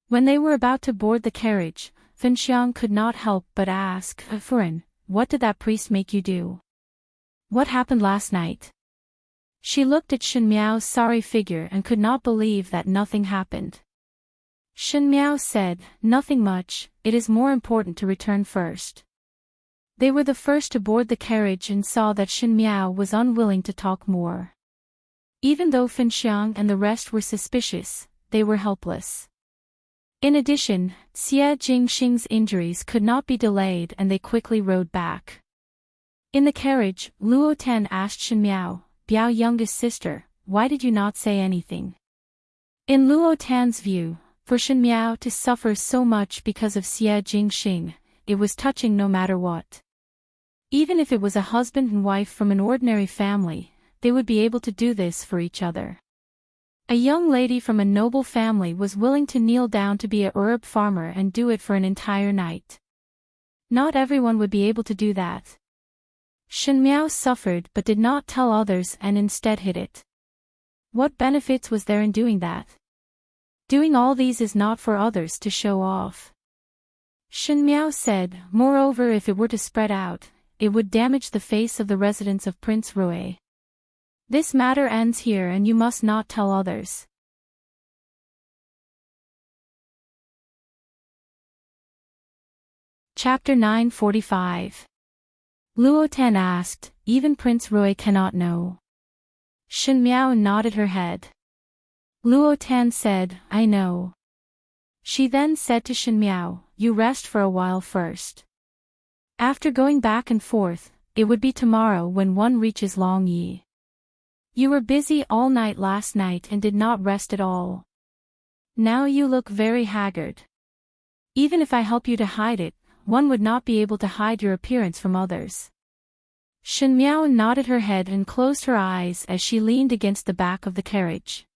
When they were about to board the carriage, Fenxiang could not help but ask, "Furen, what did that priest make you do? What happened last night?" She looked at Shen Miao's sorry figure and could not believe that nothing happened. Shen Miao said, "Nothing much, it is more important to return first." They were the first to board the carriage and saw that Shen Miao was unwilling to talk more. Even though Fenxiang and the rest were suspicious, they were helpless. In addition, Xie Jingxing's injuries could not be delayed and they quickly rode back. In the carriage, Luo Tan asked Shen Miao, "Biao youngest sister, why did you not say anything?" In Luo Tan's view, for Shen Miao to suffer so much because of Xie Jingxing, it was touching no matter what. Even if it was a husband and wife from an ordinary family, they would be able to do this for each other. A young lady from a noble family was willing to kneel down to be a herb farmer and do it for an entire night. Not everyone would be able to do that. Shen Miao suffered but did not tell others and instead hid it. What benefits was there in doing that? Doing all these is not for others to show off. Shen Miao said, moreover if it were to spread out, it would damage the face of the residence of Prince Rui. This matter ends here and you must not tell others. Chapter 945. Luo Tan asked, even Prince Rui cannot know. Shen Miao nodded her head. Luo Tan said, I know. She then said to Shen Miao, you rest for a while first. After going back and forth, it would be tomorrow when one reaches Long Yi. You were busy all night last night and did not rest at all. Now you look very haggard. Even if I help you to hide it, one would not be able to hide your appearance from others. Shen Miao nodded her head and closed her eyes as she leaned against the back of the carriage.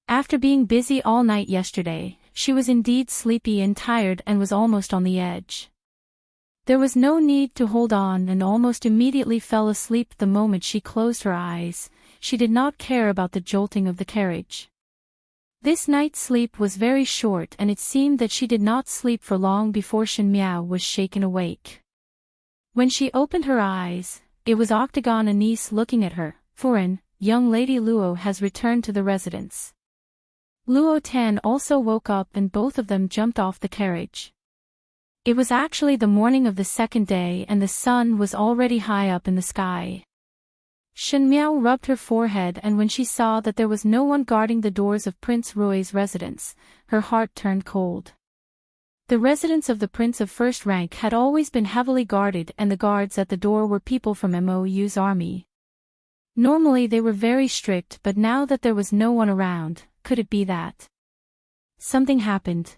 After being busy all night yesterday, she was indeed sleepy and tired and was almost on the edge. There was no need to hold on and almost immediately fell asleep the moment she closed her eyes. She did not care about the jolting of the carriage. This night's sleep was very short and it seemed that she did not sleep for long before Shen Miao was shaken awake. When she opened her eyes, it was Octagon Anise looking at her. Foreign, young Lady Luo has returned to the residence. Luo Tan also woke up and both of them jumped off the carriage. It was actually the morning of the second day and the sun was already high up in the sky. Shen Miao rubbed her forehead and when she saw that there was no one guarding the doors of Prince Rui's residence, her heart turned cold. The residence of the prince of first rank had always been heavily guarded and the guards at the door were people from Mou's army. Normally they were very strict but now that there was no one around, could it be that something happened?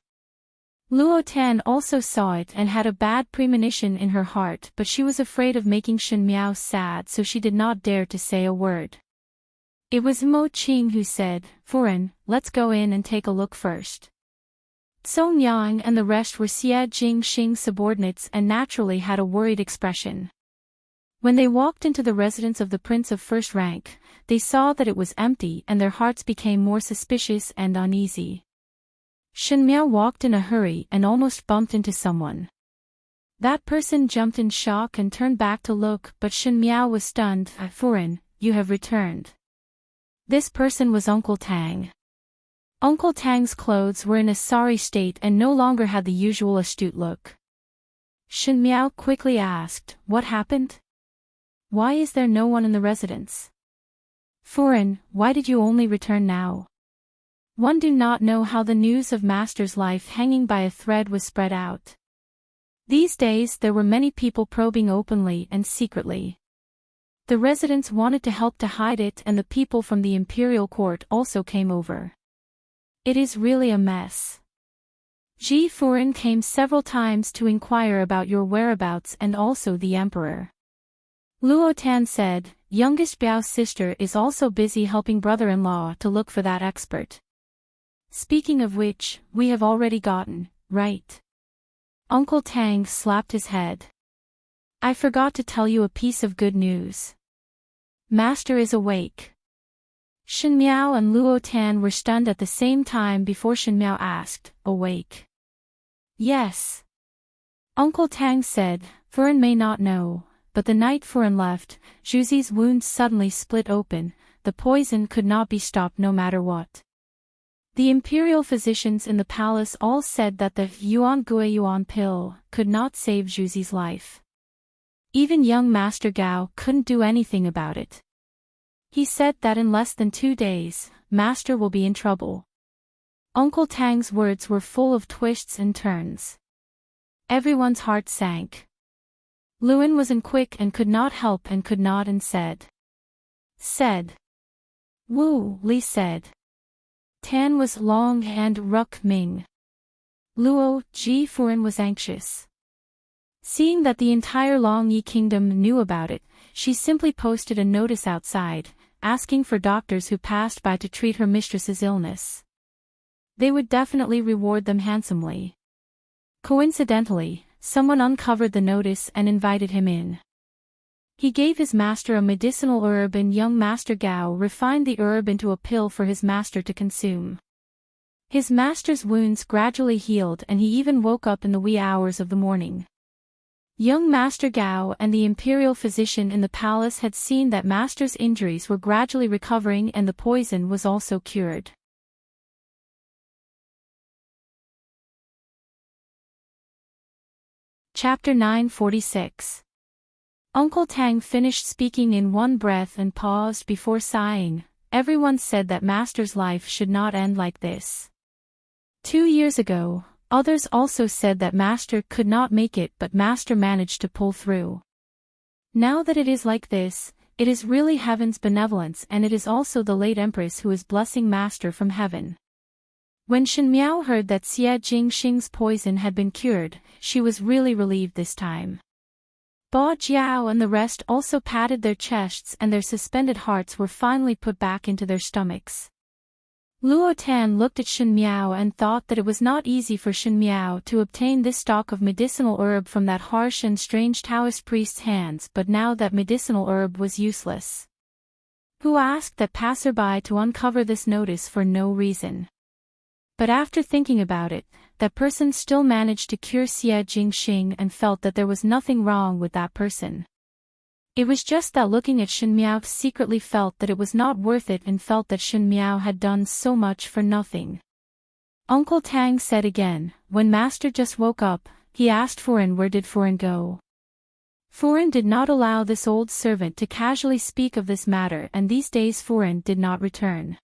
Luo Tan also saw it and had a bad premonition in her heart but she was afraid of making Shen Miao sad so she did not dare to say a word. It was Mo Qing who said, Foreign, let's go in and take a look first. Song Yang and the rest were Xie Jingxing's subordinates and naturally had a worried expression. When they walked into the residence of the prince of first rank, they saw that it was empty and their hearts became more suspicious and uneasy. Shen Miao walked in a hurry and almost bumped into someone. That person jumped in shock and turned back to look but Shen Miao was stunned. Foreign, you have returned. This person was Uncle Tang. Uncle Tang's clothes were in a sorry state and no longer had the usual astute look. Shen Miao quickly asked, what happened? Why is there no one in the residence? Foreign, why did you only return now? One do not know how the news of Master's life hanging by a thread was spread out. These days there were many people probing openly and secretly. The residents wanted to help to hide it and the people from the imperial court also came over. It is really a mess. Ji Furen came several times to inquire about your whereabouts and also the emperor. Luo Tan said, youngest Biao's sister is also busy helping brother-in-law to look for that expert. Speaking of which, we have already gotten, right? Uncle Tang slapped his head. I forgot to tell you a piece of good news. Master is awake. Shen Miao and Luo Tan were stunned at the same time before Shen Miao asked, awake? Yes. Uncle Tang said, Furen may not know, but the night Furen left, Zhuzi's wounds suddenly split open, the poison could not be stopped no matter what. The imperial physicians in the palace all said that the Yuan Gui Yuan pill could not save Zhuzi's life. Even young Master Gao couldn't do anything about it. He said that in less than 2 days, Master will be in trouble. Uncle Tang's words were full of twists and turns. Everyone's heart sank. Luin was in quick and could not help and could nod and said. Wu Li said. Tan was long and Ruk Ming. Luo Ji Furen was anxious. Seeing that the entire Long Yi kingdom knew about it, she simply posted a notice outside, asking for doctors who passed by to treat her mistress's illness. They would definitely reward them handsomely. Coincidentally, someone uncovered the notice and invited him in. He gave his master a medicinal herb and young Master Gao refined the herb into a pill for his master to consume. His master's wounds gradually healed and he even woke up in the wee hours of the morning. Young Master Gao and the imperial physician in the palace had seen that Master's injuries were gradually recovering and the poison was also cured. Chapter 946. Uncle Tang finished speaking in one breath and paused before sighing. Everyone said that Master's life should not end like this. 2 years ago, others also said that Master could not make it, but Master managed to pull through. Now that it is like this, it is really heaven's benevolence, and it is also the late Empress who is blessing Master from heaven. When Shen Miao heard that Xie Jingxing's poison had been cured, she was really relieved this time. Ba Jiao and the rest also patted their chests and their suspended hearts were finally put back into their stomachs. Luo Tan looked at Shen Miao and thought that it was not easy for Shen Miao to obtain this stock of medicinal herb from that harsh and strange Taoist priest's hands, but now that medicinal herb was useless. Who asked that passerby to uncover this notice for no reason? But after thinking about it, that person still managed to cure Xie Jingxing and felt that there was nothing wrong with that person. It was just that looking at Shen Miao secretly felt that it was not worth it and felt that Shen Miao had done so much for nothing. Uncle Tang said again, when Master just woke up, he asked Furen where did Furen go. Furen did not allow this old servant to casually speak of this matter, and these days Furen did not return.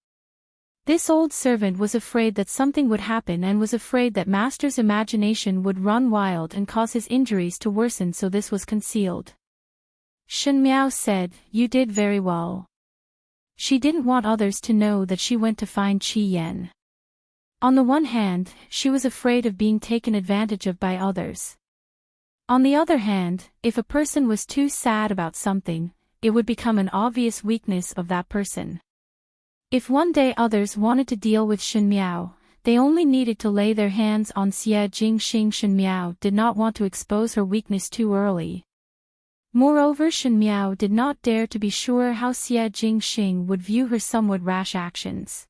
This old servant was afraid that something would happen and was afraid that Master's imagination would run wild and cause his injuries to worsen, so this was concealed. Shen Miao said, "You did very well." She didn't want others to know that she went to find Qi Yan. On the one hand, she was afraid of being taken advantage of by others. On the other hand, if a person was too sad about something, it would become an obvious weakness of that person. If one day others wanted to deal with Shen Miao, they only needed to lay their hands on Xie Jingxing. Shen Miao did not want to expose her weakness too early. Moreover, Shen Miao did not dare to be sure how Xie Jingxing would view her somewhat rash actions.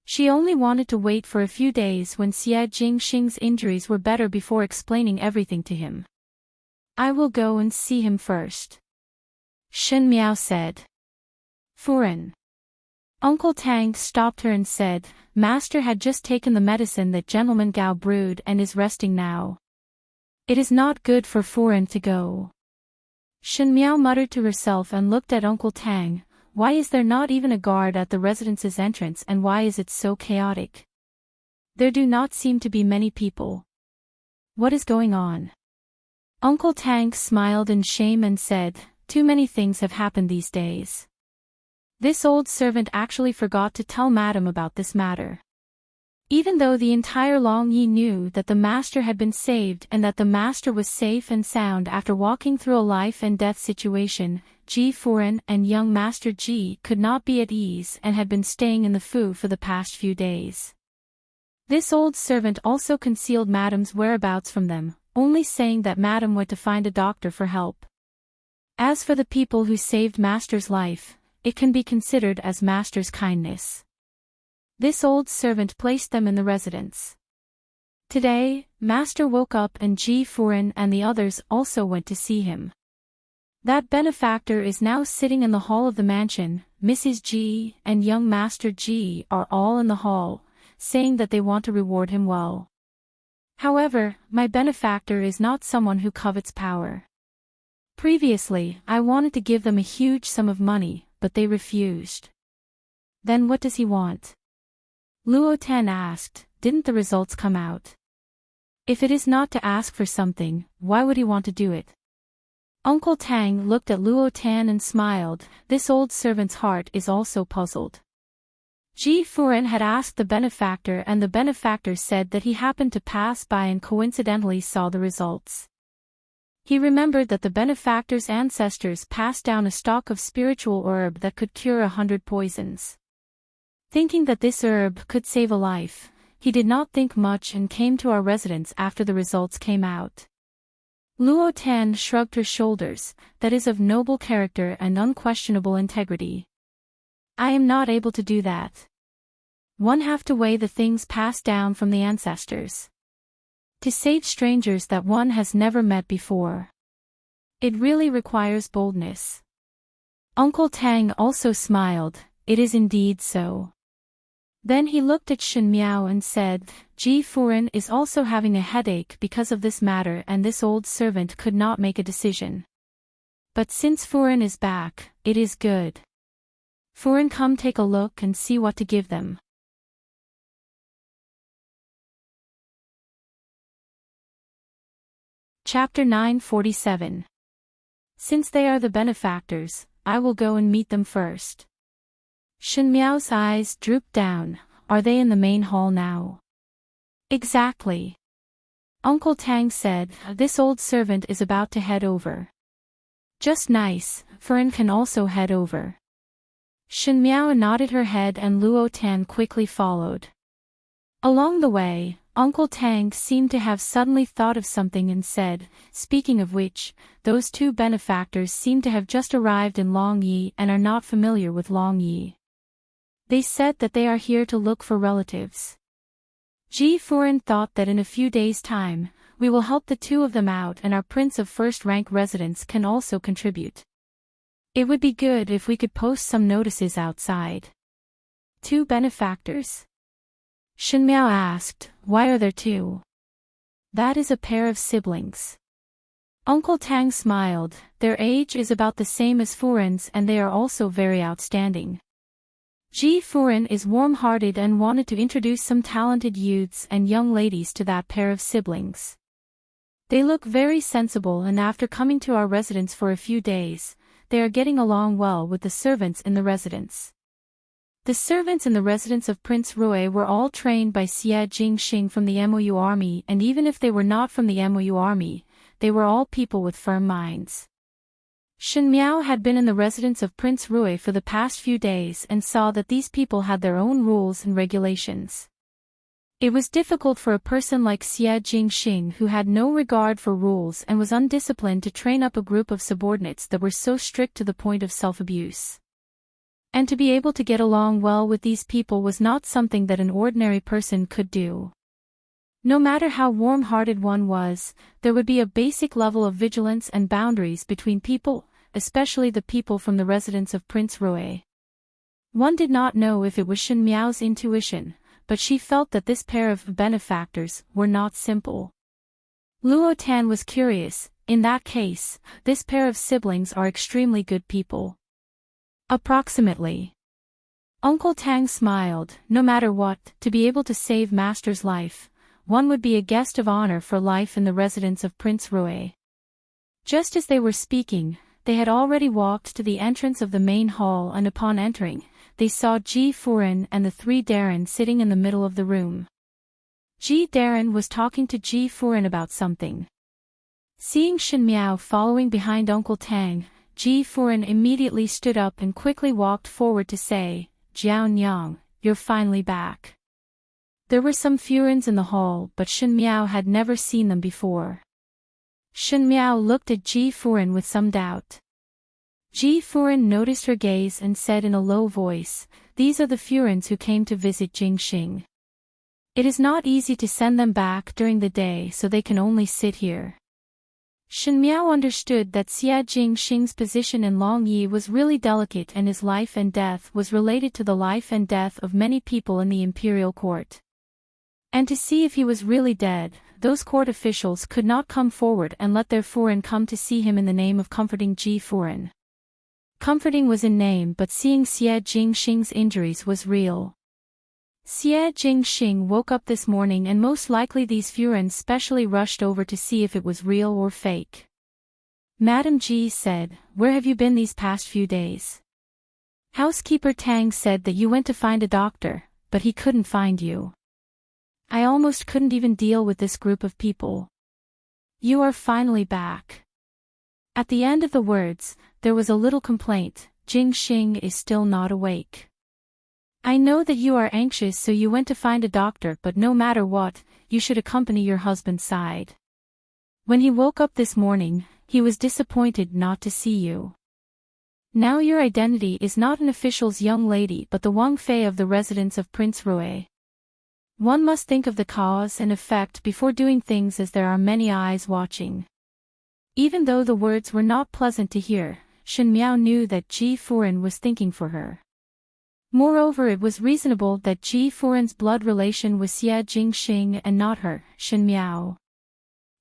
She only wanted to wait for a few days when Xie Jingxing's injuries were better before explaining everything to him. "I will go and see him first," Shen Miao said. "Furen." Uncle Tang stopped her and said, "Master had just taken the medicine that Gentleman Gao brewed and is resting now. It is not good for Furen to go." Shen Miao muttered to herself and looked at Uncle Tang. Why is there not even a guard at the residence's entrance, and why is it so chaotic? There do not seem to be many people. What is going on? Uncle Tang smiled in shame and said, "Too many things have happened these days." This old servant actually forgot to tell Madame about this matter. Even though the entire Long Yi knew that the Master had been saved and that the Master was safe and sound after walking through a life and death situation, Ji Furen and young Master Ji could not be at ease and had been staying in the Fu for the past few days. This old servant also concealed Madame's whereabouts from them, only saying that Madame went to find a doctor for help. As for the people who saved Master's life, it can be considered as Master's kindness. This old servant placed them in the residence. Today, Master woke up and Ji Furen and the others also went to see him. That benefactor is now sitting in the hall of the mansion. Mrs. Ji and young Master Ji are all in the hall, saying that they want to reward him well. However, my benefactor is not someone who covets power. Previously, I wanted to give them a huge sum of money, but they refused. Then what does he want? Luo Tan asked, "Didn't the results come out? If it is not to ask for something, why would he want to do it?" Uncle Tang looked at Luo Tan and smiled. This old servant's heart is also puzzled. Ji Furen had asked the benefactor and the benefactor said that he happened to pass by and coincidentally saw the results. He remembered that the benefactor's ancestors passed down a stock of spiritual herb that could cure 100 poisons. Thinking that this herb could save a life, he did not think much and came to our residence after the results came out. Luo Tan shrugged her shoulders, that is of noble character and unquestionable integrity. "I am not able to do that." One have to weigh the things passed down from the ancestors. To save strangers that one has never met before. It really requires boldness. Uncle Tang also smiled, it is indeed so. Then he looked at Shen Miao and said, Ji Furen is also having a headache because of this matter and this old servant could not make a decision. But since Furen is back, it is good. Furen, come take a look and see what to give them. Chapter 947. Since they are the benefactors, I will go and meet them first. Shen Miao's eyes drooped down. Are they in the main hall now? Exactly. Uncle Tang said, this old servant is about to head over. Just nice, Furen can also head over. Shen Miao nodded her head and Luo Tan quickly followed. Along the way, Uncle Tang seemed to have suddenly thought of something and said, speaking of which, those two benefactors seem to have just arrived in Longyi and are not familiar with Longyi. They said that they are here to look for relatives. Ji Furen thought that in a few days' time, we will help the two of them out and our prince of first-rank residence can also contribute. It would be good if we could post some notices outside. Two benefactors? Shen Miao asked, why are there two? That is a pair of siblings. Uncle Tang smiled, their age is about the same as Furen's and they are also very outstanding. Ji Furen is warm-hearted and wanted to introduce some talented youths and young ladies to that pair of siblings. They look very sensible and after coming to our residence for a few days, they are getting along well with the servants in the residence. The servants in the residence of Prince Rui were all trained by Xie Jingxing from the MOU army and even if they were not from the MOU army, they were all people with firm minds. Shen Miao had been in the residence of Prince Rui for the past few days and saw that these people had their own rules and regulations. It was difficult for a person like Xie Jingxing who had no regard for rules and was undisciplined to train up a group of subordinates that were so strict to the point of self-abuse. And to be able to get along well with these people was not something that an ordinary person could do. No matter how warm-hearted one was, there would be a basic level of vigilance and boundaries between people, especially the people from the residence of Prince Rui. One did not know if it was Shen Miao's intuition, but she felt that this pair of benefactors were not simple. Luo Tan was curious, in that case, this pair of siblings are extremely good people. Approximately. Uncle Tang smiled, no matter what, to be able to save Master's life, one would be a guest of honor for life in the residence of Prince Rui. Just as they were speaking, they had already walked to the entrance of the main hall and upon entering, they saw Ji Furen and the three Darren sitting in the middle of the room. Ji Darren was talking to Ji Furen about something. Seeing Shen Miao following behind Uncle Tang, Ji Furen immediately stood up and quickly walked forward to say, Jiao Nyang, you're finally back. There were some Furens in the hall but Shen Miao had never seen them before. Shen Miao looked at Ji Furen with some doubt. Ji Furen noticed her gaze and said in a low voice, these are the Furens who came to visit Jingxing. It is not easy to send them back during the day so they can only sit here. Shen Miao understood that Xie Jingxing's position in Longyi was really delicate and his life and death was related to the life and death of many people in the imperial court. And to see if he was really dead, those court officials could not come forward and let their Furen come to see him in the name of comforting Ji Furen. Comforting was in name but seeing Xie Jingxing's injuries was real. Xie Jingxing woke up this morning and most likely these Furens specially rushed over to see if it was real or fake. Madam Ji said, where have you been these past few days? Housekeeper Tang said that you went to find a doctor, but he couldn't find you. I almost couldn't even deal with this group of people. You are finally back. At the end of the words, there was a little complaint, Jingxing is still not awake. I know that you are anxious so you went to find a doctor but no matter what, you should accompany your husband's side. When he woke up this morning, he was disappointed not to see you. Now your identity is not an official's young lady but the Wang Fei of the residence of Prince Rui. One must think of the cause and effect before doing things as there are many eyes watching. Even though the words were not pleasant to hear, Shen Miao knew that Ji Furen was thinking for her. Moreover, it was reasonable that Ji Furen's blood relation was Xie Jingxing and not her, Shen Miao.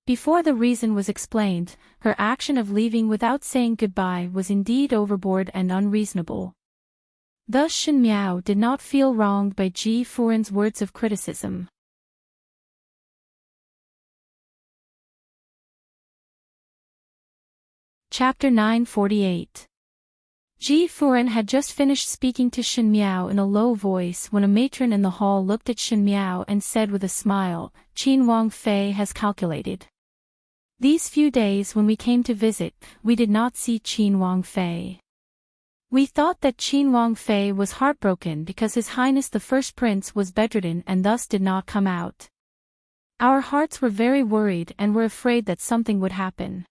Before the reason was explained, her action of leaving without saying goodbye was indeed overboard and unreasonable. Thus Shen Miao did not feel wronged by Ji Furen's words of criticism. Chapter 948. Ji Furen had just finished speaking to Shen Miao in a low voice when a matron in the hall looked at Shen Miao and said with a smile, "Qin Wang Fei has calculated. These few days when we came to visit, we did not see Qin Wang Fei. We thought that Qin Wang Fei was heartbroken because His Highness the First Prince was bedridden and thus did not come out. Our hearts were very worried and were afraid that something would happen.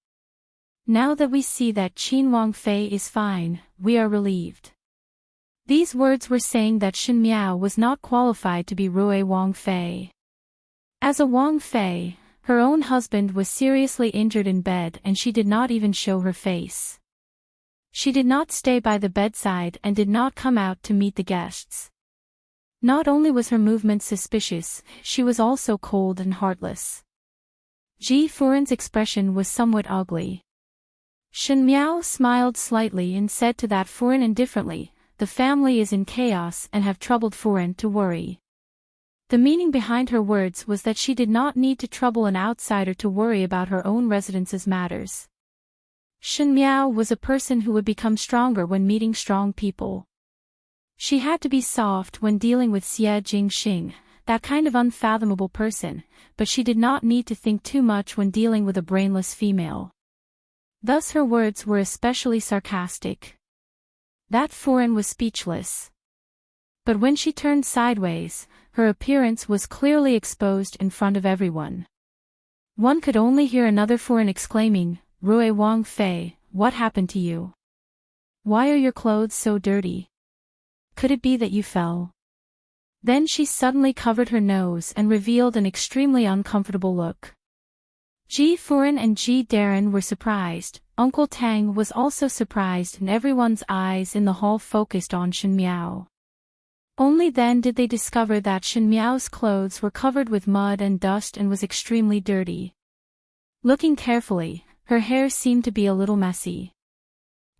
Now that we see that Qin Wang Fei is fine, we are relieved." These words were saying that Shen Miao was not qualified to be Rui Wang Fei. As a Wang Fei, her own husband was seriously injured in bed and she did not even show her face. She did not stay by the bedside and did not come out to meet the guests. Not only was her movement suspicious, she was also cold and heartless. Ji Furen's expression was somewhat ugly. Shen Miao smiled slightly and said to that Furen indifferently, "The family is in chaos and have troubled Furen to worry." The meaning behind her words was that she did not need to trouble an outsider to worry about her own residence's matters. Shen Miao was a person who would become stronger when meeting strong people. She had to be soft when dealing with Xie Jingxing, that kind of unfathomable person, but she did not need to think too much when dealing with a brainless female. Thus her words were especially sarcastic. That Furen was speechless. But when she turned sideways, her appearance was clearly exposed in front of everyone. One could only hear another Furen exclaiming, "Rui Wang Fei, what happened to you? Why are your clothes so dirty? Could it be that you fell?" Then she suddenly covered her nose and revealed an extremely uncomfortable look. Ji Furen and Ji Darren were surprised, Uncle Tang was also surprised and everyone's eyes in the hall focused on Shen Miao. Only then did they discover that Shen Miao's clothes were covered with mud and dust and was extremely dirty. Looking carefully, her hair seemed to be a little messy.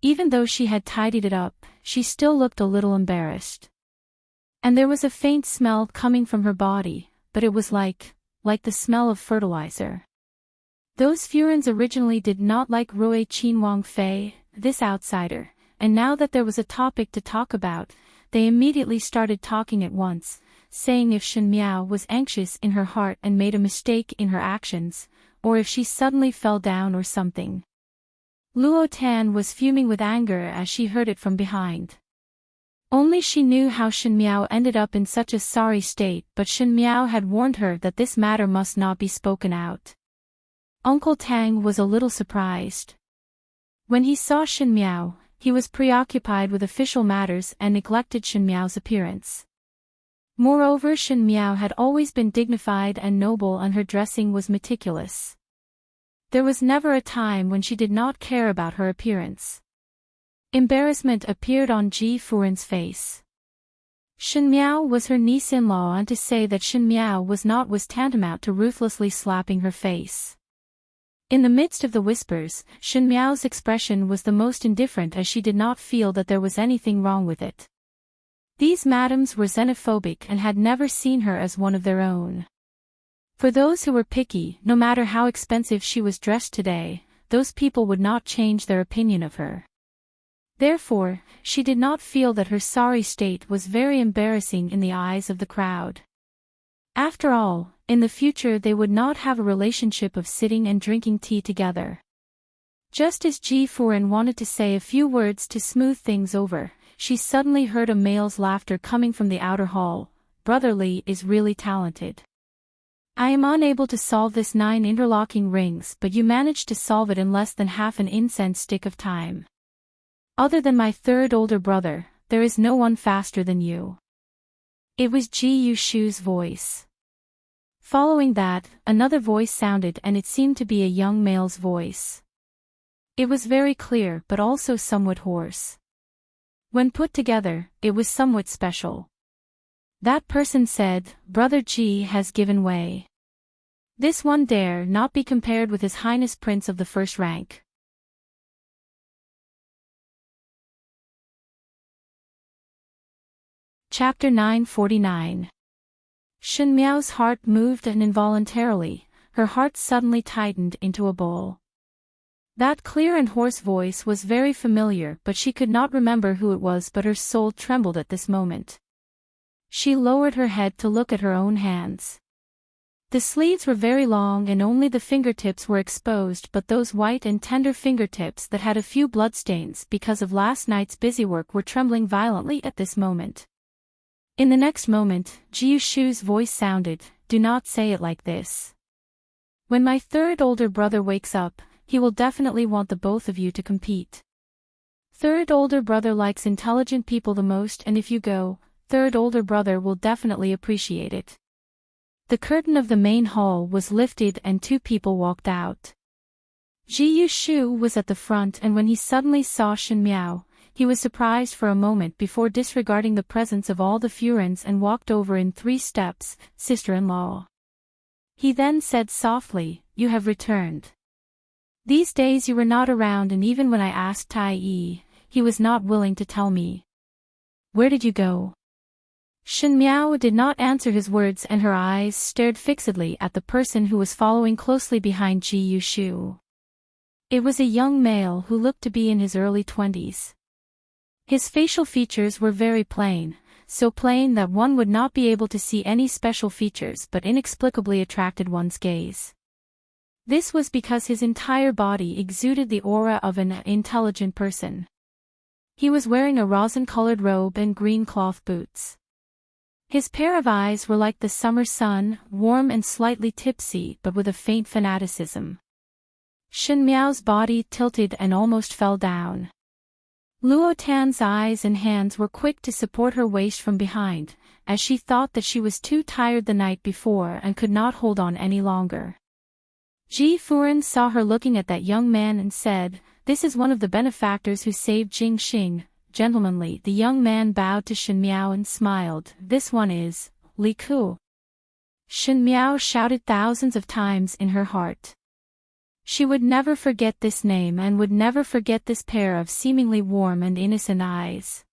Even though she had tidied it up, she still looked a little embarrassed. And there was a faint smell coming from her body, but it was like the smell of fertilizer. Those Furens originally did not like Rui Qin Wang Fei, this outsider, and now that there was a topic to talk about, they immediately started talking at once, saying if Shen Miao was anxious in her heart and made a mistake in her actions, or if she suddenly fell down or something. Luo Tan was fuming with anger as she heard it from behind. Only she knew how Shen Miao ended up in such a sorry state, but Shen Miao had warned her that this matter must not be spoken out. Uncle Tang was a little surprised. When he saw Shen Miao, he was preoccupied with official matters and neglected Shen Miao's appearance. Moreover, Shen Miao had always been dignified and noble and her dressing was meticulous. There was never a time when she did not care about her appearance. Embarrassment appeared on Ji Furen's face. Shen Miao was her niece-in-law and to say that Shen Miao was not was tantamount to ruthlessly slapping her face. In the midst of the whispers, Shen Miao's expression was the most indifferent as she did not feel that there was anything wrong with it. These madams were xenophobic and had never seen her as one of their own. For those who were picky, no matter how expensive she was dressed today, those people would not change their opinion of her. Therefore, she did not feel that her sorry state was very embarrassing in the eyes of the crowd. After all, in the future they would not have a relationship of sitting and drinking tea together. Just as Ji Furen wanted to say a few words to smooth things over, she suddenly heard a male's laughter coming from the outer hall. "Brother Li is really talented. I am unable to solve this 9 interlocking rings, but you managed to solve it in less than half an incense stick of time." Other than my third older brother, there is no one faster than you. It was Ji Yushu's voice. Following that, another voice sounded and it seemed to be a young male's voice. It was very clear but also somewhat hoarse. When put together, it was somewhat special. That person said, Brother Ji has given way. This one dare not be compared with His Highness Prince of the first rank. Chapter 949. Shen Miao's heart moved and involuntarily, her heart suddenly tightened into a bowl. That clear and hoarse voice was very familiar but she could not remember who it was, but her soul trembled at this moment. She lowered her head to look at her own hands. The sleeves were very long and only the fingertips were exposed, but those white and tender fingertips that had a few bloodstains because of last night's busy work were trembling violently at this moment. In the next moment, Ji Yushu's voice sounded, do not say it like this. When my third older brother wakes up, he will definitely want the both of you to compete. Third older brother likes intelligent people the most, and if you go, third older brother will definitely appreciate it. The curtain of the main hall was lifted and two people walked out. Ji Yushu was at the front, and when he suddenly saw Shen Miao, he was surprised for a moment before disregarding the presence of all the Furens and walked over in 3 steps, sister-in-law. He then said softly, you have returned. These days you were not around, and even when I asked Tai Yi, he was not willing to tell me. Where did you go? Shen Miao did not answer his words and her eyes stared fixedly at the person who was following closely behind Ji Yushu. It was a young male who looked to be in his early 20s. His facial features were very plain, so plain that one would not be able to see any special features, but inexplicably attracted one's gaze. This was because his entire body exuded the aura of an intelligent person. He was wearing a rosin-colored robe and green cloth boots. His pair of eyes were like the summer sun, warm and slightly tipsy but with a faint fanaticism. Shen Miao's body tilted and almost fell down. Luo Tan's eyes and hands were quick to support her waist from behind, as she thought that she was too tired the night before and could not hold on any longer. Ji Furen saw her looking at that young man and said, this is one of the benefactors who saved Jingxing. Gentlemanly, the young man bowed to Shen Miao and smiled. This one is Li Ku. Shen Miao shouted thousands of times in her heart. She would never forget this name and would never forget this pair of seemingly warm and innocent eyes.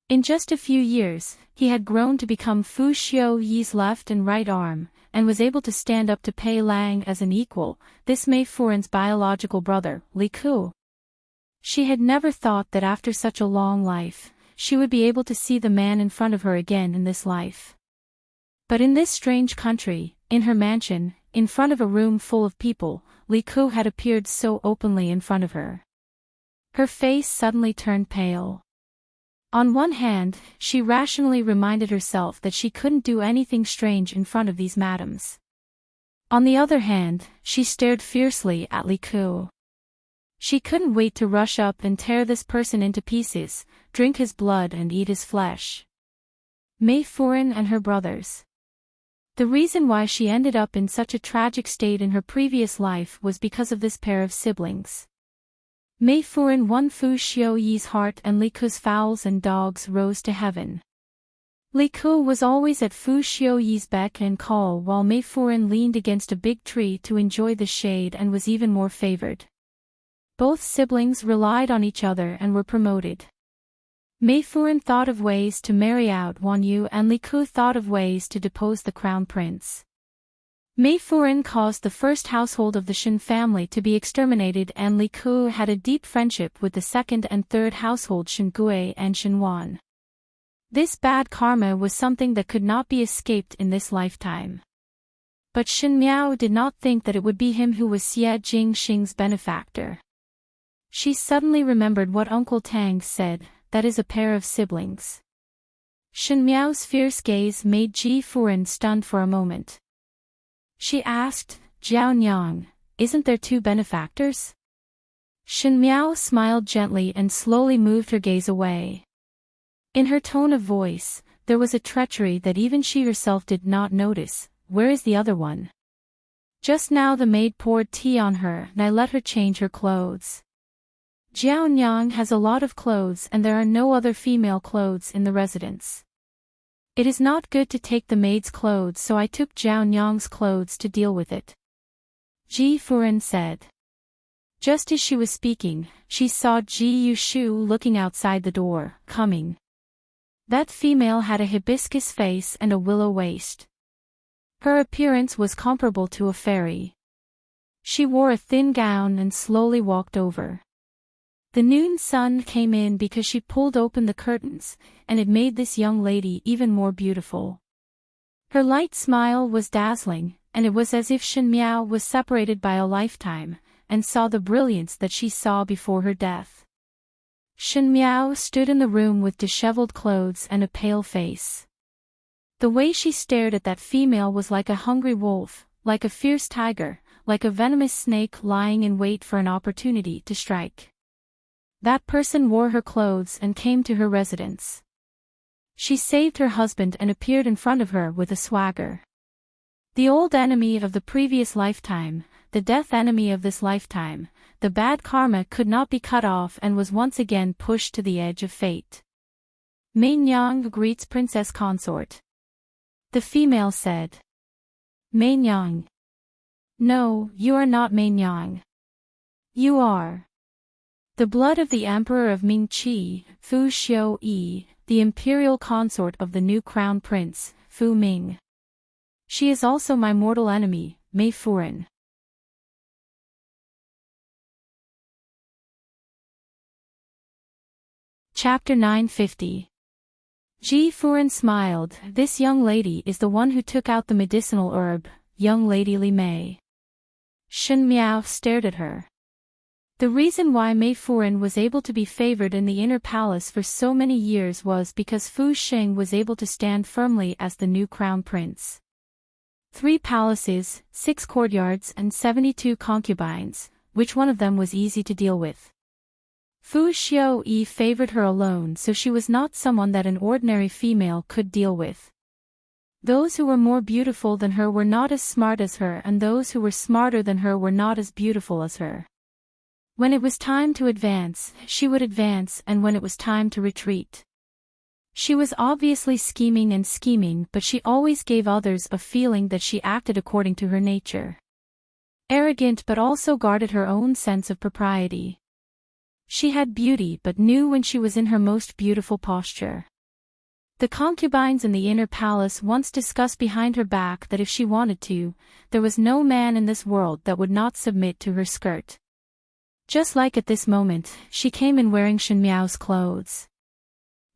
In just a few years, he had grown to become Fu Xiu Yi's left and right arm, and was able to stand up to Pei Lang as an equal, this Mei Furen's biological brother, Li Ku. She had never thought that after such a long life, she would be able to see the man in front of her again in this life. But in this strange country, in her mansion, in front of a room full of people, Li Ku had appeared so openly in front of her. Her face suddenly turned pale. On one hand, she rationally reminded herself that she couldn't do anything strange in front of these madams. On the other hand, she stared fiercely at Li Ku. She couldn't wait to rush up and tear this person into pieces, drink his blood and eat his flesh. Mei Furen and her brothers. The reason why she ended up in such a tragic state in her previous life was because of this pair of siblings. Mei Furen won Fu Xiu Yi's heart and Li Ku's fowls and dogs rose to heaven. Li Ku was always at Fu Xiu Yi's beck and call while Mei Furen leaned against a big tree to enjoy the shade and was even more favored. Both siblings relied on each other and were promoted. Mei Furen thought of ways to marry out Wan Yu and Li Ku thought of ways to depose the crown prince. Mei Furen caused the first household of the Shen family to be exterminated, and Li Ku had a deep friendship with the second and third household Shen Gui and Shen Wan. This bad karma was something that could not be escaped in this lifetime. But Shen Miao did not think that it would be him who was Xie Jingxing's benefactor. She suddenly remembered what Uncle Tang said, that is a pair of siblings. Shen Miao's fierce gaze made Ji Furen stunned for a moment. She asked, Jiao Nyang, isn't there 2 benefactors? Shen Miao smiled gently and slowly moved her gaze away. In her tone of voice, there was a treachery that even she herself did not notice. Where is the other one? Just now the maid poured tea on her and I let her change her clothes. Jiao Nyang has a lot of clothes and there are no other female clothes in the residence. It is not good to take the maid's clothes, so I took Jiao Nyang's clothes to deal with it. Ji Furen said. Just as she was speaking, she saw Ji Yushu looking outside the door, coming. That female had a hibiscus face and a willow waist. Her appearance was comparable to a fairy. She wore a thin gown and slowly walked over. The noon sun came in because she pulled open the curtains, and it made this young lady even more beautiful. Her light smile was dazzling, and it was as if Shen Miao was separated by a lifetime, and saw the brilliance that she saw before her death. Shen Miao stood in the room with disheveled clothes and a pale face. The way she stared at that female was like a hungry wolf, like a fierce tiger, like a venomous snake lying in wait for an opportunity to strike. That person wore her clothes and came to her residence. She saved her husband and appeared in front of her with a swagger. The old enemy of the previous lifetime, the death enemy of this lifetime, the bad karma could not be cut off and was once again pushed to the edge of fate. Mei Nyang greets Princess Consort. The female said. Mei Nyang. No, you are not Mei Nyang. You are. The blood of the Emperor of Mingqi, Fu Xiu-yi, the imperial consort of the new crown prince, Fu Ming. She is also my mortal enemy, Mei Furen. Chapter 950. Ji Furen smiled. This young lady is the one who took out the medicinal herb, young lady Li Mei. Shen Miao stared at her. The reason why Mei Furen was able to be favored in the inner palace for so many years was because Fu Xing was able to stand firmly as the new crown prince. 3 palaces, 6 courtyards and 72 concubines, which one of them was easy to deal with? Fu Xiu-yi favored her alone, so she was not someone that an ordinary female could deal with. Those who were more beautiful than her were not as smart as her, and those who were smarter than her were not as beautiful as her. When it was time to advance, she would advance, and when it was time to retreat. She was obviously scheming, but she always gave others a feeling that she acted according to her nature. Arrogant but also guarded her own sense of propriety. She had beauty but knew when she was in her most beautiful posture. The concubines in the inner palace once discussed behind her back that if she wanted to, there was no man in this world that would not submit to her skirt. Just like at this moment, she came in wearing Shen Miao's clothes.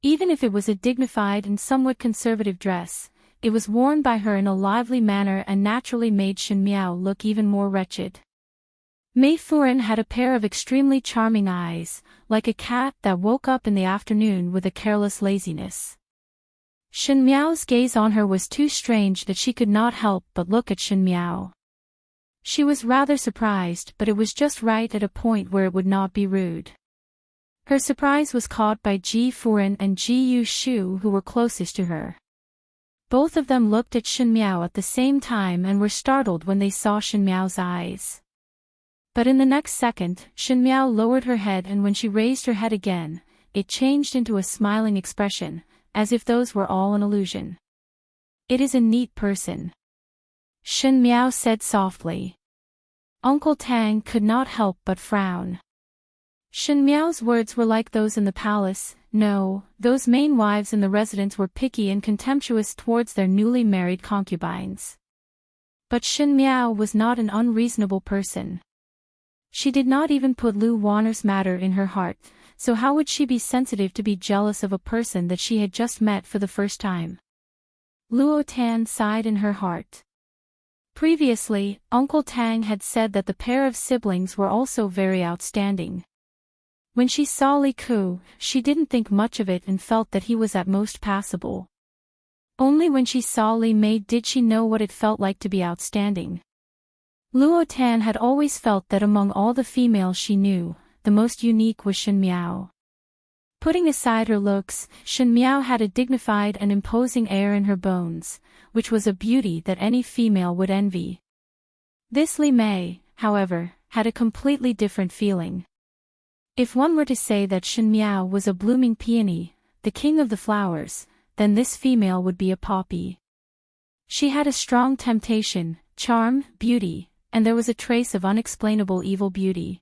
Even if it was a dignified and somewhat conservative dress, it was worn by her in a lively manner and naturally made Shen Miao look even more wretched. Mei Furen had a pair of extremely charming eyes, like a cat that woke up in the afternoon with a careless laziness. Shen Miao's gaze on her was too strange that she could not help but look at Shen Miao. She was rather surprised, but it was just right at a point where it would not be rude. Her surprise was caught by Ji Furen and Ji Yushu, who were closest to her. Both of them looked at Shen Miao at the same time and were startled when they saw Shen Miao's eyes. But in the next second, Shen Miao lowered her head, and when she raised her head again, it changed into a smiling expression, as if those were all an illusion. It is a neat person, Shen Miao said softly. Uncle Tang could not help but frown. Shen Miao's words were like those in the palace. No, those main wives in the residence were picky and contemptuous towards their newly married concubines. But Shen Miao was not an unreasonable person. She did not even put Lu Wanner's matter in her heart, so how would she be sensitive to be jealous of a person that she had just met for the first time? Luo Tan sighed in her heart. Previously, Uncle Tang had said that the pair of siblings were also very outstanding. When she saw Li Ku, she didn't think much of it and felt that he was at most passable. Only when she saw Li Mei did she know what it felt like to be outstanding. Luo Tan had always felt that among all the females she knew, the most unique was Shen Miao. Putting aside her looks, Shen Miao had a dignified and imposing air in her bones, which was a beauty that any female would envy. This Li Mei, however, had a completely different feeling. If one were to say that Shen Miao was a blooming peony, the king of the flowers, then this female would be a poppy. She had a strong temptation, charm, beauty, and there was a trace of unexplainable evil beauty.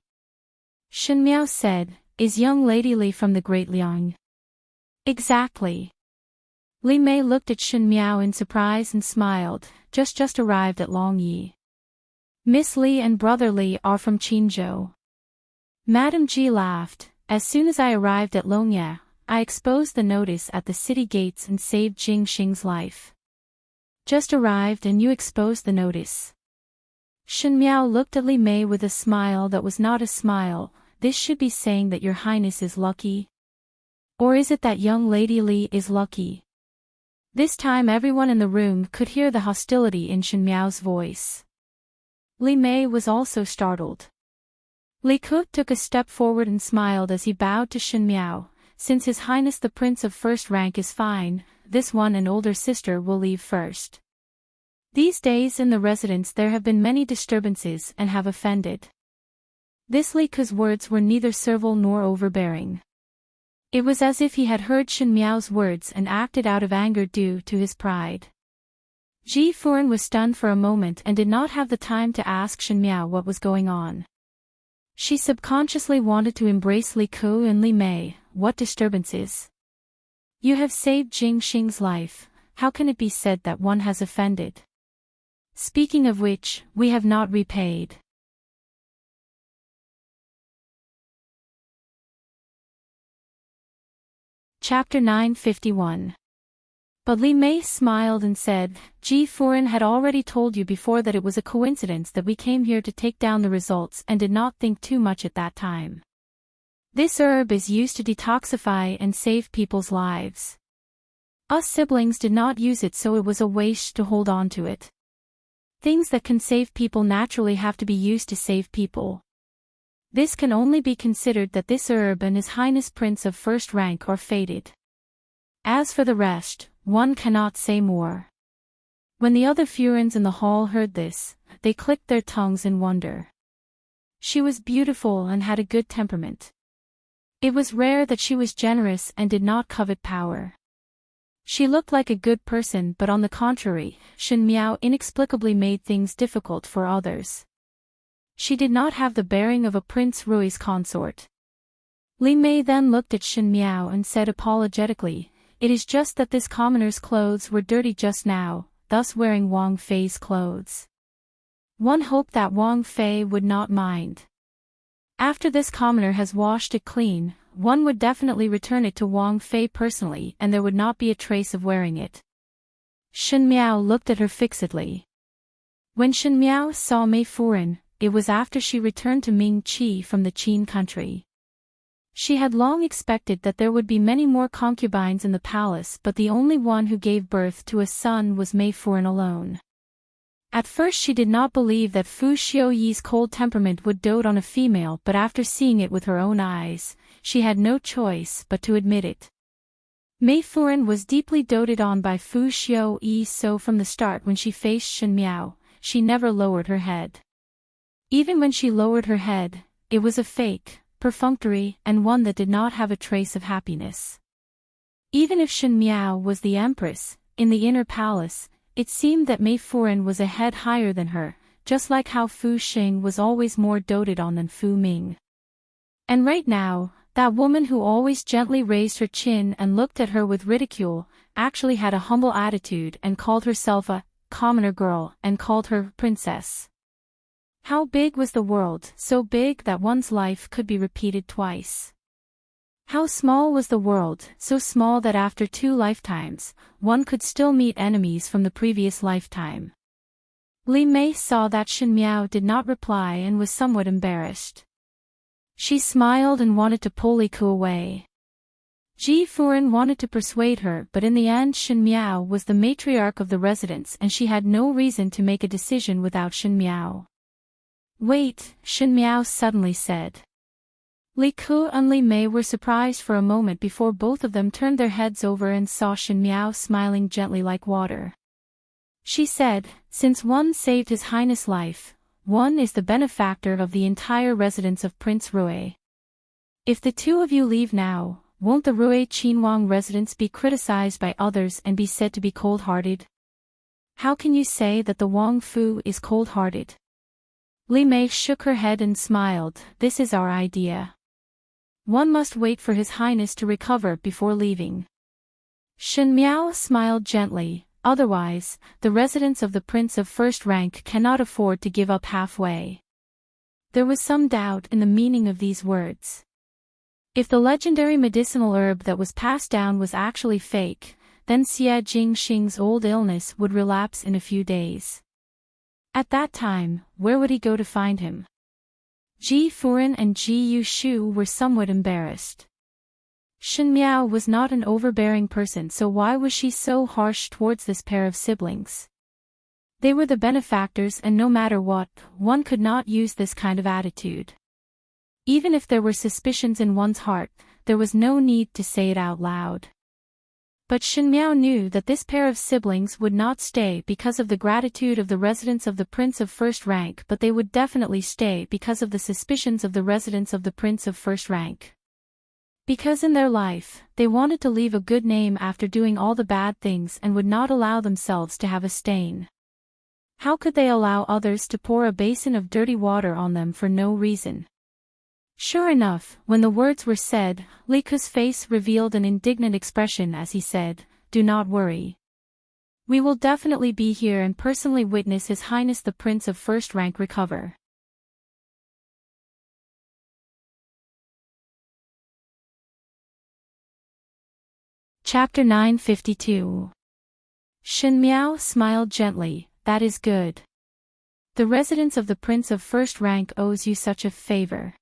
Shen Miao said, "Is young Lady Li from the Great Liang?" "Exactly." Li Mei looked at Shen Miao in surprise and smiled, just arrived at Longyi. "Miss Li and brother Li are from Qinzhou." Madame Ji laughed. "As soon as I arrived at Longye, I exposed the notice at the city gates and saved Jing Xing's life." "Just arrived and you exposed the notice?" Shen Miao looked at Li Mei with a smile that was not a smile. "This should be saying that your highness is lucky? Or is it that young Lady Li is lucky?" This time everyone in the room could hear the hostility in Shen Miao's voice. Li Mei was also startled. Li Ke took a step forward and smiled as he bowed to Shen Miao. "Since His Highness the Prince of First Rank is fine, this one and older sister will leave first. These days in the residence there have been many disturbances and have offended." This Li Ke's words were neither servile nor overbearing. It was as if he had heard Shen Miao's words and acted out of anger due to his pride. Ji Furen was stunned for a moment and did not have the time to ask Shen Miao what was going on. She subconsciously wanted to embrace Li Ke and Li Mei. "What disturbances? You have saved Jing Xing's life, how can it be said that one has offended? Speaking of which, we have not repaid." Chapter 951. But Li Mei smiled and said, "Ji Furen had already told you before that it was a coincidence that we came here to take down the results and did not think too much at that time. This herb is used to detoxify and save people's lives. Us siblings did not use it, so it was a waste to hold on to it. Things that can save people naturally have to be used to save people. This can only be considered that this herb and His Highness Prince of First Rank are fated. As for the rest, one cannot say more." When the other Furens in the hall heard this, they clicked their tongues in wonder. She was beautiful and had a good temperament. It was rare that she was generous and did not covet power. She looked like a good person, but on the contrary, Shen Miao inexplicably made things difficult for others. She did not have the bearing of a Prince Rui's consort. Li Mei then looked at Shen Miao and said apologetically, "It is just that this commoner's clothes were dirty just now, thus wearing Wang Fei's clothes. One hoped that Wang Fei would not mind. After this commoner has washed it clean, one would definitely return it to Wang Fei personally and there would not be a trace of wearing it." Shen Miao looked at her fixedly. When Shen Miao saw Mei Furen, it was after she returned to Ming Qi from the Qin country. She had long expected that there would be many more concubines in the palace, but the only one who gave birth to a son was Mei Furen alone. At first she did not believe that Fu Xiuyi's cold temperament would dote on a female, but after seeing it with her own eyes, she had no choice but to admit it. Mei Furen was deeply doted on by Fu Xiuyi, so from the start when she faced Shen Miao, she never lowered her head. Even when she lowered her head, it was a fake, perfunctory, and one that did not have a trace of happiness. Even if Shen Miao was the Empress, in the inner palace, it seemed that Mei Furen was a head higher than her, just like how Fu Xing was always more doted on than Fu Ming. And right now, that woman who always gently raised her chin and looked at her with ridicule, actually had a humble attitude and called herself a commoner girl and called her princess. How big was the world? So big that one's life could be repeated twice. How small was the world? So small that after 2 lifetimes, one could still meet enemies from the previous lifetime. Li Mei saw that Shen Miao did not reply and was somewhat embarrassed. She smiled and wanted to pull Li Ke away. Ji Furen wanted to persuade her, but in the end Shen Miao was the matriarch of the residence and she had no reason to make a decision without Shen Miao. "Wait," Shen Miao suddenly said. Li Ku and Li Mei were surprised for a moment before both of them turned their heads over and saw Shen Miao smiling gently like water. She said, "Since one saved His Highness' life, one is the benefactor of the entire residence of Prince Rui. If the two of you leave now, won't the Rui Qinhuang residence be criticized by others and be said to be cold-hearted? How can you say that the Wang Fu is cold-hearted?" Li Mei shook her head and smiled. "This is our idea. One must wait for His Highness to recover before leaving." Shen Miao smiled gently. "Otherwise, the residence of the Prince of First Rank cannot afford to give up halfway." There was some doubt in the meaning of these words. If the legendary medicinal herb that was passed down was actually fake, then Xie Jingxing's old illness would relapse in a few days. At that time, where would he go to find him? Ji Furen and Ji Yushu were somewhat embarrassed. Shen Miao was not an overbearing person, so why was she so harsh towards this pair of siblings? They were the benefactors, and no matter what, one could not use this kind of attitude. Even if there were suspicions in one's heart, there was no need to say it out loud. But Shen Miao knew that this pair of siblings would not stay because of the gratitude of the residents of the Prince of First Rank, but they would definitely stay because of the suspicions of the residents of the Prince of First Rank. Because in their life, they wanted to leave a good name after doing all the bad things and would not allow themselves to have a stain. How could they allow others to pour a basin of dirty water on them for no reason? Sure enough, when the words were said, Li Ku's face revealed an indignant expression as he said, "Do not worry. We will definitely be here and personally witness His Highness the Prince of First Rank recover." Chapter 952. Shen Miao smiled gently. "That is good. The residence of the Prince of First Rank owes you such a favor.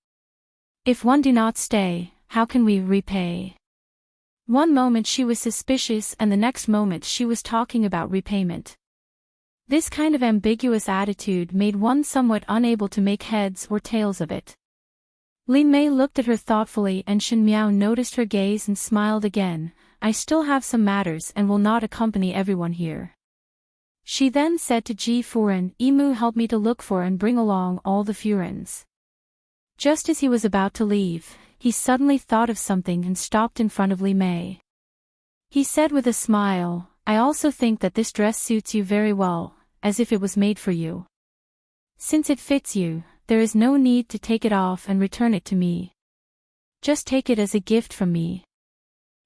If one do not stay, how can we repay?" One moment she was suspicious and the next moment she was talking about repayment. This kind of ambiguous attitude made one somewhat unable to make heads or tails of it. Li Mei looked at her thoughtfully and Shen Miao noticed her gaze and smiled again. "I still have some matters and will not accompany everyone here." She then said to Ji Furen, "Emu, help me to look for and bring along all the Furens." Just as he was about to leave, he suddenly thought of something and stopped in front of Li Mei. He said with a smile, "I also think that this dress suits you very well, as if it was made for you. Since it fits you, there is no need to take it off and return it to me. Just take it as a gift from me."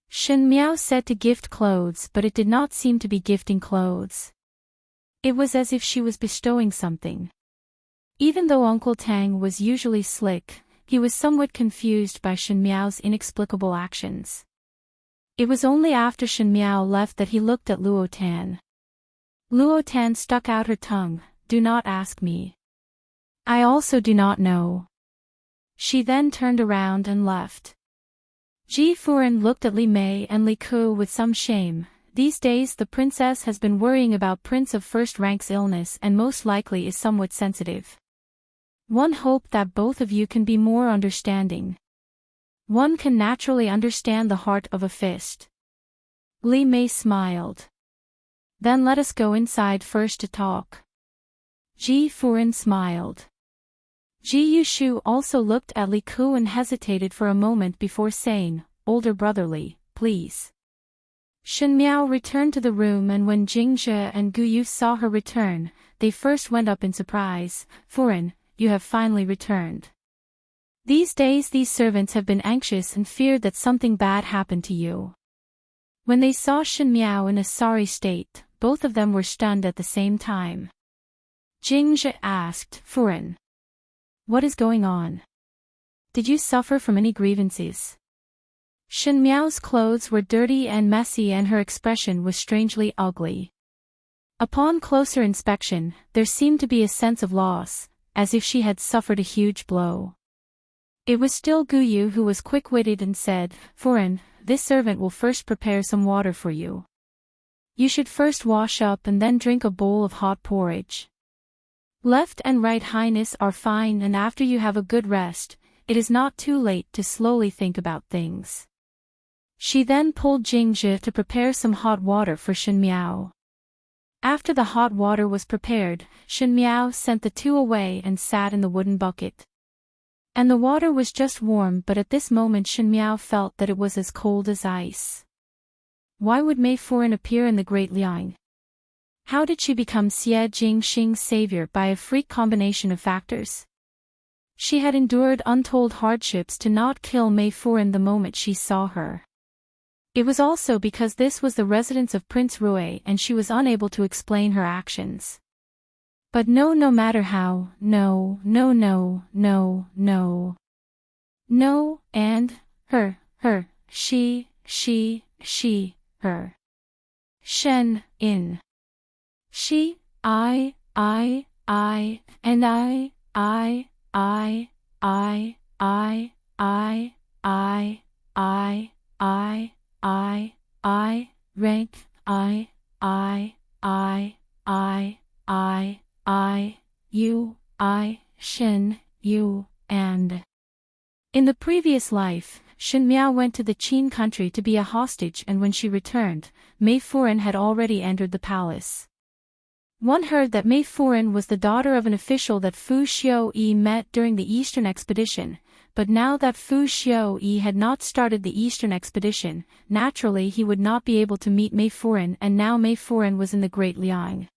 Shen Miao said to gift clothes, but it did not seem to be gifting clothes. It was as if she was bestowing something. Even though Uncle Tang was usually slick, he was somewhat confused by Shen Miao's inexplicable actions. It was only after Shen Miao left that he looked at Luo Tan. Luo Tan stuck out her tongue. "Do not ask me. I also do not know." She then turned around and left. Ji Furen looked at Li Mei and Li Ku with some shame. These days the princess has been worrying about Prince of First Rank's illness and most likely is somewhat sensitive. One hoped that both of you can be more understanding. One can naturally understand the heart of a fist. Li Mei smiled. "Then let us go inside first to talk." Ji Furen smiled. Ji Yushu also looked at Li Ku and hesitated for a moment before saying, "Older brotherly, please." Shen Miao returned to the room and when Jingzhe and Gu Yu saw her return, they first went up in surprise. "Furen, you have finally returned. These days these servants have been anxious and feared that something bad happened to you." When they saw Shen Miao in a sorry state, both of them were stunned at the same time. Jingzhe asked, "Furen, what is going on? Did you suffer from any grievances?" Shen Miao's clothes were dirty and messy and her expression was strangely ugly. Upon closer inspection, there seemed to be a sense of loss, as if she had suffered a huge blow. It was still Gu Yu who was quick-witted and said, "Furen, this servant will first prepare some water for you. You should first wash up and then drink a bowl of hot porridge. Left and right highness are fine and after you have a good rest, it is not too late to slowly think about things. She then pulled Jingzhi to prepare some hot water for Shen Miao. After the hot water was prepared, Shen Miao sent the two away and sat in the wooden bucket. And the water was just warm, but at this moment Shen Miao felt that it was as cold as ice. Why would Mei Furan appear in the Great Liang? How did she become Xie Jingxing's savior by a freak combination of factors? She had endured untold hardships to not kill Mei Furan the moment she saw her. It was also because this was the residence of Prince Rui and she was unable to explain her actions. But no matter how, no, and, her, she, her. Shen, in. She, I, and I, rank, you, Shen, you, and. In the previous life, Shen Miao went to the Qin country to be a hostage, and when she returned, Mei Furan had already entered the palace. One heard that Mei Furan was the daughter of an official that Fu Xiu-yi met during the Eastern Expedition, but now that Fu Xiu-yi had not started the Eastern Expedition, naturally he would not be able to meet Mei Furan, and now Mei Furan was in the Great Liang.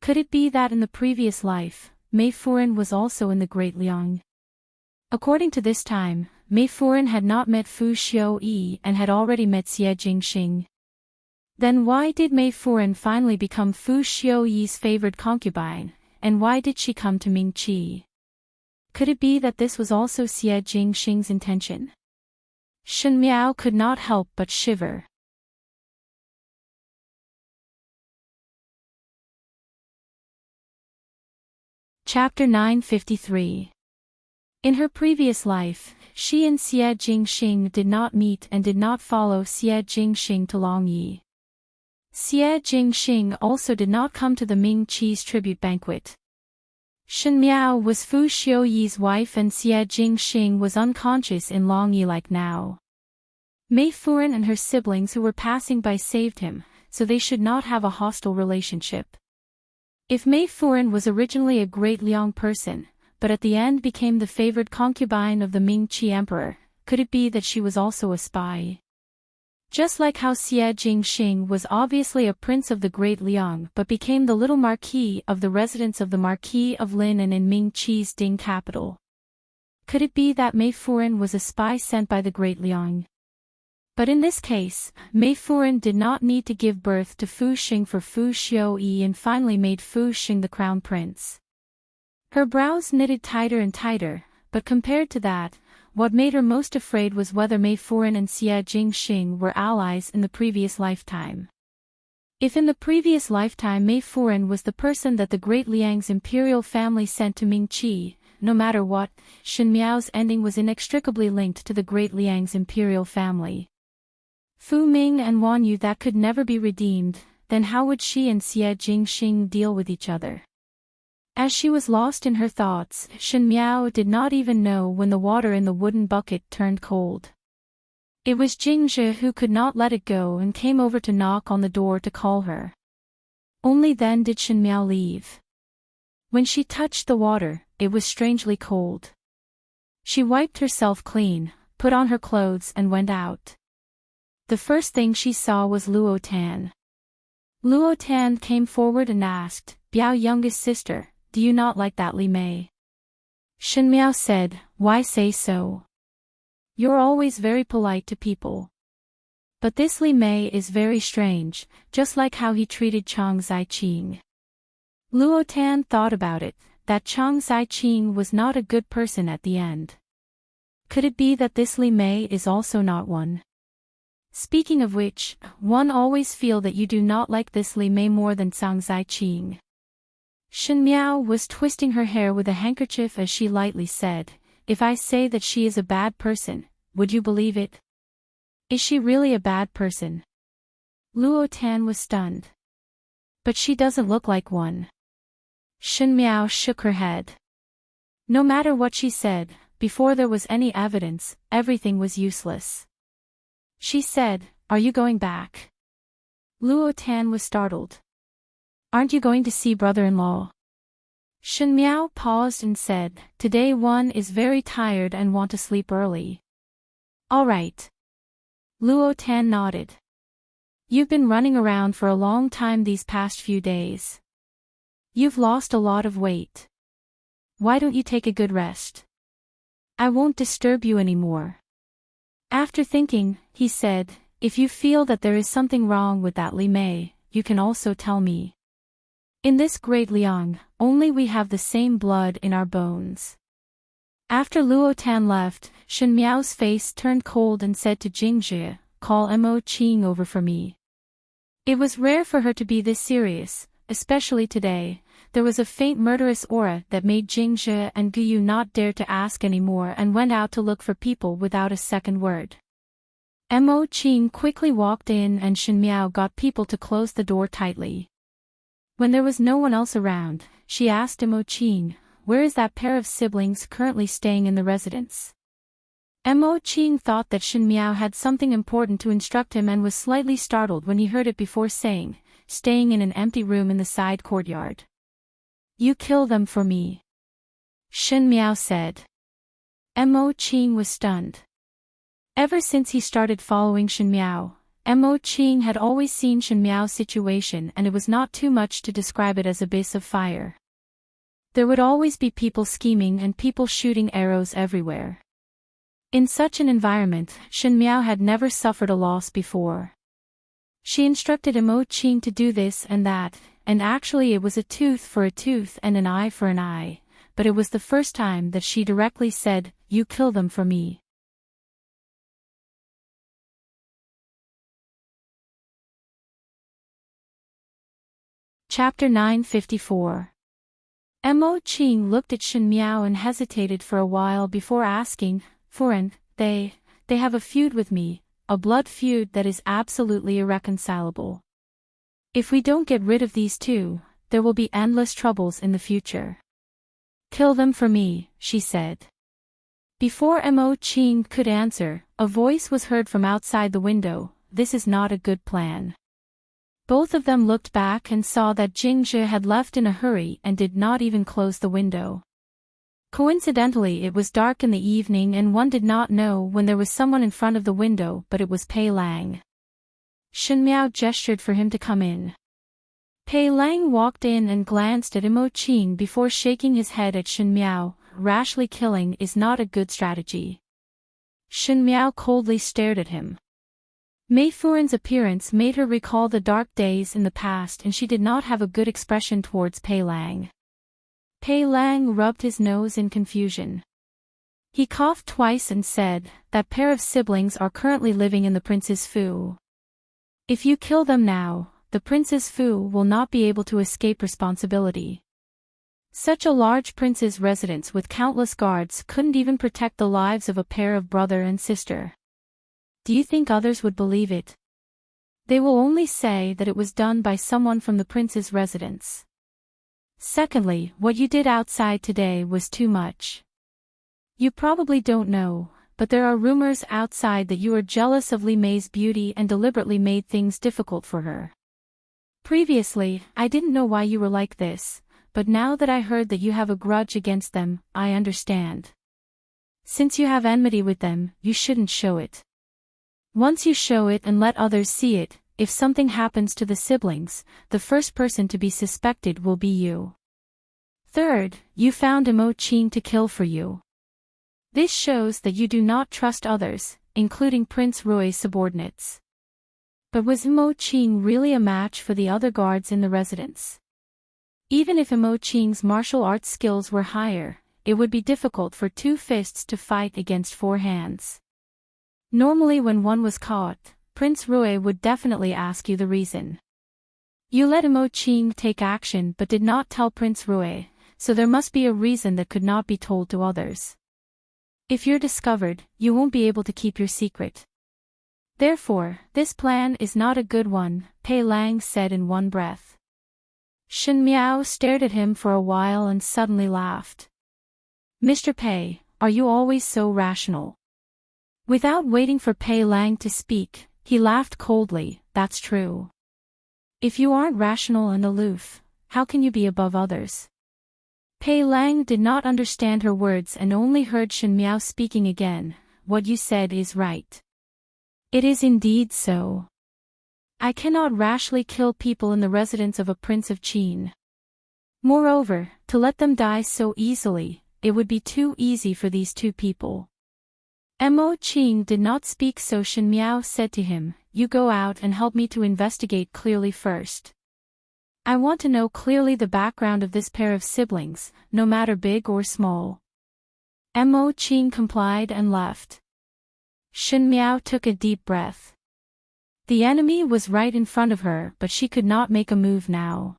Could it be that in the previous life, Mei Furan was also in the Great Liang? According to this time, Mei Furan had not met Fu Xiu-yi and had already met Xie Jingxing. Then why did Mei Furan finally become Fu Xiu-yi's favored concubine, and why did she come to Mingqi? Could it be that this was also Xie Jingxing's intention? Shen Miao could not help but shiver. Chapter 953. In her previous life, she and Xie Jingxing did not meet and did not follow Xie Jingxing to Longyi. Xie Jingxing also did not come to the Ming Qi's tribute banquet. Shen Miao was Fu Xiuyi's wife and Xie Jingxing was unconscious in Longyi like now. Mei Furan and her siblings who were passing by saved him, so they should not have a hostile relationship. If Mei Furan was originally a Great Liang person, but at the end became the favored concubine of the Ming Qi emperor, could it be that she was also a spy? Just like how Xie Jingxing was obviously a prince of the Great Liang but became the little marquis of the residence of the Marquis of Lin and in Ming Qi's Ding capital. Could it be that Mei Furan was a spy sent by the Great Liang? But in this case, Mei Furan did not need to give birth to Fu Xing for Fu Xiu-yi and finally made Fu Xing the crown prince. Her brows knitted tighter and tighter, but compared to that, what made her most afraid was whether Mei Furan and Xie Jingxing were allies in the previous lifetime. If in the previous lifetime Mei Furan was the person that the Great Liang's imperial family sent to Ming Qi, no matter what, Shen Miao's ending was inextricably linked to the Great Liang's imperial family. Fu Ming and Wan Yu that could never be redeemed, then how would she and Xie Jingxing deal with each other? As she was lost in her thoughts, Shen Miao did not even know when the water in the wooden bucket turned cold. It was Jingzhi who could not let it go and came over to knock on the door to call her. Only then did Shen Miao leave. When she touched the water, it was strangely cold. She wiped herself clean, put on her clothes and went out. The first thing she saw was Luo Tan. Luo Tan came forward and asked, "Biao youngest sister, do you not like that Li Mei?" Shen Miao said, "Why say so? You're always very polite to people. But this Li Mei is very strange, just like how he treated Chang Zaiqing." Luo Tan thought about it, that Chang Zaiqing was not a good person at the end. Could it be that this Li Mei is also not one? Speaking of which, one always feel that you do not like this Li Mei more than Chang Zaiqing. Shen Miao was twisting her hair with a handkerchief as she lightly said, "If I say that she is a bad person, would you believe it? Is she really a bad person?" Luo Tan was stunned. "But she doesn't look like one." Shen Miao shook her head. No matter what she said, before there was any evidence, everything was useless. She said, "Are you going back?" Luo Tan was startled. "Aren't you going to see brother-in-law?" Shen Miao paused and said, "Today one is very tired and want to sleep early." "All right." Luo Tan nodded. "You've been running around for a long time these past few days. You've lost a lot of weight. Why don't you take a good rest? I won't disturb you anymore." After thinking, he said, "If you feel that there is something wrong with that Li Mei, you can also tell me. In this great Liang, only we have the same blood in our bones." After Luo Tan left, Shen Miao's face turned cold and said to Jingzhi, "Call Mo Qing over for me." It was rare for her to be this serious, especially today. There was a faint murderous aura that made Jingzhi and Guyu not dare to ask any more and went out to look for people without a second word. Mo Qing quickly walked in and Shen Miao got people to close the door tightly. When there was no one else around, she asked Mo Qing, "Where is that pair of siblings currently staying in the residence?" Mo Qing thought that Shen Miao had something important to instruct him and was slightly startled when he heard it before saying, "Staying in an empty room in the side courtyard." "You kill them for me," Shen Miao said. Mo Qing was stunned. Ever since he started following Shen Miao, Mo Qing had always seen Shen Miao's situation and it was not too much to describe it as abyss of fire. There would always be people scheming and people shooting arrows everywhere. In such an environment, Shen Miao had never suffered a loss before. She instructed Mo Qing to do this and that, and actually it was a tooth for a tooth and an eye for an eye, but it was the first time that she directly said, "You kill them for me." Chapter 954. Mo Qing looked at Shen Miao and hesitated for a while before asking, "Foreign, they have a feud with me, a blood feud that is absolutely irreconcilable. If we don't get rid of these two, there will be endless troubles in the future." "Kill them for me," she said. Before Mo Qing could answer, a voice was heard from outside the window, "This is not a good plan." Both of them looked back and saw that Jingzhi had left in a hurry and did not even close the window. Coincidentally, it was dark in the evening and one did not know when there was someone in front of the window, but it was Pei Lang. Shen Miao gestured for him to come in. Pei Lang walked in and glanced at Mo Qing before shaking his head at Shen Miao. "Rashly killing is not a good strategy." Shen Miao coldly stared at him. Mei Furen's appearance made her recall the dark days in the past and she did not have a good expression towards Pei Lang. Pei Lang rubbed his nose in confusion. He coughed twice and said, "That pair of siblings are currently living in the Prince's Fu. If you kill them now, the Prince's Fu will not be able to escape responsibility. Such a large prince's residence with countless guards couldn't even protect the lives of a pair of brother and sister. Do you think others would believe it? They will only say that it was done by someone from the prince's residence. Secondly, what you did outside today was too much. You probably don't know, but there are rumors outside that you are jealous of Li Mei's beauty and deliberately made things difficult for her. Previously, I didn't know why you were like this, but now that I heard that you have a grudge against them, I understand. Since you have enmity with them, you shouldn't show it. Once you show it and let others see it, if something happens to the siblings, the first person to be suspected will be you. Third, you found Mo Qing to kill for you. This shows that you do not trust others, including Prince Rui's subordinates. But was Mo Qing really a match for the other guards in the residence? Even if Mo Qing's martial arts skills were higher, it would be difficult for two fists to fight against four hands. Normally when one was caught, Prince Rui would definitely ask you the reason. You let Mo Qing take action but did not tell Prince Rui, so there must be a reason that could not be told to others. If you're discovered, you won't be able to keep your secret. Therefore, this plan is not a good one, Pei Lang said in one breath. Shen Miao stared at him for a while and suddenly laughed. "Mr. Pei, are you always so rational? Without waiting for Pei Lang to speak, he laughed coldly, that's true. If you aren't rational and aloof, how can you be above others? Pei Lang did not understand her words and only heard Shen Miao speaking again, what you said is right. It is indeed so. I cannot rashly kill people in the residence of a prince of Qin. Moreover, to let them die so easily, it would be too easy for these two people. Mo Qing did not speak, so Shen Miao said to him, you go out and help me to investigate clearly first. I want to know clearly the background of this pair of siblings, no matter big or small. Mo Qing complied and left. Shen Miao took a deep breath. The enemy was right in front of her, but she could not make a move now.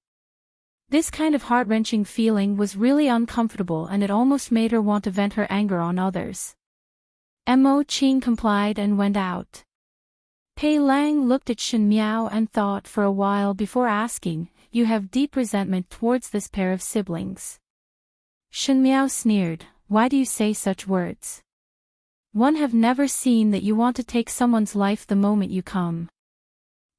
This kind of heart-wrenching feeling was really uncomfortable, and it almost made her want to vent her anger on others. Mo Qing complied and went out. Pei Lang looked at Shen Miao and thought for a while before asking, you have deep resentment towards this pair of siblings. Shen Miao sneered, why do you say such words? One have never seen that you want to take someone's life the moment you come.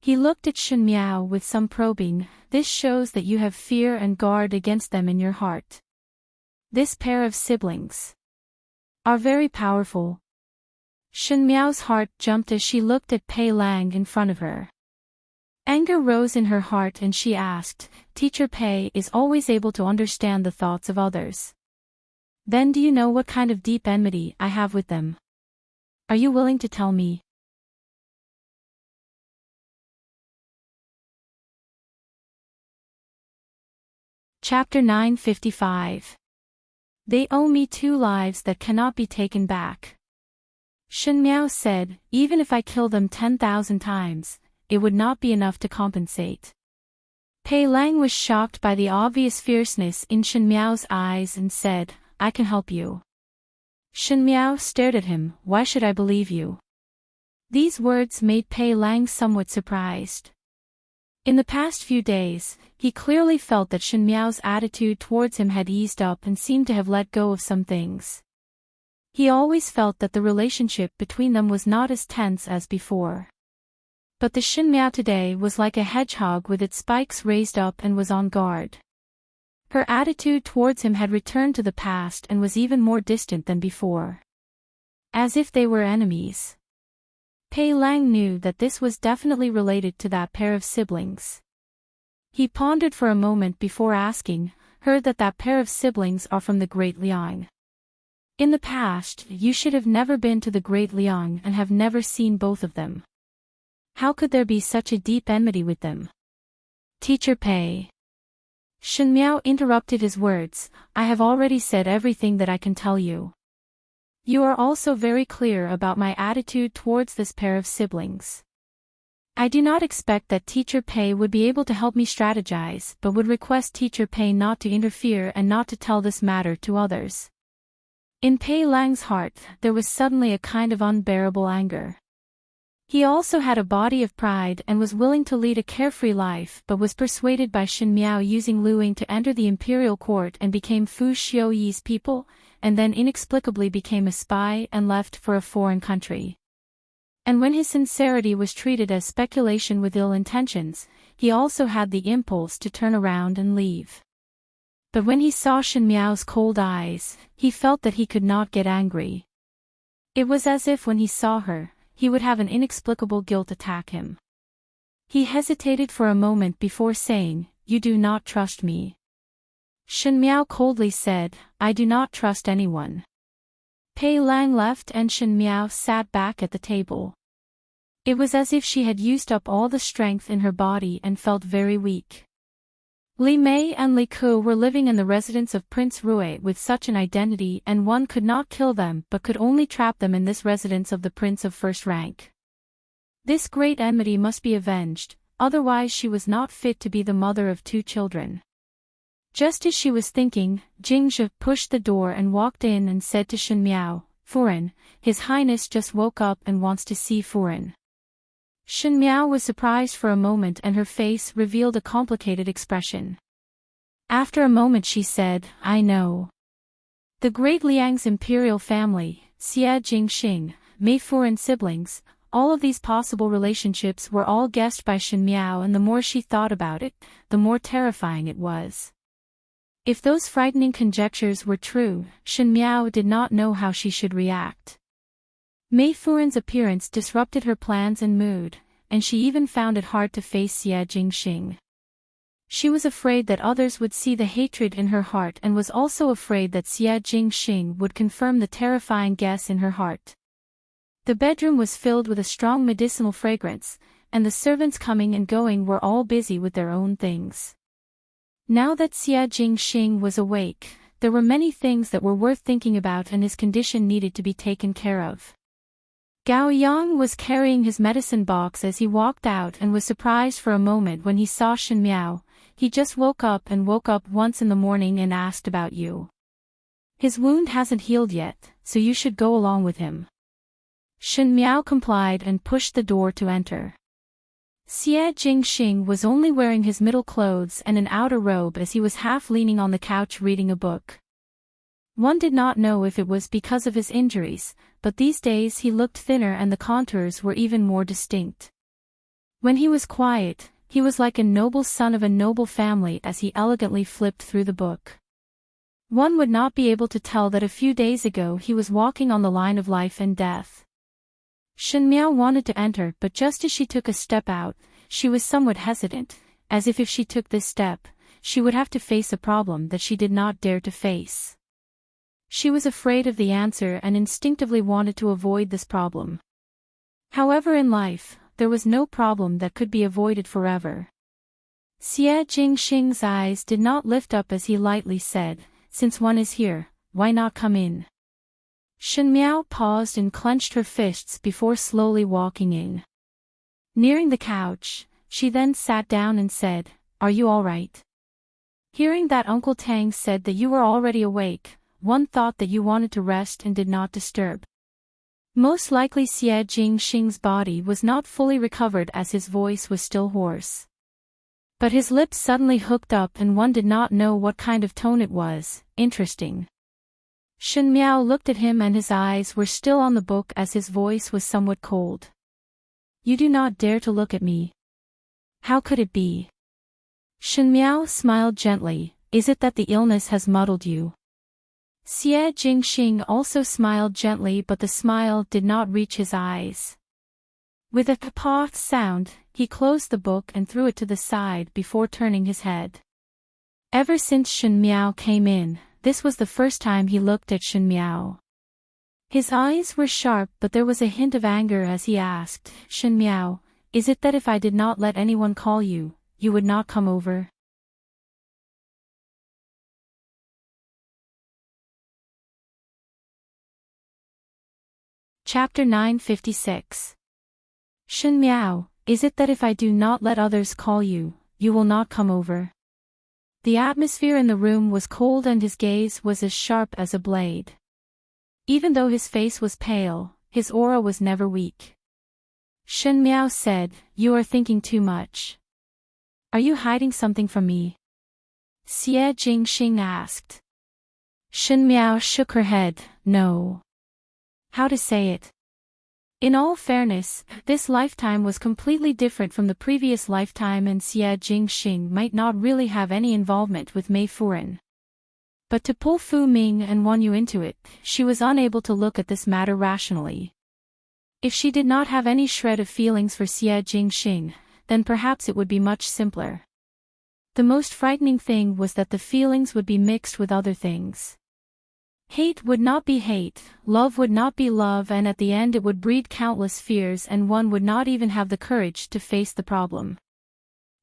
He looked at Shen Miao with some probing, this shows that you have fear and guard against them in your heart. This pair of siblings are very powerful. Shen Miao's heart jumped as she looked at Pei Lang in front of her. Anger rose in her heart and she asked, Teacher Pei is always able to understand the thoughts of others. Then do you know what kind of deep enmity I have with them? Are you willing to tell me? Chapter 955. They owe me 2 lives that cannot be taken back. Shen Miao said, even if I kill them 10,000 times, it would not be enough to compensate. Pei Lang was shocked by the obvious fierceness in Shen Miao's eyes and said, I can help you. Shen Miao stared at him, why should I believe you? These words made Pei Lang somewhat surprised. In the past few days, he clearly felt that Shen Miao's attitude towards him had eased up and seemed to have let go of some things. He always felt that the relationship between them was not as tense as before. But the Shen Miao today was like a hedgehog with its spikes raised up and was on guard. Her attitude towards him had returned to the past and was even more distant than before. As if they were enemies. Pei Lang knew that this was definitely related to that pair of siblings. He pondered for a moment before asking, heard that that pair of siblings are from the Great Liang. In the past, you should have never been to the Great Liang and have never seen both of them. How could there be such a deep enmity with them? Teacher Pei. Shen Miao interrupted his words, I have already said everything that I can tell you. You are also very clear about my attitude towards this pair of siblings. I do not expect that Teacher Pei would be able to help me strategize, but would request Teacher Pei not to interfere and not to tell this matter to others. In Pei Lang's heart, there was suddenly a kind of unbearable anger. He also had a body of pride and was willing to lead a carefree life, but was persuaded by Shen Miao using Luing to enter the imperial court and became Fu Xiuyi's people, and then inexplicably became a spy and left for a foreign country. And when his sincerity was treated as speculation with ill intentions, he also had the impulse to turn around and leave. But when he saw Shen Miao's cold eyes, he felt that he could not get angry. It was as if when he saw her, he would have an inexplicable guilt attack him. He hesitated for a moment before saying, You do not trust me. Shen Miao coldly said, I do not trust anyone. Pei Lang left and Shen Miao sat back at the table. It was as if she had used up all the strength in her body and felt very weak. Li Mei and Li Ku were living in the residence of Prince Rui with such an identity, and one could not kill them but could only trap them in this residence of the prince of first rank. This great enmity must be avenged, otherwise she was not fit to be the mother of 2 children. Just as she was thinking, Jingzhe pushed the door and walked in and said to Shen Miao, Furen, His Highness just woke up and wants to see Furen. Shen Miao was surprised for a moment and her face revealed a complicated expression. After a moment she said, I know. The great Liang's imperial family, Xie Jingxing, Mei Furan siblings, all of these possible relationships were all guessed by Shen Miao, and the more she thought about it, the more terrifying it was. If those frightening conjectures were true, Shen Miao did not know how she should react. Mei Furan's appearance disrupted her plans and mood, and she even found it hard to face Xie Jingxing. She was afraid that others would see the hatred in her heart, and was also afraid that Xie Jingxing would confirm the terrifying guess in her heart. The bedroom was filled with a strong medicinal fragrance, and the servants coming and going were all busy with their own things. Now that Xie Jingxing was awake, there were many things that were worth thinking about, and his condition needed to be taken care of. Gao Yang was carrying his medicine box as he walked out and was surprised for a moment when he saw Shen Miao. He just woke up once in the morning and asked about you. His wound hasn't healed yet, so you should go along with him. Shen Miao complied and pushed the door to enter. Xie Jingxing was only wearing his middle clothes and an outer robe as he was half leaning on the couch reading a book. One did not know if it was because of his injuries, but these days he looked thinner and the contours were even more distinct. When he was quiet, he was like a noble son of a noble family as he elegantly flipped through the book. One would not be able to tell that a few days ago he was walking on the line of life and death. Shen Miao wanted to enter, but just as she took a step out, she was somewhat hesitant, as if she took this step, she would have to face a problem that she did not dare to face. She was afraid of the answer and instinctively wanted to avoid this problem. However, in life, there was no problem that could be avoided forever. Xie Jingxing's eyes did not lift up as he lightly said, "Since one is here, why not come in?" Shen Miao paused and clenched her fists before slowly walking in. Nearing the couch, she then sat down and said, "Are you all right?" Hearing that Uncle Tang said that you were already awake, one thought that you wanted to rest and did not disturb. Most likely Xie Jingxing's body was not fully recovered as his voice was still hoarse. But his lips suddenly hooked up and one did not know what kind of tone it was. Interesting. Shen Miao looked at him and his eyes were still on the book as his voice was somewhat cold. "You do not dare to look at me. How could it be?" Shen Miao smiled gently. "Is it that the illness has muddled you?" Xie Jingxing also smiled gently, but the smile did not reach his eyes. With a paw sound, he closed the book and threw it to the side before turning his head. Ever since Shen Miao came in, this was the first time he looked at Shen Miao. His eyes were sharp, but there was a hint of anger as he asked, "Shen Miao, is it that if I did not let anyone call you, you would not come over?" Chapter 956. Shen Miao, is it that if I do not let others call you, you will not come over? The atmosphere in the room was cold and his gaze was as sharp as a blade. Even though his face was pale, his aura was never weak. Shen Miao said, "You are thinking too much. Are you hiding something from me?" Xie Jingxing asked. Shen Miao shook her head, "No." How to say it? In all fairness, this lifetime was completely different from the previous lifetime and Xie Jingxing might not really have any involvement with Mei Furan. But to pull Fu Ming and Wan Yu into it, she was unable to look at this matter rationally. If she did not have any shred of feelings for Xie Jingxing, then perhaps it would be much simpler. The most frightening thing was that the feelings would be mixed with other things. Hate would not be hate, love would not be love, and at the end it would breed countless fears and one would not even have the courage to face the problem.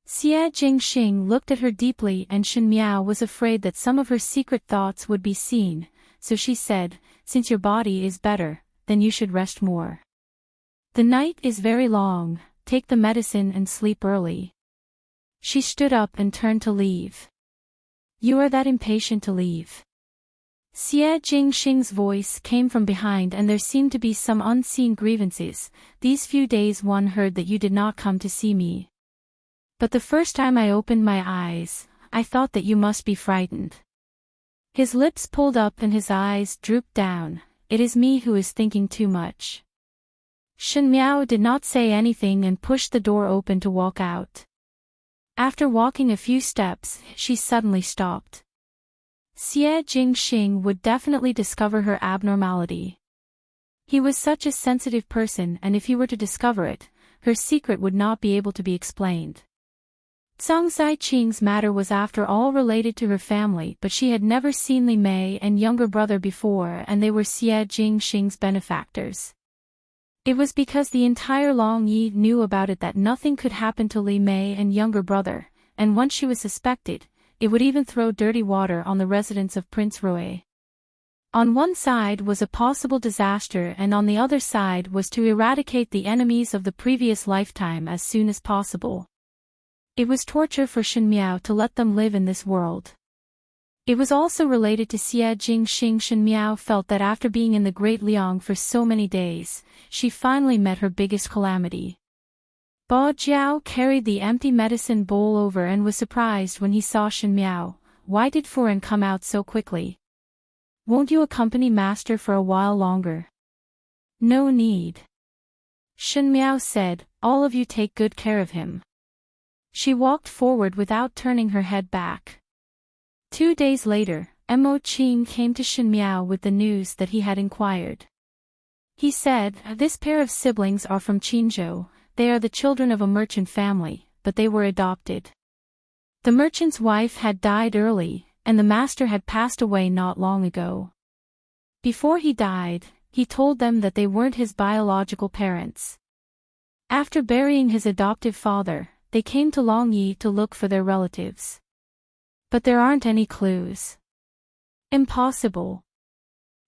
Xie Jingxing looked at her deeply and Shen Miao was afraid that some of her secret thoughts would be seen, so she said, "Since your body is better, then you should rest more. The night is very long, take the medicine and sleep early." She stood up and turned to leave. "You are that impatient to leave?" Xie Jingxing's voice came from behind and there seemed to be some unseen grievances. "These few days one heard that you did not come to see me. But the first time I opened my eyes, I thought that you must be frightened." His lips pulled up and his eyes drooped down. It is me who is thinking too much. Shen Miao did not say anything and pushed the door open to walk out. After walking a few steps, she suddenly stopped. Xie Jingxing would definitely discover her abnormality. He was such a sensitive person, and if he were to discover it, her secret would not be able to be explained. Zhang Xiqing's matter was after all related to her family, but she had never seen Li Mei and younger brother before, and they were Xie Jingxing's benefactors. It was because the entire Long Yi knew about it that nothing could happen to Li Mei and younger brother, and once she was suspected, it would even throw dirty water on the residence of Prince Rui. On one side was a possible disaster, and on the other side was to eradicate the enemies of the previous lifetime as soon as possible. It was torture for Shen Miao to let them live in this world. It was also related to Xie Jingxing. Shen Miao felt that after being in the Great Liang for so many days, she finally met her biggest calamity. Bo Jiao carried the empty medicine bowl over and was surprised when he saw Shen Miao. Why did Furen come out so quickly? Won't you accompany master for a while longer? No need. Shen Miao said, all of you take good care of him. She walked forward without turning her head back. 2 days later, Mo Qing came to Shen Miao with the news that he had inquired. He said, this pair of siblings are from Qinzhou. They are the children of a merchant family, but they were adopted. The merchant's wife had died early, and the master had passed away not long ago. Before he died, he told them that they weren't his biological parents. After burying his adoptive father, they came to Long Yi to look for their relatives. But there aren't any clues. Impossible.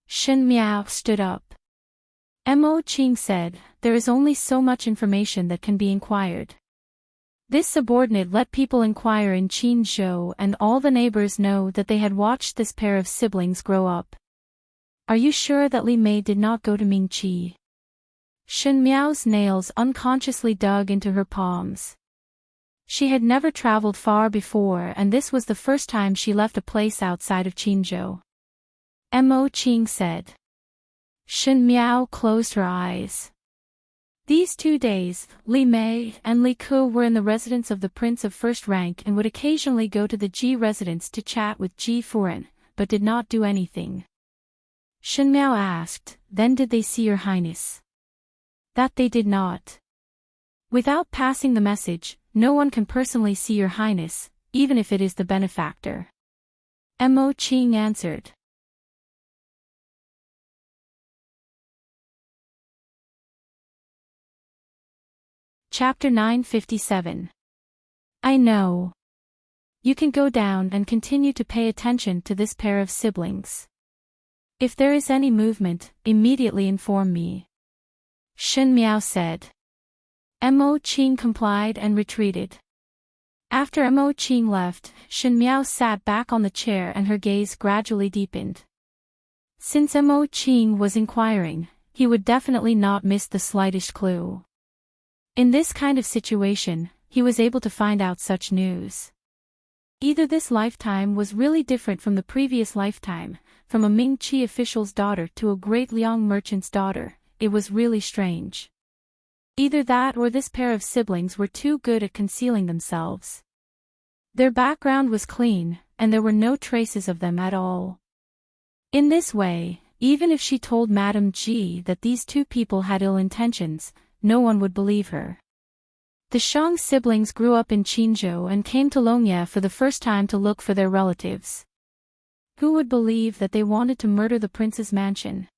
Shen Miao stood up. Mo Qing said, there is only so much information that can be inquired. This subordinate let people inquire in Qinzhou, and all the neighbors know that they had watched this pair of siblings grow up. Are you sure that Li Mei did not go to Mingqi? Shen Miao's nails unconsciously dug into her palms. She had never traveled far before, and this was the first time she left a place outside of Qinzhou. Mo Qing said. Shen Miao closed her eyes. These 2 days, Li Mei and Li Ke were in the residence of the prince of first rank and would occasionally go to the Ji residence to chat with Ji Furen, but did not do anything. Shen Miao asked, then did they see your highness? That they did not. Without passing the message, no one can personally see your highness, even if it is the benefactor. Mo Qing answered. Chapter 957. I know. You can go down and continue to pay attention to this pair of siblings. If there is any movement, immediately inform me. Shen Miao said. Mo Qing complied and retreated. After Mo Qing left, Shen Miao sat back on the chair and her gaze gradually deepened. Since Mo Qing was inquiring, he would definitely not miss the slightest clue. In this kind of situation, he was able to find out such news. Either this lifetime was really different from the previous lifetime, from a Mingqi official's daughter to a Great Liang merchant's daughter. It was really strange. Either that or this pair of siblings were too good at concealing themselves. Their background was clean, and there were no traces of them at all. In this way, even if she told Madame Ji that these two people had ill intentions, no one would believe her. The Shang siblings grew up in Qinzhou and came to Longye for the first time to look for their relatives. Who would believe that they wanted to murder the prince's mansion?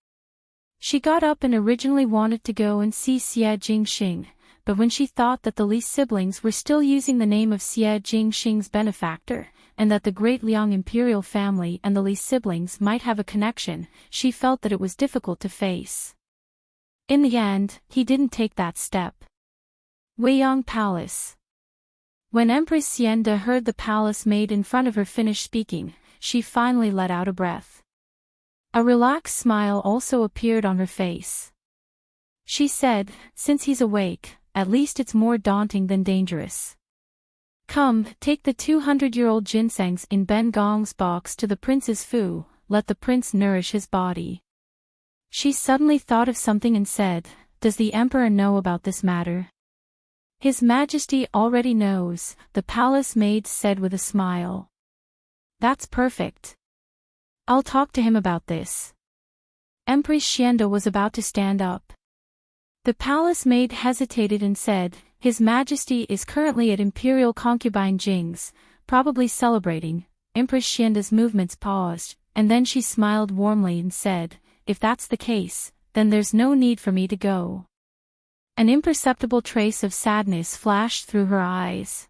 She got up and originally wanted to go and see Xie Jingxing, but when she thought that the Li siblings were still using the name of Xie Jingxing's benefactor, and that the Great Liang imperial family and the Li siblings might have a connection, she felt that it was difficult to face. In the end, he didn't take that step. Weiyang Palace. When Empress Xianda heard the palace maid in front of her finish speaking, she finally let out a breath. A relaxed smile also appeared on her face. She said, since he's awake, at least it's more daunting than dangerous. Come, take the 200-year-old ginsengs in Ben Gong's box to the prince's fu, let the prince nourish his body. She suddenly thought of something and said, does the emperor know about this matter? His Majesty already knows, the palace maid said with a smile. That's perfect. I'll talk to him about this. Empress Xianda was about to stand up. The palace maid hesitated and said, His Majesty is currently at Imperial concubine Jing's, probably celebrating. Empress Xianda's movements paused, and then she smiled warmly and said, if that's the case, then there's no need for me to go. An imperceptible trace of sadness flashed through her eyes.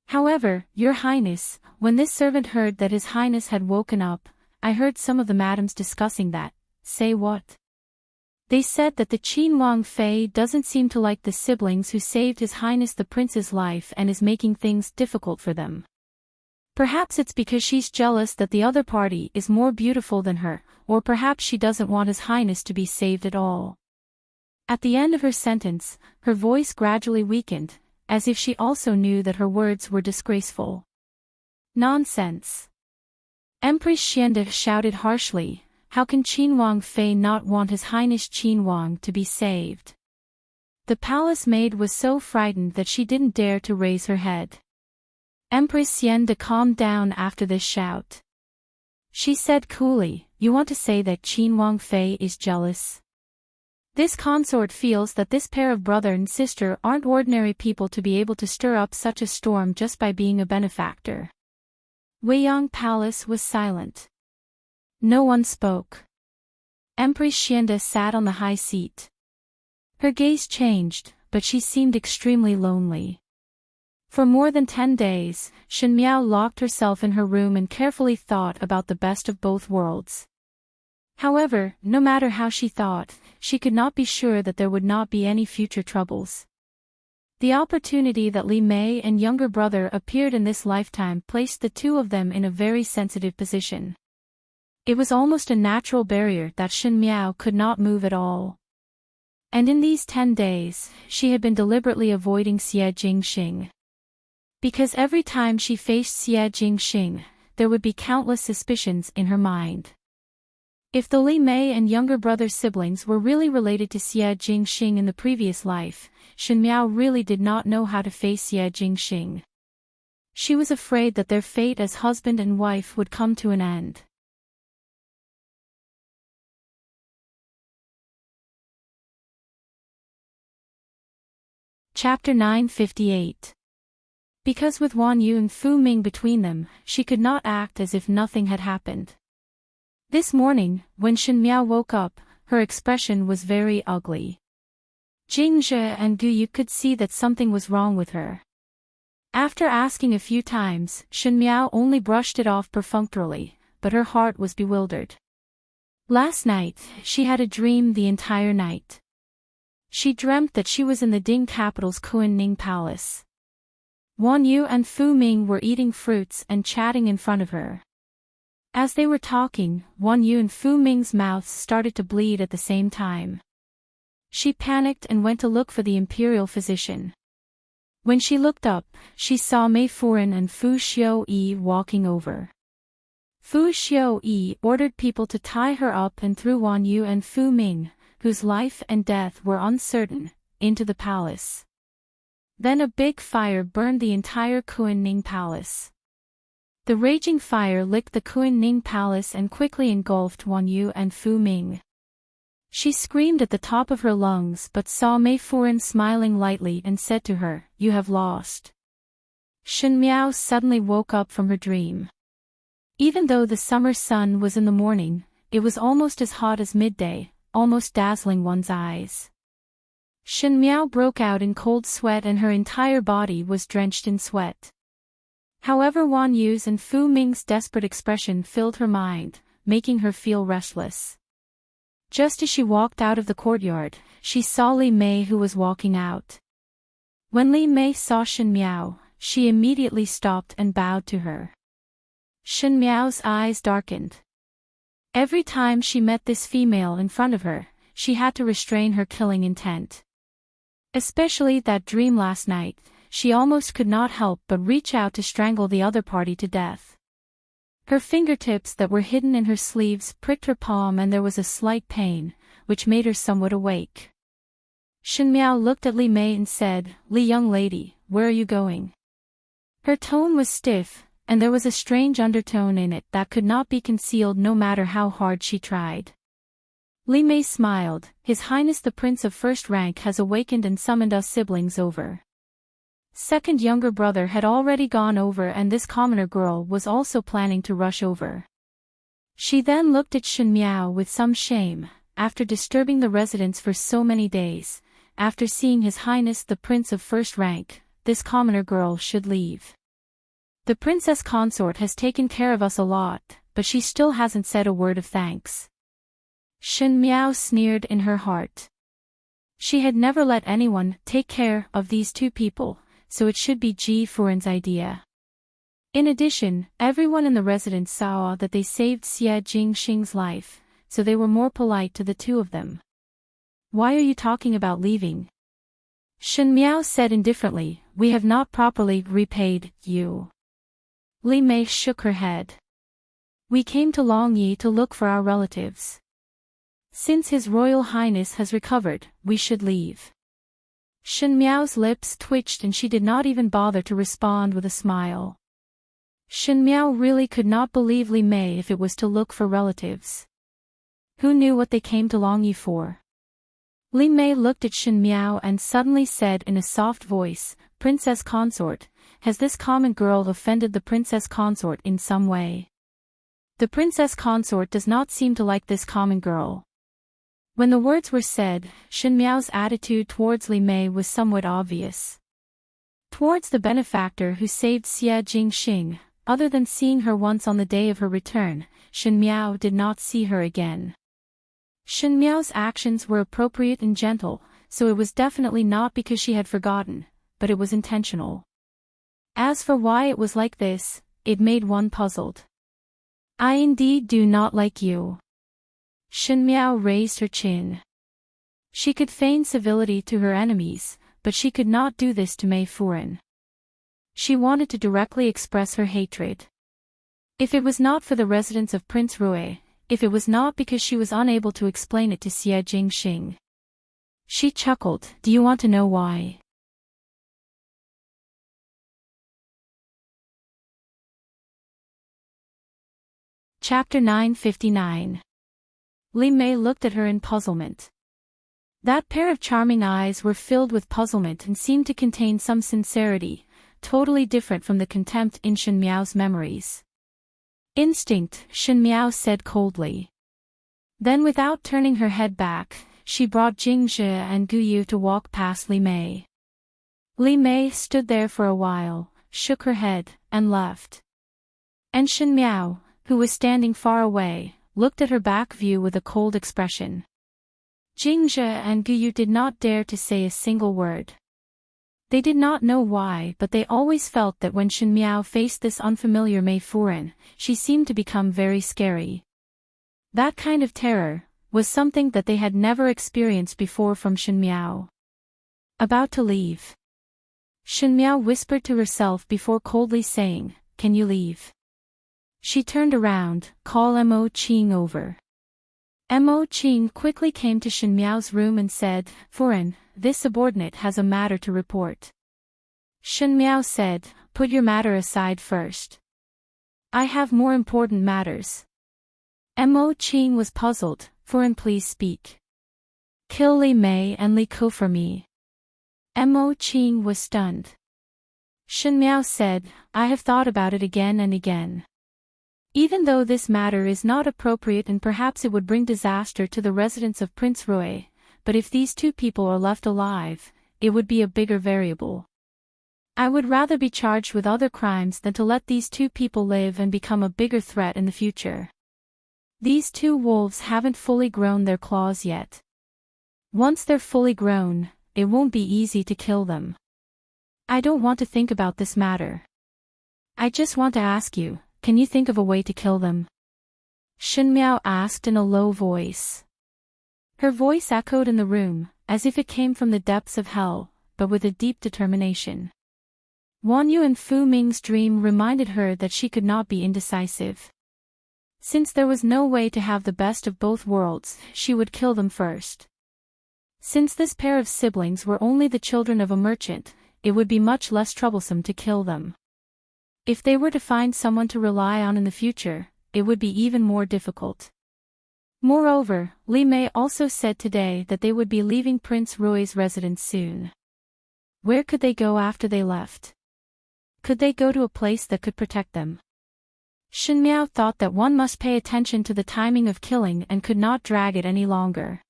However, Your Highness, when this servant heard that His Highness had woken up, I heard some of the madams discussing that. Say what? They said that the Qin Wang Fei doesn't seem to like the siblings who saved His Highness the Prince's life and is making things difficult for them. Perhaps it's because she's jealous that the other party is more beautiful than her, or perhaps she doesn't want His Highness to be saved at all. At the end of her sentence, her voice gradually weakened, as if she also knew that her words were disgraceful. Nonsense! Empress Xianda shouted harshly, how can Qin Wang Fei not want His Highness Qin Wang to be saved? The palace maid was so frightened that she didn't dare to raise her head. Empress Xianda calmed down after this shout. She said coolly, you want to say that Qin Wang Fei is jealous? This consort feels that this pair of brother and sister aren't ordinary people to be able to stir up such a storm just by being a benefactor. Weiyang Palace was silent. No one spoke. Empress Xianda sat on the high seat. Her gaze changed, but she seemed extremely lonely. For more than 10 days, Shen Miao locked herself in her room and carefully thought about the best of both worlds. However, no matter how she thought, she could not be sure that there would not be any future troubles. The opportunity that Li Mei and younger brother appeared in this lifetime placed the two of them in a very sensitive position. It was almost a natural barrier that Shen Miao could not move at all. And in these 10 days, she had been deliberately avoiding Xie Jingxing. Because every time she faced Xie Jingxing, there would be countless suspicions in her mind. If the Li Mei and younger brother siblings were really related to Xie Jingxing in the previous life, Shen Miao really did not know how to face Xie Jingxing. She was afraid that their fate as husband and wife would come to an end. Chapter 958. Because with Wan Yu and Fu Ming between them, she could not act as if nothing had happened. This morning, when Shen Miao woke up, her expression was very ugly. Jing Zhe and Gu Yu could see that something was wrong with her. After asking a few times, Shen Miao only brushed it off perfunctorily, but her heart was bewildered. Last night, she had a dream the entire night. She dreamt that she was in the Ding capital's Kunning Palace. Wan Yu and Fu Ming were eating fruits and chatting in front of her. As they were talking, Wan Yu and Fu Ming's mouths started to bleed at the same time. She panicked and went to look for the imperial physician. When she looked up, she saw Mei Furen and Fu Xiu-yi walking over. Fu Xiu-yi ordered people to tie her up and threw Wan Yu and Fu Ming, whose life and death were uncertain, into the palace. Then a big fire burned the entire Kunning Palace. The raging fire licked the Kunning Palace and quickly engulfed Wan Yu and Fu Ming. She screamed at the top of her lungs but saw Mei Furen smiling lightly and said to her, "You have lost." Shen Miao suddenly woke up from her dream. Even though the summer sun was in the morning, it was almost as hot as midday, almost dazzling one's eyes. Shen Miao broke out in cold sweat and her entire body was drenched in sweat. However, Wan Yu's and Fu Ming's desperate expression filled her mind, making her feel restless. Just as she walked out of the courtyard, she saw Li Mei who was walking out. When Li Mei saw Shen Miao, she immediately stopped and bowed to her. Shen Miao's eyes darkened. Every time she met this female in front of her, she had to restrain her killing intent. Especially that dream last night, she almost could not help but reach out to strangle the other party to death. Her fingertips that were hidden in her sleeves pricked her palm and there was a slight pain, which made her somewhat awake. Shen Miao looked at Li Mei and said, "Li young lady, where are you going?" Her tone was stiff, and there was a strange undertone in it that could not be concealed no matter how hard she tried. Li Mei smiled. "His Highness the Prince of First Rank has awakened and summoned us siblings over." Second younger brother had already gone over and this commoner girl was also planning to rush over. She then looked at Shen Miao with some shame. After disturbing the residents for so many days, after seeing His Highness the Prince of First Rank, this commoner girl should leave. The princess consort has taken care of us a lot, but she still hasn't said a word of thanks. Shen Miao sneered in her heart. She had never let anyone take care of these two people, so it should be Ji Furen's idea. In addition, everyone in the residence saw that they saved Xie Jingxing's life, so they were more polite to the two of them. "Why are you talking about leaving?" Shen Miao said indifferently, "We have not properly repaid you." Li Mei shook her head. "We came to Longyi to look for our relatives. Since His Royal Highness has recovered, we should leave." Shen Miao's lips twitched and she did not even bother to respond with a smile. Shen Miao really could not believe Li Mei if it was to look for relatives. Who knew what they came to Longyi for? Li Mei looked at Shen Miao and suddenly said in a soft voice, "Princess consort, has this common girl offended the princess consort in some way?" The princess consort does not seem to like this common girl. When the words were said, Shen Miao's attitude towards Li Mei was somewhat obvious. Towards the benefactor who saved Xie Jingxing, other than seeing her once on the day of her return, Shen Miao did not see her again. Shen Miao's actions were appropriate and gentle, so it was definitely not because she had forgotten, but it was intentional. As for why it was like this, it made one puzzled. "I indeed do not like you." Shen Miao raised her chin. She could feign civility to her enemies, but she could not do this to Mei Furen. She wanted to directly express her hatred. If it was not for the residence of Prince Rui, if it was not because she was unable to explain it to Xie Jingxing. She chuckled, "Do you want to know why?" Chapter 959. Li Mei looked at her in puzzlement. That pair of charming eyes were filled with puzzlement and seemed to contain some sincerity, totally different from the contempt in Shen Miao's memories. "Instinct," Shen Miao said coldly. Then without turning her head back, she brought Jingzhe and Guyu to walk past Li Mei. Li Mei stood there for a while, shook her head, and left. And Shen Miao, who was standing far away, looked at her back view with a cold expression. Jingzhe and Guyu did not dare to say a single word. They did not know why, but they always felt that when Shen Miao faced this unfamiliar Mei Furen, she seemed to become very scary. That kind of terror was something that they had never experienced before from Shen Miao. About to leave. Shen Miao whispered to herself before coldly saying, "Can you leave?" She turned around, "Call Mo Qing over." Mo Qing quickly came to Shen Miao's room and said, "Furen, this subordinate has a matter to report." Shen Miao said, "Put your matter aside first. I have more important matters." Mo Qing was puzzled. "Furen, please speak." "Kill Li Mei and Li Ko for me." Mo Qing was stunned. Shen Miao said, "I have thought about it again and again. Even though this matter is not appropriate and perhaps it would bring disaster to the residence of Prince Rui, but if these two people are left alive, it would be a bigger variable. I would rather be charged with other crimes than to let these two people live and become a bigger threat in the future. These two wolves haven't fully grown their claws yet. Once they're fully grown, it won't be easy to kill them. I don't want to think about this matter. I just want to ask you, can you think of a way to kill them?" Shen Miao asked in a low voice. Her voice echoed in the room, as if it came from the depths of hell, but with a deep determination. Wan Yu and Fu Ming's dream reminded her that she could not be indecisive. Since there was no way to have the best of both worlds, she would kill them first. Since this pair of siblings were only the children of a merchant, it would be much less troublesome to kill them. If they were to find someone to rely on in the future, it would be even more difficult. Moreover, Li Mei also said today that they would be leaving Prince Rui's residence soon. Where could they go after they left? Could they go to a place that could protect them? Shen Miao thought that one must pay attention to the timing of killing and could not drag it any longer.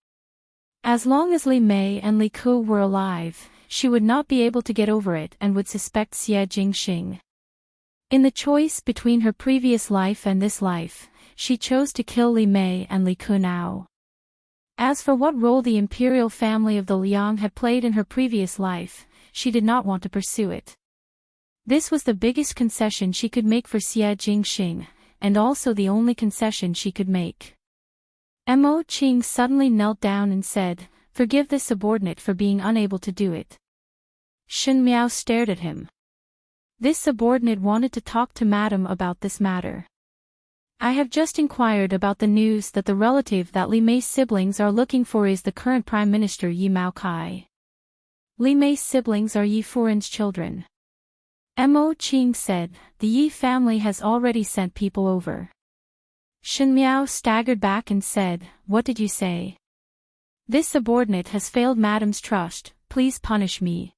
As long as Li Mei and Li Ku were alive, she would not be able to get over it and would suspect Xie Jingxing. In the choice between her previous life and this life, she chose to kill Li Mei and Li Ku now. As for what role the imperial family of the Liang had played in her previous life, she did not want to pursue it. This was the biggest concession she could make for Xie Jingxing, and also the only concession she could make. Mo Qing suddenly knelt down and said, "Forgive this subordinate for being unable to do it." Shen Miao stared at him. This subordinate wanted to talk to Madame about this matter. "I have just inquired about the news that the relative that Li Mei's siblings are looking for is the current Prime Minister Yi Mao Kai. Li Mei's siblings are Yi Furin's children." Mo Qing said, "The Yi family has already sent people over." Shen Miao staggered back and said, "What did you say?" "This subordinate has failed Madame's trust, please punish me."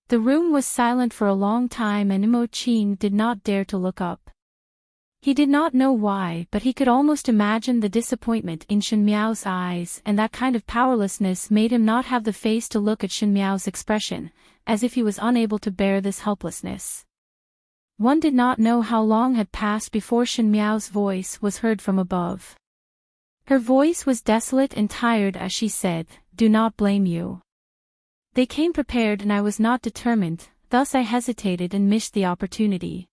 The room was silent for a long time and Mo Qing did not dare to look up. He did not know why, but he could almost imagine the disappointment in Shen Miao's eyes, and that kind of powerlessness made him not have the face to look at Shen Miao's expression, as if he was unable to bear this helplessness. One did not know how long had passed before Shen Miao's voice was heard from above. Her voice was desolate and tired as she said, "Do not blame you. They came prepared and I was not determined, thus I hesitated and missed the opportunity."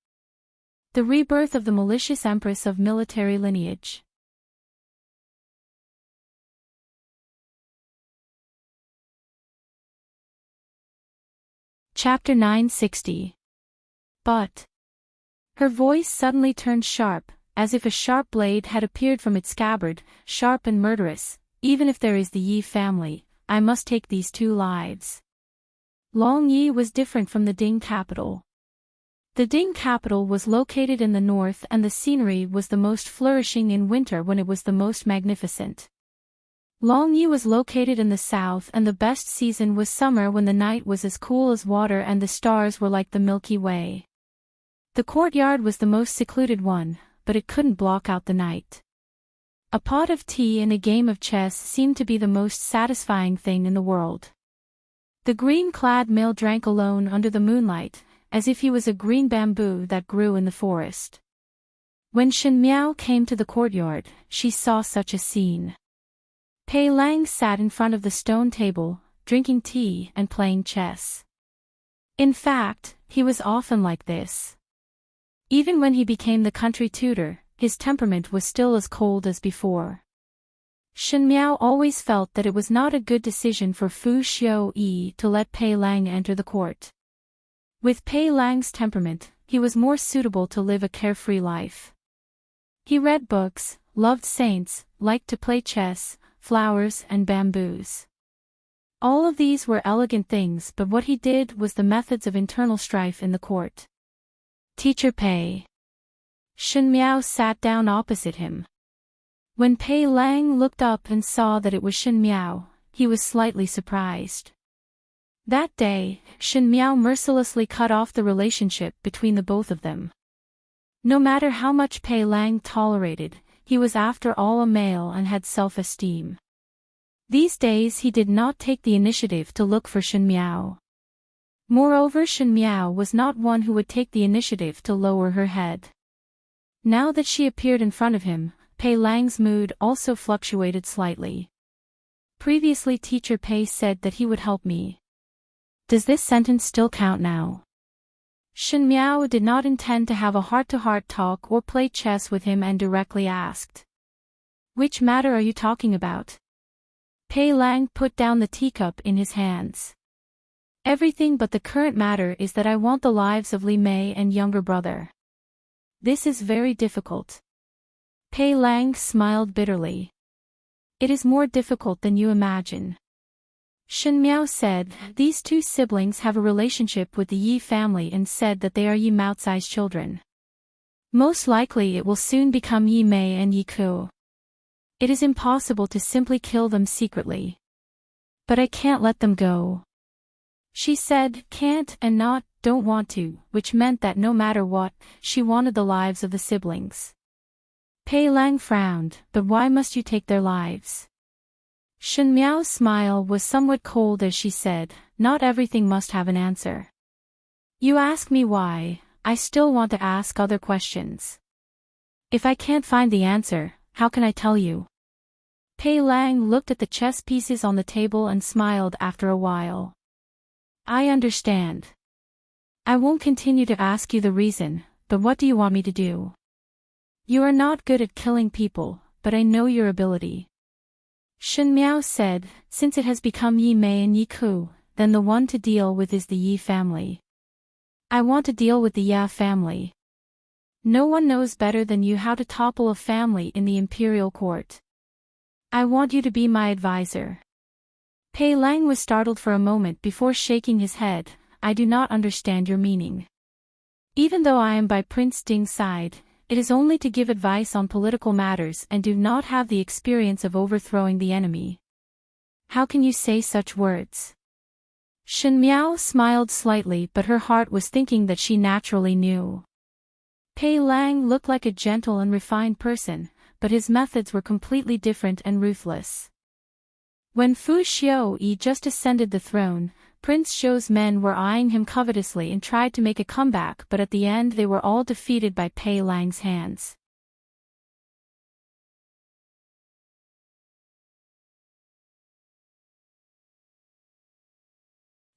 The rebirth of the malicious Empress of military lineage. Chapter 960. But. Her voice suddenly turned sharp, as if a sharp blade had appeared from its scabbard, sharp and murderous. "Even if there is the Yi family, I must take these two lives." Long Yi was different from the Ding capital. The Ding capital was located in the north and the scenery was the most flourishing in winter when it was the most magnificent. Long Yi was located in the south and the best season was summer when the night was as cool as water and the stars were like the Milky Way. The courtyard was the most secluded one, but it couldn't block out the night. A pot of tea and a game of chess seemed to be the most satisfying thing in the world. The green-clad male drank alone under the moonlight, as if he was a green bamboo that grew in the forest. When Shen Miao came to the courtyard, she saw such a scene. Pei Lang sat in front of the stone table, drinking tea and playing chess. In fact, he was often like this. Even when he became the country tutor, his temperament was still as cold as before. Shen Miao always felt that it was not a good decision for Fu Xiu-yi to let Pei Lang enter the court. With Pei Lang's temperament, he was more suitable to live a carefree life. He read books, loved saints, liked to play chess, flowers and bamboos. All of these were elegant things, but what he did was the methods of internal strife in the court. "Teacher Pei." Shen Miao sat down opposite him. When Pei Lang looked up and saw that it was Shen Miao, he was slightly surprised. That day, Shen Miao mercilessly cut off the relationship between the both of them. No matter how much Pei Lang tolerated, he was after all a male and had self-esteem. These days he did not take the initiative to look for Shen Miao. Moreover, Shen Miao was not one who would take the initiative to lower her head. Now that she appeared in front of him, Pei Lang's mood also fluctuated slightly. Previously Teacher Pei said that he would help me. Does this sentence still count now? Shen Miao did not intend to have a heart-to-heart talk or play chess with him and directly asked. "Which matter are you talking about?" Pei Lang put down the teacup in his hands. Everything but the current matter is that I want the lives of Li Mei and younger brother. This is very difficult. Pei Lang smiled bitterly. It is more difficult than you imagine. Shen Miao said, these two siblings have a relationship with the Yi family and said that they are Yi Maocai's children. Most likely it will soon become Yi Mei and Yi Ku. It is impossible to simply kill them secretly. But I can't let them go. She said, can't and not, don't want to, which meant that no matter what, she wanted the lives of the siblings. Pei Lang frowned, but why must you take their lives? Shen Miao's smile was somewhat cold as she said, not everything must have an answer. You ask me why, I still want to ask other questions. If I can't find the answer, how can I tell you? Pei Lang looked at the chess pieces on the table and smiled after a while. I understand. I won't continue to ask you the reason, but what do you want me to do? You are not good at killing people, but I know your ability. Shen Miao said, since it has become Yi Mei and Yi Ku, then the one to deal with is the Yi family. I want to deal with the Ya family. No one knows better than you how to topple a family in the imperial court. I want you to be my advisor. Pei Lang was startled for a moment before shaking his head. I do not understand your meaning. Even though I am by Prince Ding's side, it is only to give advice on political matters and do not have the experience of overthrowing the enemy. How can you say such words? Shen Miao smiled slightly, but her heart was thinking that she naturally knew. Pei Lang looked like a gentle and refined person, but his methods were completely different and ruthless. When Fu Xiaoyi just ascended the throne, Prince Zhou's men were eyeing him covetously and tried to make a comeback, but at the end they were all defeated by Pei Lang's hands.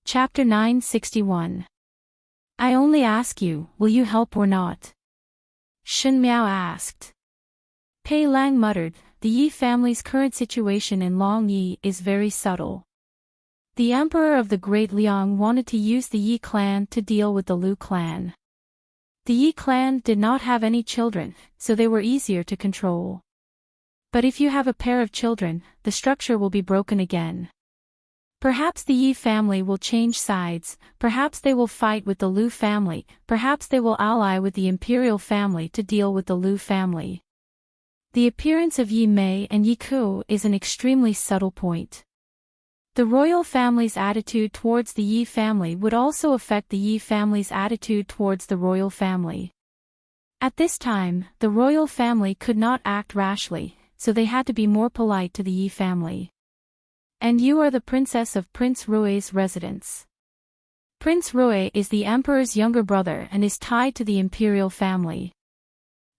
Chapter 961. I only ask you, will you help or not? Shen Miao asked. Pei Lang muttered, the Yi family's current situation in Long Yi is very subtle. The emperor of the Great Liang wanted to use the Yi clan to deal with the Lu clan. The Yi clan did not have any children, so they were easier to control. But if you have a pair of children, the structure will be broken again. Perhaps the Yi family will change sides, perhaps they will fight with the Lu family, perhaps they will ally with the imperial family to deal with the Lu family. The appearance of Yi Mei and Yi Ku is an extremely subtle point. The royal family's attitude towards the Yi family would also affect the Yi family's attitude towards the royal family. At this time, the royal family could not act rashly, so they had to be more polite to the Yi family. And you are the princess of Prince Rui's residence. Prince Rui is the emperor's younger brother and is tied to the imperial family.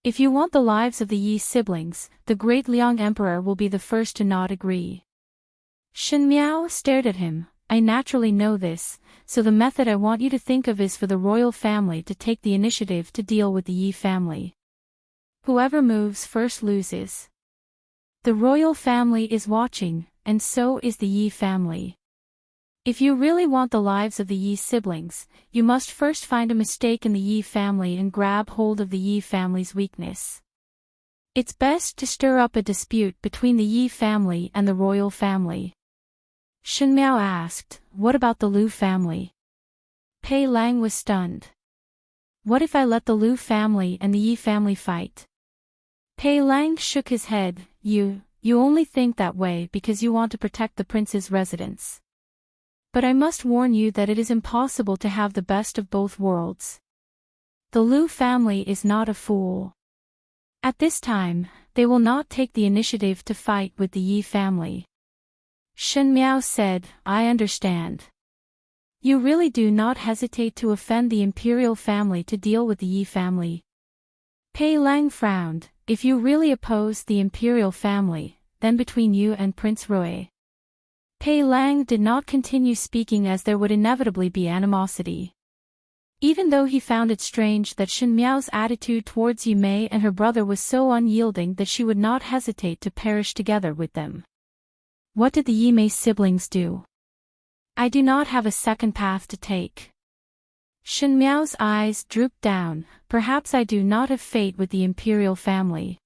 If you want the lives of the Yi siblings, the great Liang emperor will be the first to not agree. Shen Miao stared at him. I naturally know this, so the method I want you to think of is for the royal family to take the initiative to deal with the Yi family. Whoever moves first loses. The royal family is watching, and so is the Yi family. If you really want the lives of the Yi siblings, you must first find a mistake in the Yi family and grab hold of the Yi family's weakness. It's best to stir up a dispute between the Yi family and the royal family. Shen Miao asked, what about the Lu family? Pei Lang was stunned. What if I let the Lu family and the Yi family fight? Pei Lang shook his head. You only think that way because you want to protect the prince's residence. But I must warn you that it is impossible to have the best of both worlds. The Lu family is not a fool. At this time, they will not take the initiative to fight with the Yi family. Shen Miao said, I understand. You really do not hesitate to offend the imperial family to deal with the Yi family. Pei Lang frowned. If you really oppose the imperial family, then between you and Prince Rui. Pei Lang did not continue speaking as there would inevitably be animosity. Even though he found it strange that Shen Miao's attitude towards Yi Mei and her brother was so unyielding that she would not hesitate to perish together with them. What did the Yi Mei siblings do? I do not have a second path to take. Shen Miao's eyes drooped down. Perhaps I do not have fate with the imperial family.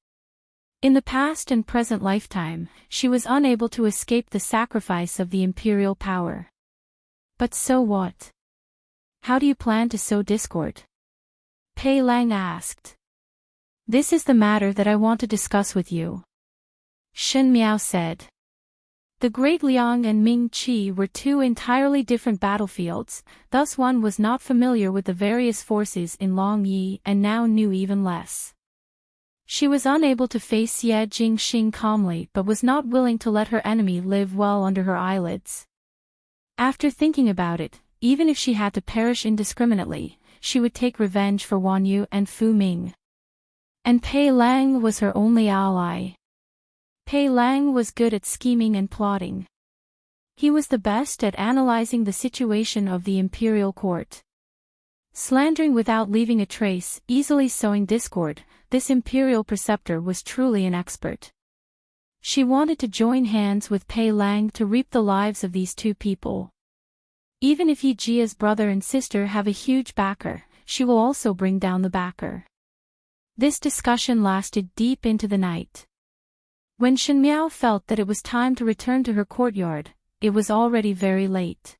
In the past and present lifetime, she was unable to escape the sacrifice of the imperial power. But so what? How do you plan to sow discord? Pei Lang asked. This is the matter that I want to discuss with you. Shen Miao said. The Great Liang and Ming Qi were two entirely different battlefields, thus one was not familiar with the various forces in Long Yi and now knew even less. She was unable to face Xie Jingxing calmly but was not willing to let her enemy live well under her eyelids. After thinking about it, even if she had to perish indiscriminately, she would take revenge for Wan Yu and Fu Ming. And Pei Lang was her only ally. Pei Lang was good at scheming and plotting. He was the best at analyzing the situation of the imperial court. Slandering without leaving a trace, easily sowing discord, this imperial preceptor was truly an expert. She wanted to join hands with Pei Lang to reap the lives of these two people. Even if Yi Jia's brother and sister have a huge backer, she will also bring down the backer. This discussion lasted deep into the night. When Shen Miao felt that it was time to return to her courtyard, it was already very late.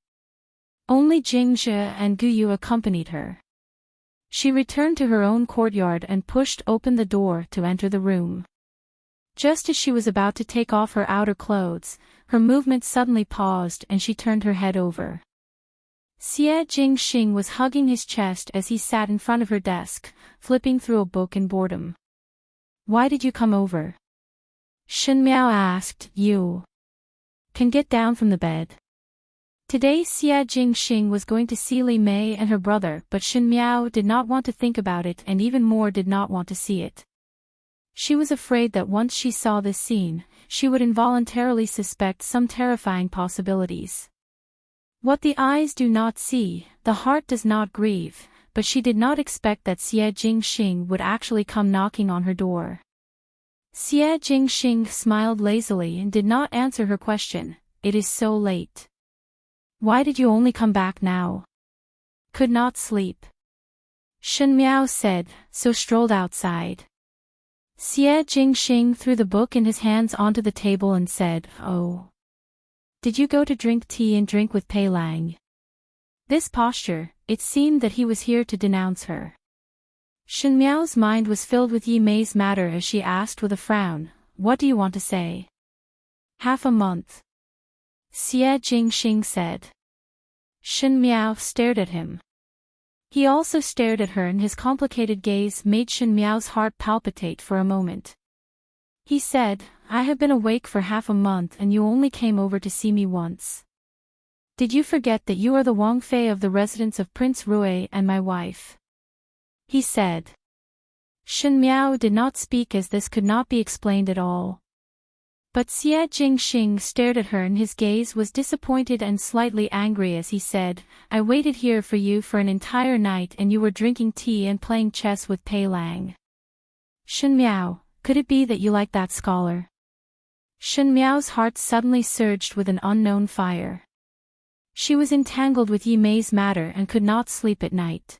Only Jing Zhe and Gu Yu accompanied her. She returned to her own courtyard and pushed open the door to enter the room. Just as she was about to take off her outer clothes, her movement suddenly paused and she turned her head over. Xie Jingxing was hugging his chest as he sat in front of her desk, flipping through a book in boredom. Why did you come over? Shen Miao asked. You can get down from the bed. Today Xie Jingxing was going to see Li Mei and her brother, but Shen Miao did not want to think about it and even more did not want to see it. She was afraid that once she saw this scene, she would involuntarily suspect some terrifying possibilities. What the eyes do not see, the heart does not grieve, but she did not expect that Xie Jingxing would actually come knocking on her door. Xie Jingxing smiled lazily and did not answer her question. It is so late. Why did you only come back now? Could not sleep. Shen Miao said, so strolled outside. Xie Jingxing threw the book in his hands onto the table and said, Oh. Did you go to drink tea and drink with Pei Lang? This posture, it seemed that he was here to denounce her. Shen Miao's mind was filled with Yi Mei's matter as she asked with a frown, What do you want to say? Half a month. Xie Jingxing said. Shen Miao stared at him. He also stared at her and his complicated gaze made Shen Miao's heart palpitate for a moment. He said, I have been awake for half a month and you only came over to see me once. Did you forget that you are the Wang Fei of the residence of Prince Rui and my wife? He said. Shen Miao did not speak as this could not be explained at all. But Xie Jingxing stared at her and his gaze was disappointed and slightly angry as he said, I waited here for you for an entire night and you were drinking tea and playing chess with Pei Lang. Shen Miao, could it be that you like that scholar? Shen Miao's heart suddenly surged with an unknown fire. She was entangled with Yi Mei's matter and could not sleep at night.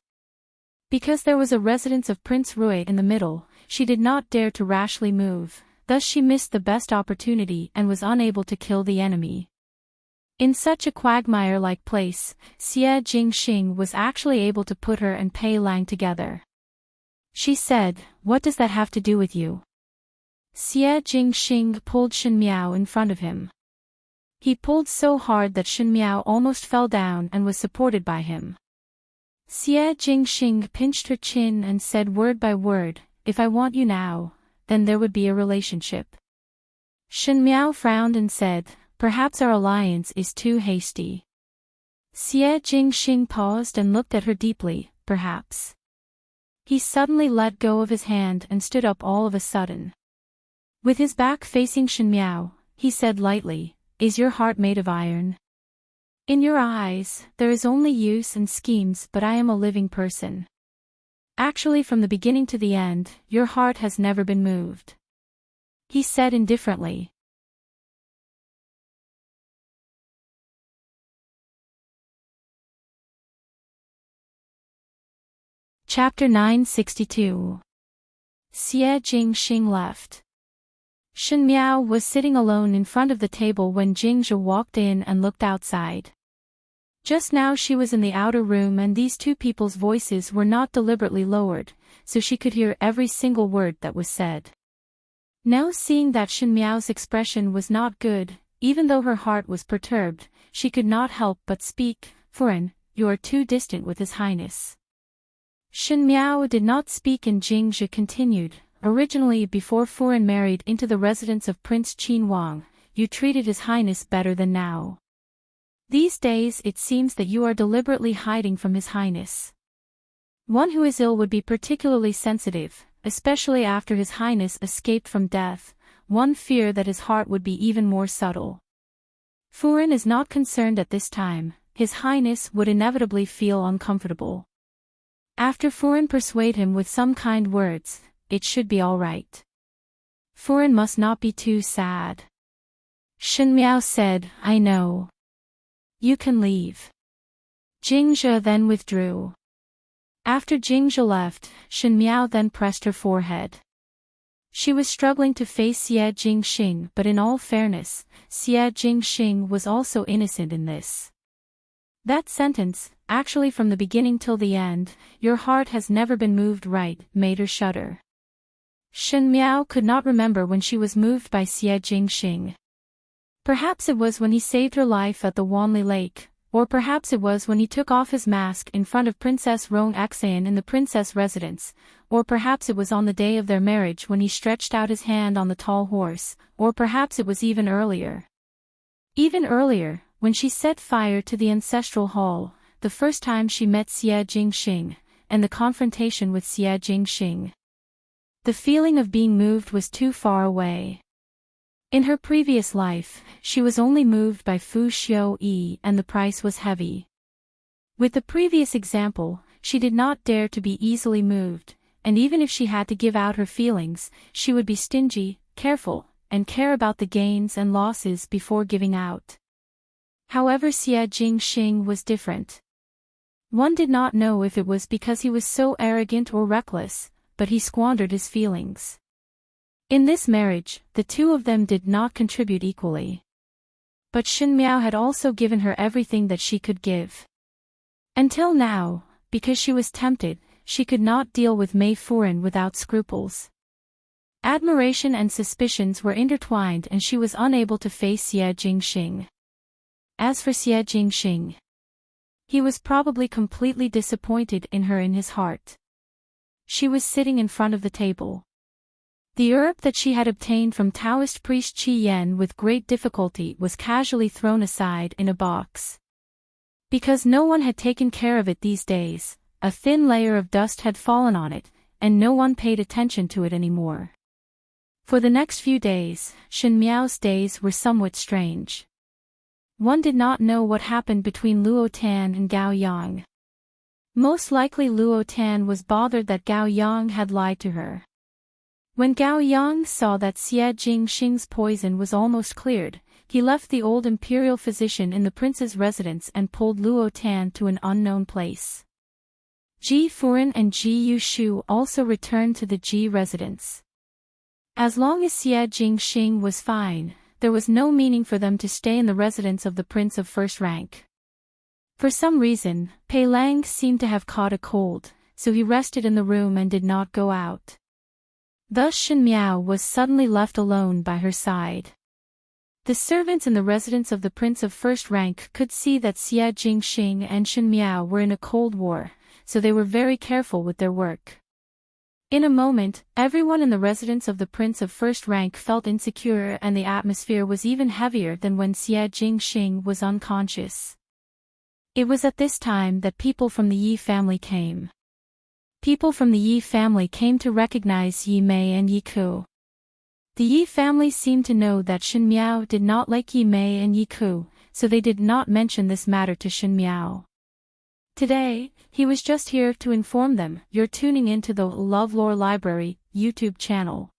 Because there was a residence of Prince Rui in the middle, she did not dare to rashly move, thus she missed the best opportunity and was unable to kill the enemy. In such a quagmire-like place, Xie Jingxing was actually able to put her and Pei Lang together. She said, What does that have to do with you? Xie Jingxing pulled Shen Miao in front of him. He pulled so hard that Shen Miao almost fell down and was supported by him. Xie Jingxing pinched her chin and said word by word, If I want you now, then there would be a relationship. Shen Miao frowned and said, Perhaps our alliance is too hasty. Xie Jingxing paused and looked at her deeply, perhaps. He suddenly let go of his hand and stood up all of a sudden. With his back facing Shen Miao, he said lightly, Is your heart made of iron? In your eyes, there is only use and schemes, but I am a living person. Actually, from the beginning to the end, your heart has never been moved. He said indifferently. Chapter 962. Xie Jingxing left. Shen Miao was sitting alone in front of the table when Jingzhe walked in and looked outside. Just now she was in the outer room and these two people's voices were not deliberately lowered, so she could hear every single word that was said. Now seeing that Shen Miao's expression was not good, even though her heart was perturbed, she could not help but speak. "Furen, you are too distant with His Highness." Shen Miao did not speak and Jingzhe continued. "Originally before Furen married into the residence of Prince Qin Wang, you treated His Highness better than now. These days it seems that you are deliberately hiding from His Highness. One who is ill would be particularly sensitive, especially after His Highness escaped from death. One fear that his heart would be even more subtle. Furen is not concerned at this time, His Highness would inevitably feel uncomfortable. After Furen persuade him with some kind words, it should be all right. Furen must not be too sad." Shen Miao said, "I know. You can leave." Jingzhe then withdrew. After Jingzhe left, Shen Miao then pressed her forehead. She was struggling to face Xie Jingxing, but in all fairness, Xie Jingxing was also innocent in this. That sentence, actually from the beginning till the end, "Your heart has never been moved right," made her shudder. Shen Miao could not remember when she was moved by Xie Jingxing. Perhaps it was when he saved her life at the Wanli Lake, or perhaps it was when he took off his mask in front of Princess Rong Xan in the princess residence, or perhaps it was on the day of their marriage when he stretched out his hand on the tall horse, or perhaps it was even earlier. Even earlier, when she set fire to the ancestral hall, the first time she met Xie Jingxing, and the confrontation with Xie Jingxing. The feeling of being moved was too far away. In her previous life, she was only moved by Fu Xiu-yi and the price was heavy. With the previous example, she did not dare to be easily moved, and even if she had to give out her feelings, she would be stingy, careful, and care about the gains and losses before giving out. However, Xie Jingxing was different. One did not know if it was because he was so arrogant or reckless, but he squandered his feelings. In this marriage, the two of them did not contribute equally. But Shen Miao had also given her everything that she could give. Until now, because she was tempted, she could not deal with Mei Furen without scruples. Admiration and suspicions were intertwined and she was unable to face Xie Jingxing. As for Xie Jingxing, he was probably completely disappointed in her in his heart. She was sitting in front of the table. The herb that she had obtained from Taoist priest Qi Yan with great difficulty was casually thrown aside in a box. Because no one had taken care of it these days, a thin layer of dust had fallen on it, and no one paid attention to it anymore. For the next few days, Shen Miao's days were somewhat strange. One did not know what happened between Luo Tan and Gao Yang. Most likely Luo Tan was bothered that Gao Yang had lied to her. When Gao Yang saw that Xie Jingxing's poison was almost cleared, he left the old imperial physician in the prince's residence and pulled Luo Tan to an unknown place. Ji Furen and Ji Yushu also returned to the Ji residence. As long as Xie Jingxing was fine, there was no meaning for them to stay in the residence of the prince of first rank. For some reason, Pei Lang seemed to have caught a cold, so he rested in the room and did not go out. Thus Shen Miao was suddenly left alone by her side. The servants in the residence of the prince of first rank could see that Xie Jingxing and Shen Miao were in a cold war, so they were very careful with their work. In a moment, everyone in the residence of the prince of first rank felt insecure and the atmosphere was even heavier than when Xie Jingxing was unconscious. It was at this time that people from the Yi family came. People from the Yi family came to recognize Yi Mei and Yi Ku. The Yi family seemed to know that Shen Miao did not like Yi Mei and Yi Ku, so they did not mention this matter to Shen Miao. Today, he was just here to inform them, "You're tuning into the LoveLore Library YouTube channel.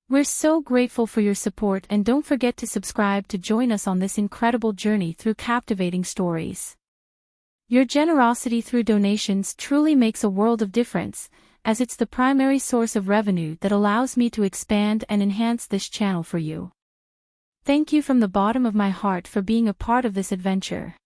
We're so grateful for your support and don't forget to subscribe to join us on this incredible journey through captivating stories. Your generosity through donations truly makes a world of difference, as it's the primary source of revenue that allows me to expand and enhance this channel for you. Thank you from the bottom of my heart for being a part of this adventure.